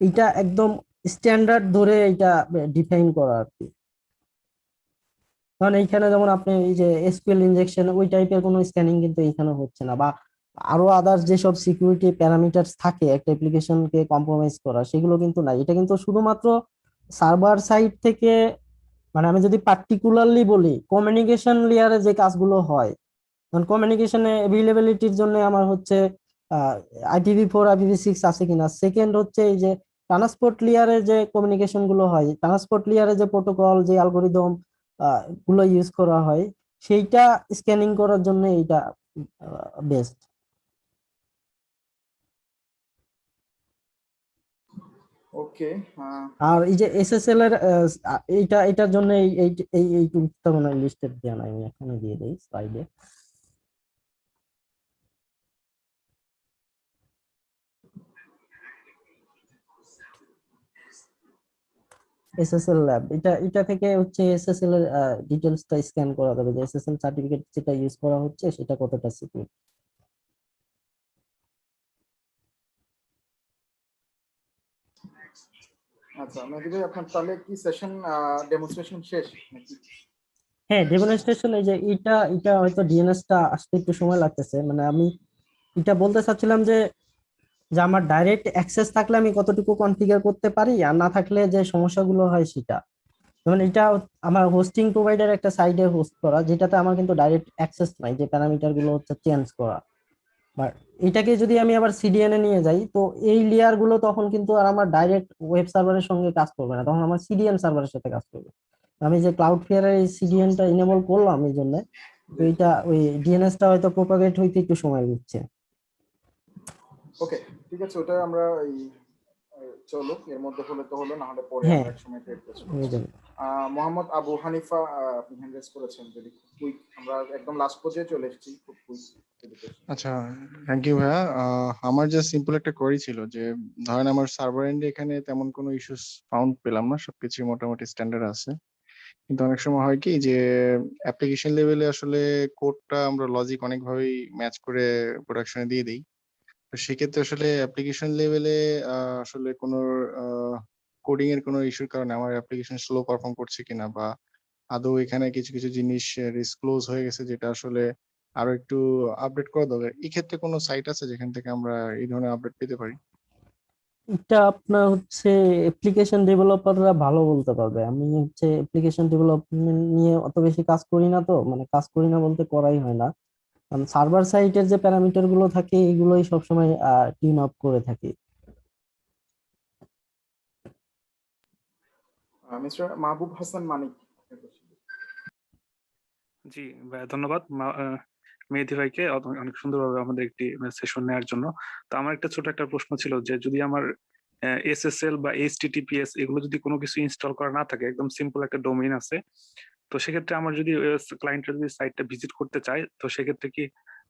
এটা একদম স্ট্যান্ডার্ড ধরে এটা ডিফাইন করা আর কি। কারণ এইখানে যেমন আপনি এই যে এসকিউএল ইনজেকশন ওই টাইপের কোনো স্ক্যানিং কিন্তু এইখানে হচ্ছে না, বা আরো আদার্স যেসব সিকিউরিটি প্যারামিটারস থাকে একটা অ্যাপ্লিকেশনকে কম্প্রোমাইজ করা, সেগুলো কিন্তু নাই। এটা কিন্তু শুধুমাত্র সার্ভার সাইড থেকে, মানে আমি যদি পার্টিকুলারলি বলি কমিউনিকেশন লেয়ারে যে কাজগুলো হয়, কারণ কমিউনিকেশনে অ্যাভেলেবিলিটির জন্য আমার হচ্ছে IPv4 IPv6 আছে কিনা, সেকেন্ড হচ্ছে এই যে ট্রান্সপোর্ট লেয়ারে যে কমিউনিকেশন গুলো হয়, ট্রান্সপোর্ট লেয়ারে যে প্রোটোকল যে অ্যালগোরিদম গুলো ইউজ করা হয়, সেইটা স্ক্যানিং করার জন্য এইটা বেস্ট। ওকে। আর এই যে SSL এর এটার জন্য এই এই এই এই টুলসটা মনে হয় লিস্টেড দেওয়া নাই, আমি এখানে দিয়ে দেই স্লাইডে। SSL ল্যাব, এটা থেকে হচ্ছে SSL এর ডিটেইলসটা স্ক্যান করা যাবে, যে SSL সার্টিফিকেট যেটা ইউজ করা হচ্ছে সেটা কতটা সিকিউর। আচ্ছা মেহেদী ভাই, আপনার তাহলে কি সেশন ডেমনস্ট্রেশন শেষ নাকি? হ্যাঁ, ডেমনস্ট্রেশন এই যে এটা হয়তো ডিএনএসটা আসতে একটু সময় লাগতেছে, মানে আমি এটা বলতে চাচ্ছিলাম যে যে আমার ডাইরেক্ট অ্যাক্সেস থাকলে আমি কতটুকু কনফিগার করতে পারি, আর না থাকলে যে সমস্যাগুলো হয় সেটা। যেমন এটা আমার হোস্টিং প্রোভাইডার একটা সাইডে হোস্ট করা, যেটাতে আমার কিন্তু ডাইরেক্ট অ্যাক্সেস নাই, যে প্যারামিটার গুলো হচ্ছে চেঞ্জ করা। বাট এটাকে যদি আমি আবার CDN এ নিয়ে যাই, তো এই লেয়ার গুলো তখন কিন্তু আর আমার ডাইরেক্ট ওয়েব সার্ভারের সঙ্গে কাজ করবে না, তখন আমার CDN সার্ভারের সাথে কাজ করবে। আমি যে ক্লাউডফ্লেয়ার এর CDN-টা ইনেবল করলাম এই জন্য, তো এটা ওই DNS-টা হয়তো প্রপাগেট হইতে একটু সময় নিচ্ছে। ওকে, ঠিক আছে, ওটা আমরা এই চলো এর মধ্যে হলে তো হলো, না হলে পরে হ্যাঁ, আমরা একসময় টের করছি। হয়ে যাবে। মোহাম্মদ আবু হানিফা, আপনি হ্যান্ড রেজ করেছেন, যদি খুব কুইক, আমরা একদম লাস্ট পর্যায়ে চলে এসেছি, খুব কুইক। আচ্ছা, থ্যাংক ইউ ভাইয়া। আমার জাস্ট সিম্পল একটা কোয়েরি ছিল যে ধরেন আমার সার্ভার এন্ডে এখানে তেমন কোনো ইস্যুস ফাউন্ড পেলাম না, সবকিছু মোটামুটি স্ট্যান্ডার্ড আছে। কিন্তু অনেক সময় হয় কি যে অ্যাপ্লিকেশন লেভেলে আসলে কোডটা আমরা লজিক অনেকভাবেই ম্যাচ করে প্রোডাকশনে দিয়ে দিই। তো সেক্ষেত্রে আসলে অ্যাপ্লিকেশন লেভেলে আসলে কোনো কোডিং এর কোনো ইস্যুর কারণে আমার অ্যাপ্লিকেশন স্লো পারফর্ম করছে কিনা, বা আদৌ এখানে কিছু কিছু জিনিস ডিসক্লোজ হয়ে গেছে যেটা আসলে আরো একটু আপডেট করা দরকার, এই ক্ষেত্রে কোনো সাইট আছে যেখান থেকে আমরা এই ধরনের আপডেট পেতে পারি? এটা আপনার হচ্ছে অ্যাপ্লিকেশন ডেভেলপাররা ভালো বলতে পারবে, আমি হচ্ছে অ্যাপ্লিকেশন ডেভেলপমেন্ট নিয়ে অত বেশি কাজ করি না, তো মানে কাজ করি না বলতে করাই হয় না। কারণ সার্ভার সাইটের যে প্যারামিটার গুলো থাকে এগুলোই সবসময় টিউন আপ করে থাকি। মিস্টার মাহবুব হাসান মানিক, আপনার question। জি ভাইয়া, ধন্যবাদ মেহেদী ভাইকে অনেক সুন্দরভাবে আমাদের একটি সেশন নেওয়ার জন্য। তো আমার একটা ছোট একটা প্রশ্ন ছিল যে যদি আমার SSL বা HTTPS এগুলো যদি কোনো কিছু ইনস্টল করা না থাকে, একদম সিম্পল একটা ডোমেইন আছে, তো সেক্ষেত্রে আমার যদি ক্লায়েন্টের যদি সাইটটা ভিজিট করতে চায়, তো সেক্ষেত্রে কি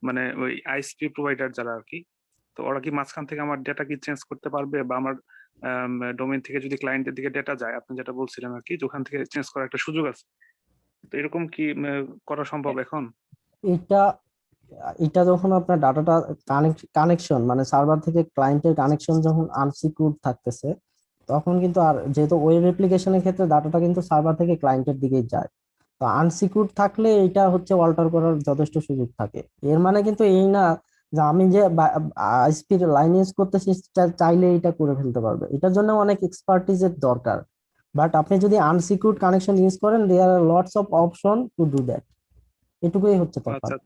মানে ওই ISP প্রোভাইডার যারা আর কি, তো ওরা কি মাঝখান থেকে আমার ডেটা কি চেঞ্জ করতে পারবে, বা আমার ডোমেইন থেকে যদি ক্লায়েন্টের দিকে ডেটা যায়, আপনি যেটা বলছিলেন আর কি, যে ওখান থেকে চেঞ্জ করার একটা সুযোগ আছে, তো এরকম কি করা সম্ভব এখন? এটা এটা যখন আপনার ডাটাটা কানেকশন মানে সার্ভার থেকে ক্লায়েন্টের কানেকশন যখন আনসিকিউর থাকতেছে, তখন কিন্তু, আর যেহেতু ওয়েব অ্যাপ্লিকেশনের ক্ষেত্রে ডাটাটা কিন্তু সার্ভার থেকে ক্লায়েন্টের দিকেই যায়, তো আনসিকিউর থাকলে এটা হচ্ছে অল্টার করার যথেষ্ট সুযোগ থাকে। এর মানে কিন্তু এই না যে আমি যে আইএসপি লাইন ইউজ করতেছি চাইলে এটা করে ফেলতে পারবে, এটার জন্য অনেক এক্সপার্টিজের দরকার। বাট আপনি যদি আনসিকিউরড কানেকশন ইউজ করেন, there are lots of option to do that. এটুকুই হচ্ছে তফাৎ। আচ্ছা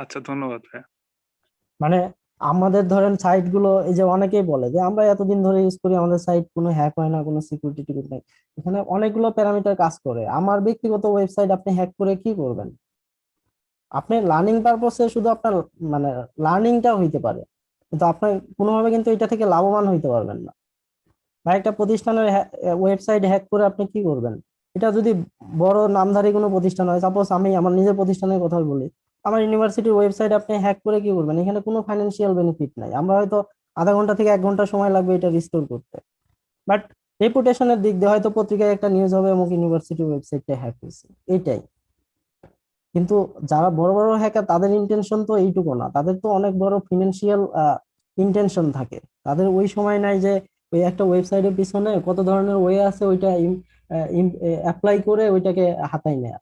আচ্ছা, ধন্যবাদ ভাইয়া। মানে আমাদের ধরেন সাইট গুলো, এই যে অনেকেই বলে যে আমরা এতদিন ধরে ইউজ করি, আমাদের সাইট কোনো হ্যাক হয় না, কোনো সিকিউরিটি টিকিট নাই। এখানে অনেকগুলো প্যারামিটার কাজ করে। আমার ব্যক্তিগত ওয়েবসাইট আপনি হ্যাক করে কি করবেন? আপনি লার্নিং পারপসে শুধু আপনার মানে লার্নিংটা হইতে পারে, কিন্তু আপনার কোনোভাবে কিন্তু এটা থেকে লাভবান হইতে পারবেন না। বা একটা প্রতিষ্ঠানের ওয়েবসাইট হ্যাক করে আপনি কি করবেন? এটা যদি বড় নামধারী কোনো প্রতিষ্ঠান হয়, সাপোজ আমি আমার নিজের প্রতিষ্ঠানের কথা বলি, আমার ইউনিভার্সিটির ওয়েবসাইট আপনি হ্যাক করে কি করবেন? এখানে কোনো ফাইন্যান্সিয়াল বেনিফিট নাই, আমরা হয়তো আধা ঘন্টা থেকে 1 ঘন্টা সময় লাগবে এটা রিস্টোর করতে। বাট রেপুটেশনের দিক দিয়ে হয়তো পত্রিকায় একটা নিউজ হবে অমুক ইউনিভার্সিটির ওয়েবসাইটটা হ্যাক হয়েছে, এইটাই। কিন্তু যারা বড় বড় হ্যাকার, তাদের ইন্টেনশন তো এইটুকু না, তাদের তো অনেক বড় ফিনান্সিয়াল ইন্টেনশন থাকে। তাদের ওই সময় নাই যে ওই একটা ওয়েবসাইটের পিছনে কত ধরনের ওয়ে আছে, ওইটা অ্যাপ্লাই করে ওইটাকে হাতায় নেয়া।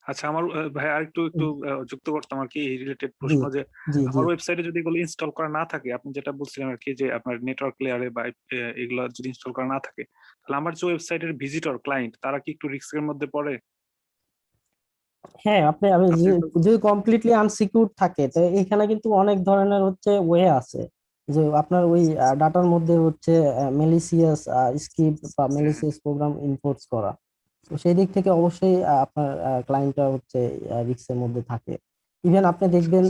আচ্ছা, আমার ভাই আর একটু একটু যুক্ত করতাম আর কি এই রিলেটেড জি প্রশ্ন, যে জি জি আমার ওয়েবসাইটে যদি এগুলো ইনস্টল করা না থাকে, আপনি যেটা বলছিলেন আর কি, যে আপনার নেটওয়ার্ক লেয়ারে বা এগুলো যদি ইনস্টল করা না থাকে, তাহলে আমার যে ওয়েবসাইটের ভিজিটর ক্লায়েন্ট তারা কি একটু রিস্কের মধ্যে পড়ে? হ্যাঁ, আমি আপনি যদি কমপ্লিটলি আনসিকিউর থাকে, তো এখানে কিন্তু অনেক ধরনের হচ্ছে ওয়ে আছে, যে আপনার ওই ডাটার মধ্যে হচ্ছে মেলিসিয়াস স্ক্রিপ্ট বা মেলিসিয়াস প্রোগ্রাম ইম্পোর্ট করা। তো সেই দিক থেকে অবশ্যই আপনার ক্লায়েন্টটা হচ্ছে রিস্কের মধ্যে থাকে। ইভেন আপনি দেখবেন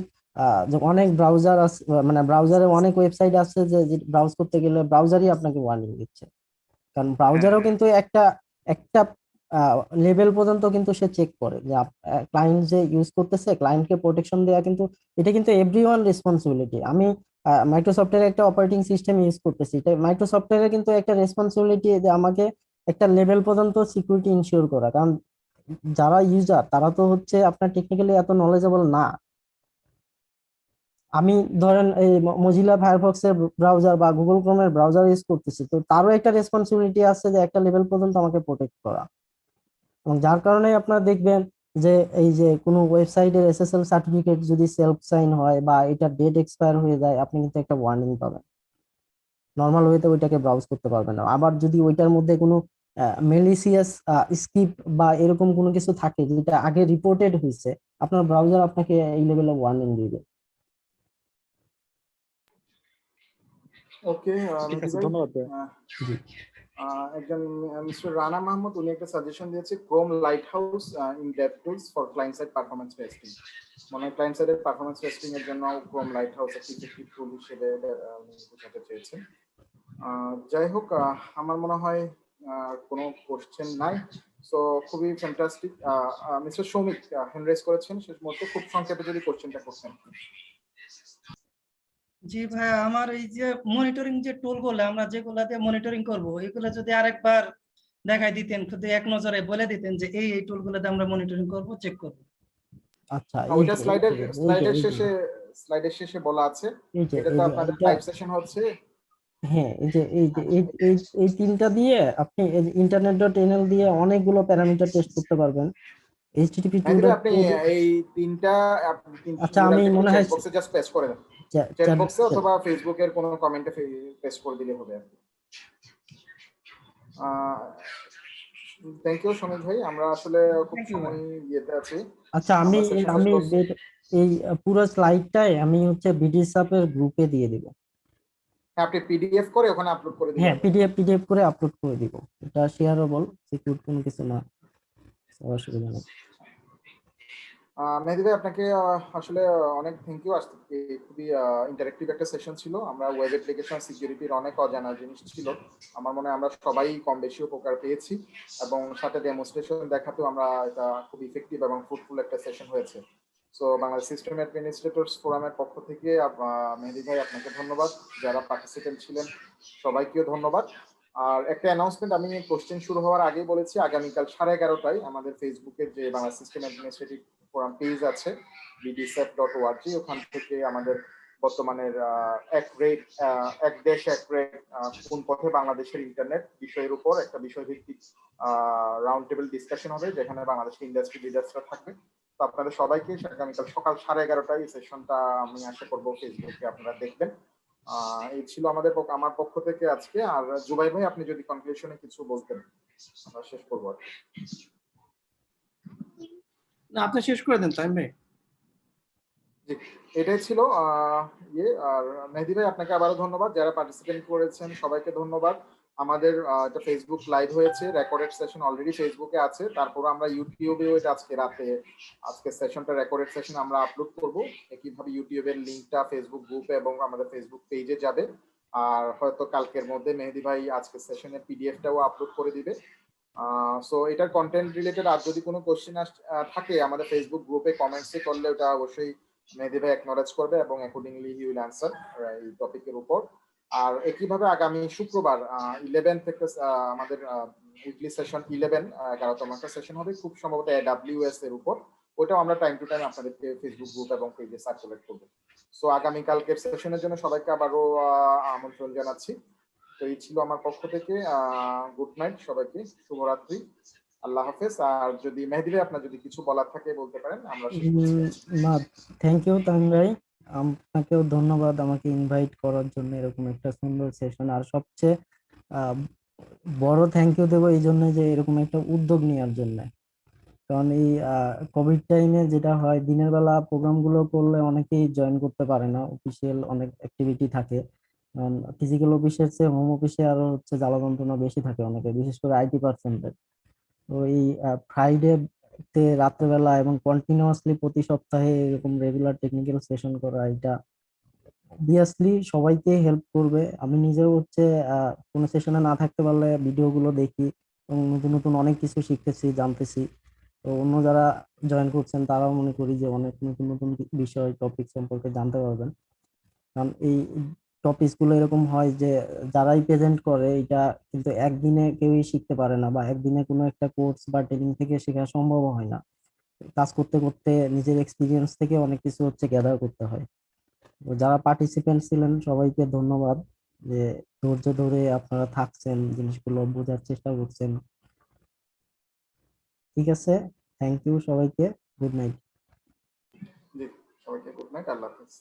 যে অনেক ব্রাউজার আছে, মানে ব্রাউজারে অনেক ওয়েবসাইট আছে যে ব্রাউজ করতে গেলে ব্রাউজারই আপনাকে ওয়ার্নিং দিচ্ছে, কারণ হ্যাঁ, ব্রাউজারও হ্যাঁ, কিন্তু একটা একটা লেভেল পর্যন্ত কিন্তু সে চেক করে যে ক্লায়েন্ট যে ইউজ করতেছে, ক্লায়েন্টকে প্রোটেকশন দেওয়া কিন্তু এটা কিন্তু এভরিওয়ান রেসপন্সিবিলিটি। আমি মাইক্রোসফটের একটা অপারেটিং সিস্টেম ইউজ করতেছি, এটা মাইক্রোসফটের কিন্তু একটা রেসপন্সিবিলিটি যে আমাকে একটা লেভেল পর্যন্ত সিকিউরিটি ইনশিওর করা, কারণ যারা ইউজার তারা তো হচ্ছে আপনার টেকনিক্যালি এত নলেজেবল না। আমি ধরেন এই মজিলা ফায়ারফক্স এর ব্রাউজার বা গুগল ক্রোমের ব্রাউজার ইউজ করতেছি, তো তারও একটা রেসপন্সিবিলিটি আছে যে একটা লেভেল পর্যন্ত আমাকে প্রোটেক্ট করা। এবং যার কারণে আপনারা দেখবেন যে এই যে কোনো ওয়েবসাইটের এসএসএল সার্টিফিকেট যদি সেলফ সাইন হয় বা এটা ডেট এক্সপায়ার হয়ে যায়, আপনি কিন্তু একটা ওয়ার্নিং পাবেন। নর্মাল ওয়েতে ওইটাকে ব্রাউজ করতে পারবেন না। আবার যদি ওইটার মধ্যে কোনো মেলিসিয়াস স্ক্রিপ্ট বা এরকম কোনো কিছু থাকে যেটা আগে রিপোর্টেড হয়েছে, আপনার ব্রাউজার আপনাকে এই লেভেলে ওয়ার্নিং দিবে। ওকে, ঠিক মেহেদী আছে, ভাই। ধন্যবাদ ভাই। জি একজন মিস্টার রানা মাহমুদ, উনি একটা সাজেশন দিয়েছে, Chrome light house in Dave tools for client side performance testing. মানে ক্লায়েন্ট সাইডের পারফরমেন্স টেস্টিং এর জন্য ক্রোম লাইট হাউস একটি ইফেক্টিভ টুল হিসেবে উনি বোঝাতে চেয়েছেন। যাই হোক, আমার মনে হয় কোনো কোশ্চেন নাই। সো খুবই fantastic. Mister Soumik hand raise করেছেন, শেষ মুহূর্তে খুব সংক্ষেপে যদি কোশ্চেনটা করতেন। জি ভাইয়া, আমার এই যে মনিটরিং যে টুল গুলো আমরা যেগুলা দিয়ে মনিটরিং করব, এগুলো যদি আরেকবার দেখাই দিতেন, শুধু এক নজরে বলে দিতেন যে এই টুল গুলো দিয়ে আমরা মনিটরিং করব, চেক করব। আচ্ছা, এই ওইটা যে এই স্লাইডের যে এই যে স্লাইডের এই যে শেষে স্লাইডের শেষে বলা আছে। এই যে এটা এই তো যে আপনাদের এটা, লাইভ সেশন হচ্ছে। হ্যাঁ এই যে এই তিনটা দিয়ে আপনি ইন্টারনেট ডট এনএল দিয়ে অনেকগুলো প্যারামিটার টেস্ট করতে পারবেন। এইচটিটিপি মেহেদী ভাই, আপনি এই তিনটা আচ্ছা, আমি ইউআরএল মনে হয় চ্যাট বক্সে জাস্ট পেস্ট করে দেন। চ্যাট বক্সে অথবা ফেসবুকের কোনো কমেন্টে পেস্ট করে দিলে হবে আর কি। থ্যাংক ইউ সমিত ভাই, আমরা আসলে খুব থ্যাংক ইউ ভাই। সময় ইয়েতে আছি। আচ্ছা, আমি আমরা সেশন শেষ আমি করছি। এই পুরো স্লাইডটাই আমি হচ্ছে বিডিসাপের গ্রুপে দিয়ে দিব। হ্যাঁ, আপনি পিডিএফ করে ওখানে আপলোড করে দিলে হ্যাঁ, হবে। পিডিএফ করে আপলোড করে দিব। এটা শেয়ারেবল, সিকিউর কোনো কিছু না, অসুবিধা নেই। মেহেদী ভাই, আপনাকে আসলে অনেক থ্যাংক ইউ। আজকে খুবই ইন্টারেক্টিভ একটা সেশন ছিল। আমরা ওয়েব অ্যাপ্লিকেশন সিকিউরিটির অনেক অজানা জিনিস ছিল, আমার মনে হয় আমরা সবাই কম বেশি উপকার পেয়েছি, এবং সাথে ডেমনস্ট্রেশন দেখাতেও আমরা এটা খুব ইফেক্টিভ এবং ফ্রুটফুল একটা সেশন হয়েছে। সো বাংলাদেশ সিস্টেম অ্যাডমিনিস্ট্রেটরস ফোরামের পক্ষ থেকে মেহেদী ভাই আপনাকে ধন্যবাদ, যারা পার্টিসিপেন্ট ছিলেন সবাইকেও ধন্যবাদ। আর একটা অ্যানাউন্সমেন্ট আমি কোশ্চেন শুরু হওয়ার আগেই বলেছি, আগামীকাল 11:30টায় আমাদের ফেসবুকের যে Bangla system administrative forum page আছে bdsf.org, ওখান থেকে আমাদের বর্তমানের এক দেশ এক রেট কোন পথে বাংলাদেশের ইন্টারনেট বিষয়ের উপর একটা বিষয়ভিত্তিক রাউন্ড টেবিল ডিসকাশন হবে, যেখানে বাংলাদেশের ইন্ডাস্ট্রি লিডার্সরা থাকবে। তো আপনাদের সবাইকে আগামীকাল সকাল 11:30টায় এই সেশনটা আমি আশা করবো ফেসবুকে আপনারা দেখবেন। এই ছিল আমার পক্ষ থেকে আজকে। আর জুবাই ভাই, আপনি যদি কনক্লুশনে কিছু বলতেন, আমরা শেষ করবো। না, আপনি শেষ করে দেন তাই ভাই। জি, এটাই ছিল আর মেহেদী ভাই, আপনাকে আবারও ধন্যবাদ। যারা পার্টিসিপেন্ট করেছেন সবাইকে ধন্যবাদ। আমাদের এটা ফেসবুক লাইভ হয়েছে, রেকর্ডেড সেশন অলরেডি ফেসবুকে আছে, তারপর আমরা ইউটিউবেও এটা আজকে সেশনটা রেকর্ডেড সেশন আমরা আপলোড করব। একইভাবে ইউটিউবের লিঙ্কটা ফেসবুক গ্রুপে এবং আমাদের ফেসবুক পেজে যাবে। আর হয়তো কালকের মধ্যে মেহেদী ভাই আজকে সেশনের পিডিএফটাও আপলোড করে দিবে। সো এটার কন্টেন্ট রিলেটেড আর যদি কোনো কোশ্চেন থাকে আমাদের ফেসবুক গ্রুপে কমেন্টসে করলে ওটা অবশ্যই মেহেদী ভাই অ্যাকনলেজ করবে এবং অ্যাকর্ডিংলি হি উইল অ্যান্সার এই টপিকের উপর। আর একইভাবে আগামী শুক্রবার 11 থেকে আমাদের উইকলি সেশন 11 11তম একটা সেশন হবে, খুব সম্ভবত AWS এর উপর। ওটাও আমরা টাইম টু টাইম আপনাদেরকে ফেসবুক গ্রুপ এবং পেজে সার্কুলেট করবো। সো আগামীকালকের সেশনের জন্য সবাইকে আবারও আমন্ত্রণ জানাচ্ছি। তো এই ছিল আমার পক্ষ থেকে। গুড নাইট সবাইকে, শুভরাত্রি, আল্লাহ হাফেজ। আর যদি মেহেদী ভাই আপনার যদি কিছু বলার থাকে বলতে পারেন, আমরা শেষ করছি। না, থ্যাংক ইউ তামিম ভাই, আপনাকেও ধন্যবাদ আমাকে ইনভাইট করার জন্য এরকম একটা সুন্দর সেশন। আর সবচেয়ে আহ, বড় থ্যাংক ইউ দেবো এই জন্য যে এরকম একটা উদ্যোগ নেওয়ার জন্য। কারণ এই কোভিড টাইমে যেটা হয়, দিনের বেলা প্রোগ্রাম গুলো করলে অনেকেই জয়েন করতে পারে না, অফিসিয়াল অনেক অ্যাক্টিভিটি থাকে। কারণ ফিজিক্যাল অফিসের চেয়ে হোম অফিসে আরো হচ্ছে জ্বালা যন্ত্রণা বেশি থাকে অনেকে, বিশেষ করে আইটি পার্সেন্টের। তো এই ফ্রাইডে তে রাত্রেবেলা এবং কন্টিনিউয়াসলি প্রতি সপ্তাহে এরকম রেগুলার টেকনিক্যাল সেশন করা, এটা অবভিয়াসলি সবাইকে হেল্প করবে। আমি নিজেও হচ্ছে কোনো সেশনে না থাকতে পারলে ভিডিও গুলো দেখি এবং নতুন নতুন অনেক কিছু শিখতেছি, জানতেছি। তো অন্য যারা জয়েন করছেন তারাও মনে করি যে অনেক নতুন নতুন বিষয় টপিক সম্পর্কে জানতে পারবেন। কারণ এই টপিক গুলো এরকম হয় যে যারাই প্রেজেন্ট করে এটা কিন্তু একদিনে কেউই শিখতে পারে না, বা একদিনে কোনো একটা কোর্স বা ট্রেনিং থেকে শেখা সম্ভব হয় না। কাজ করতে করতে নিজের এক্সপিরিয়েন্স থেকে অনেক কিছু হচ্ছে গ্যাদার করতে হয়। তো যারা পার্টিসিপেন্ট ছিলেন সবাইকে ধন্যবাদ, যে ধৈর্য ধরে আপনারা থাকছেন, জিনিসগুলো বোঝার চেষ্টা করছেন। ঠিক আছে, থ্যাংক ইউ সবাইকে, গুড নাইট। জি, সবাইকে গুড নাইট, আল্লাহ হাফেজ।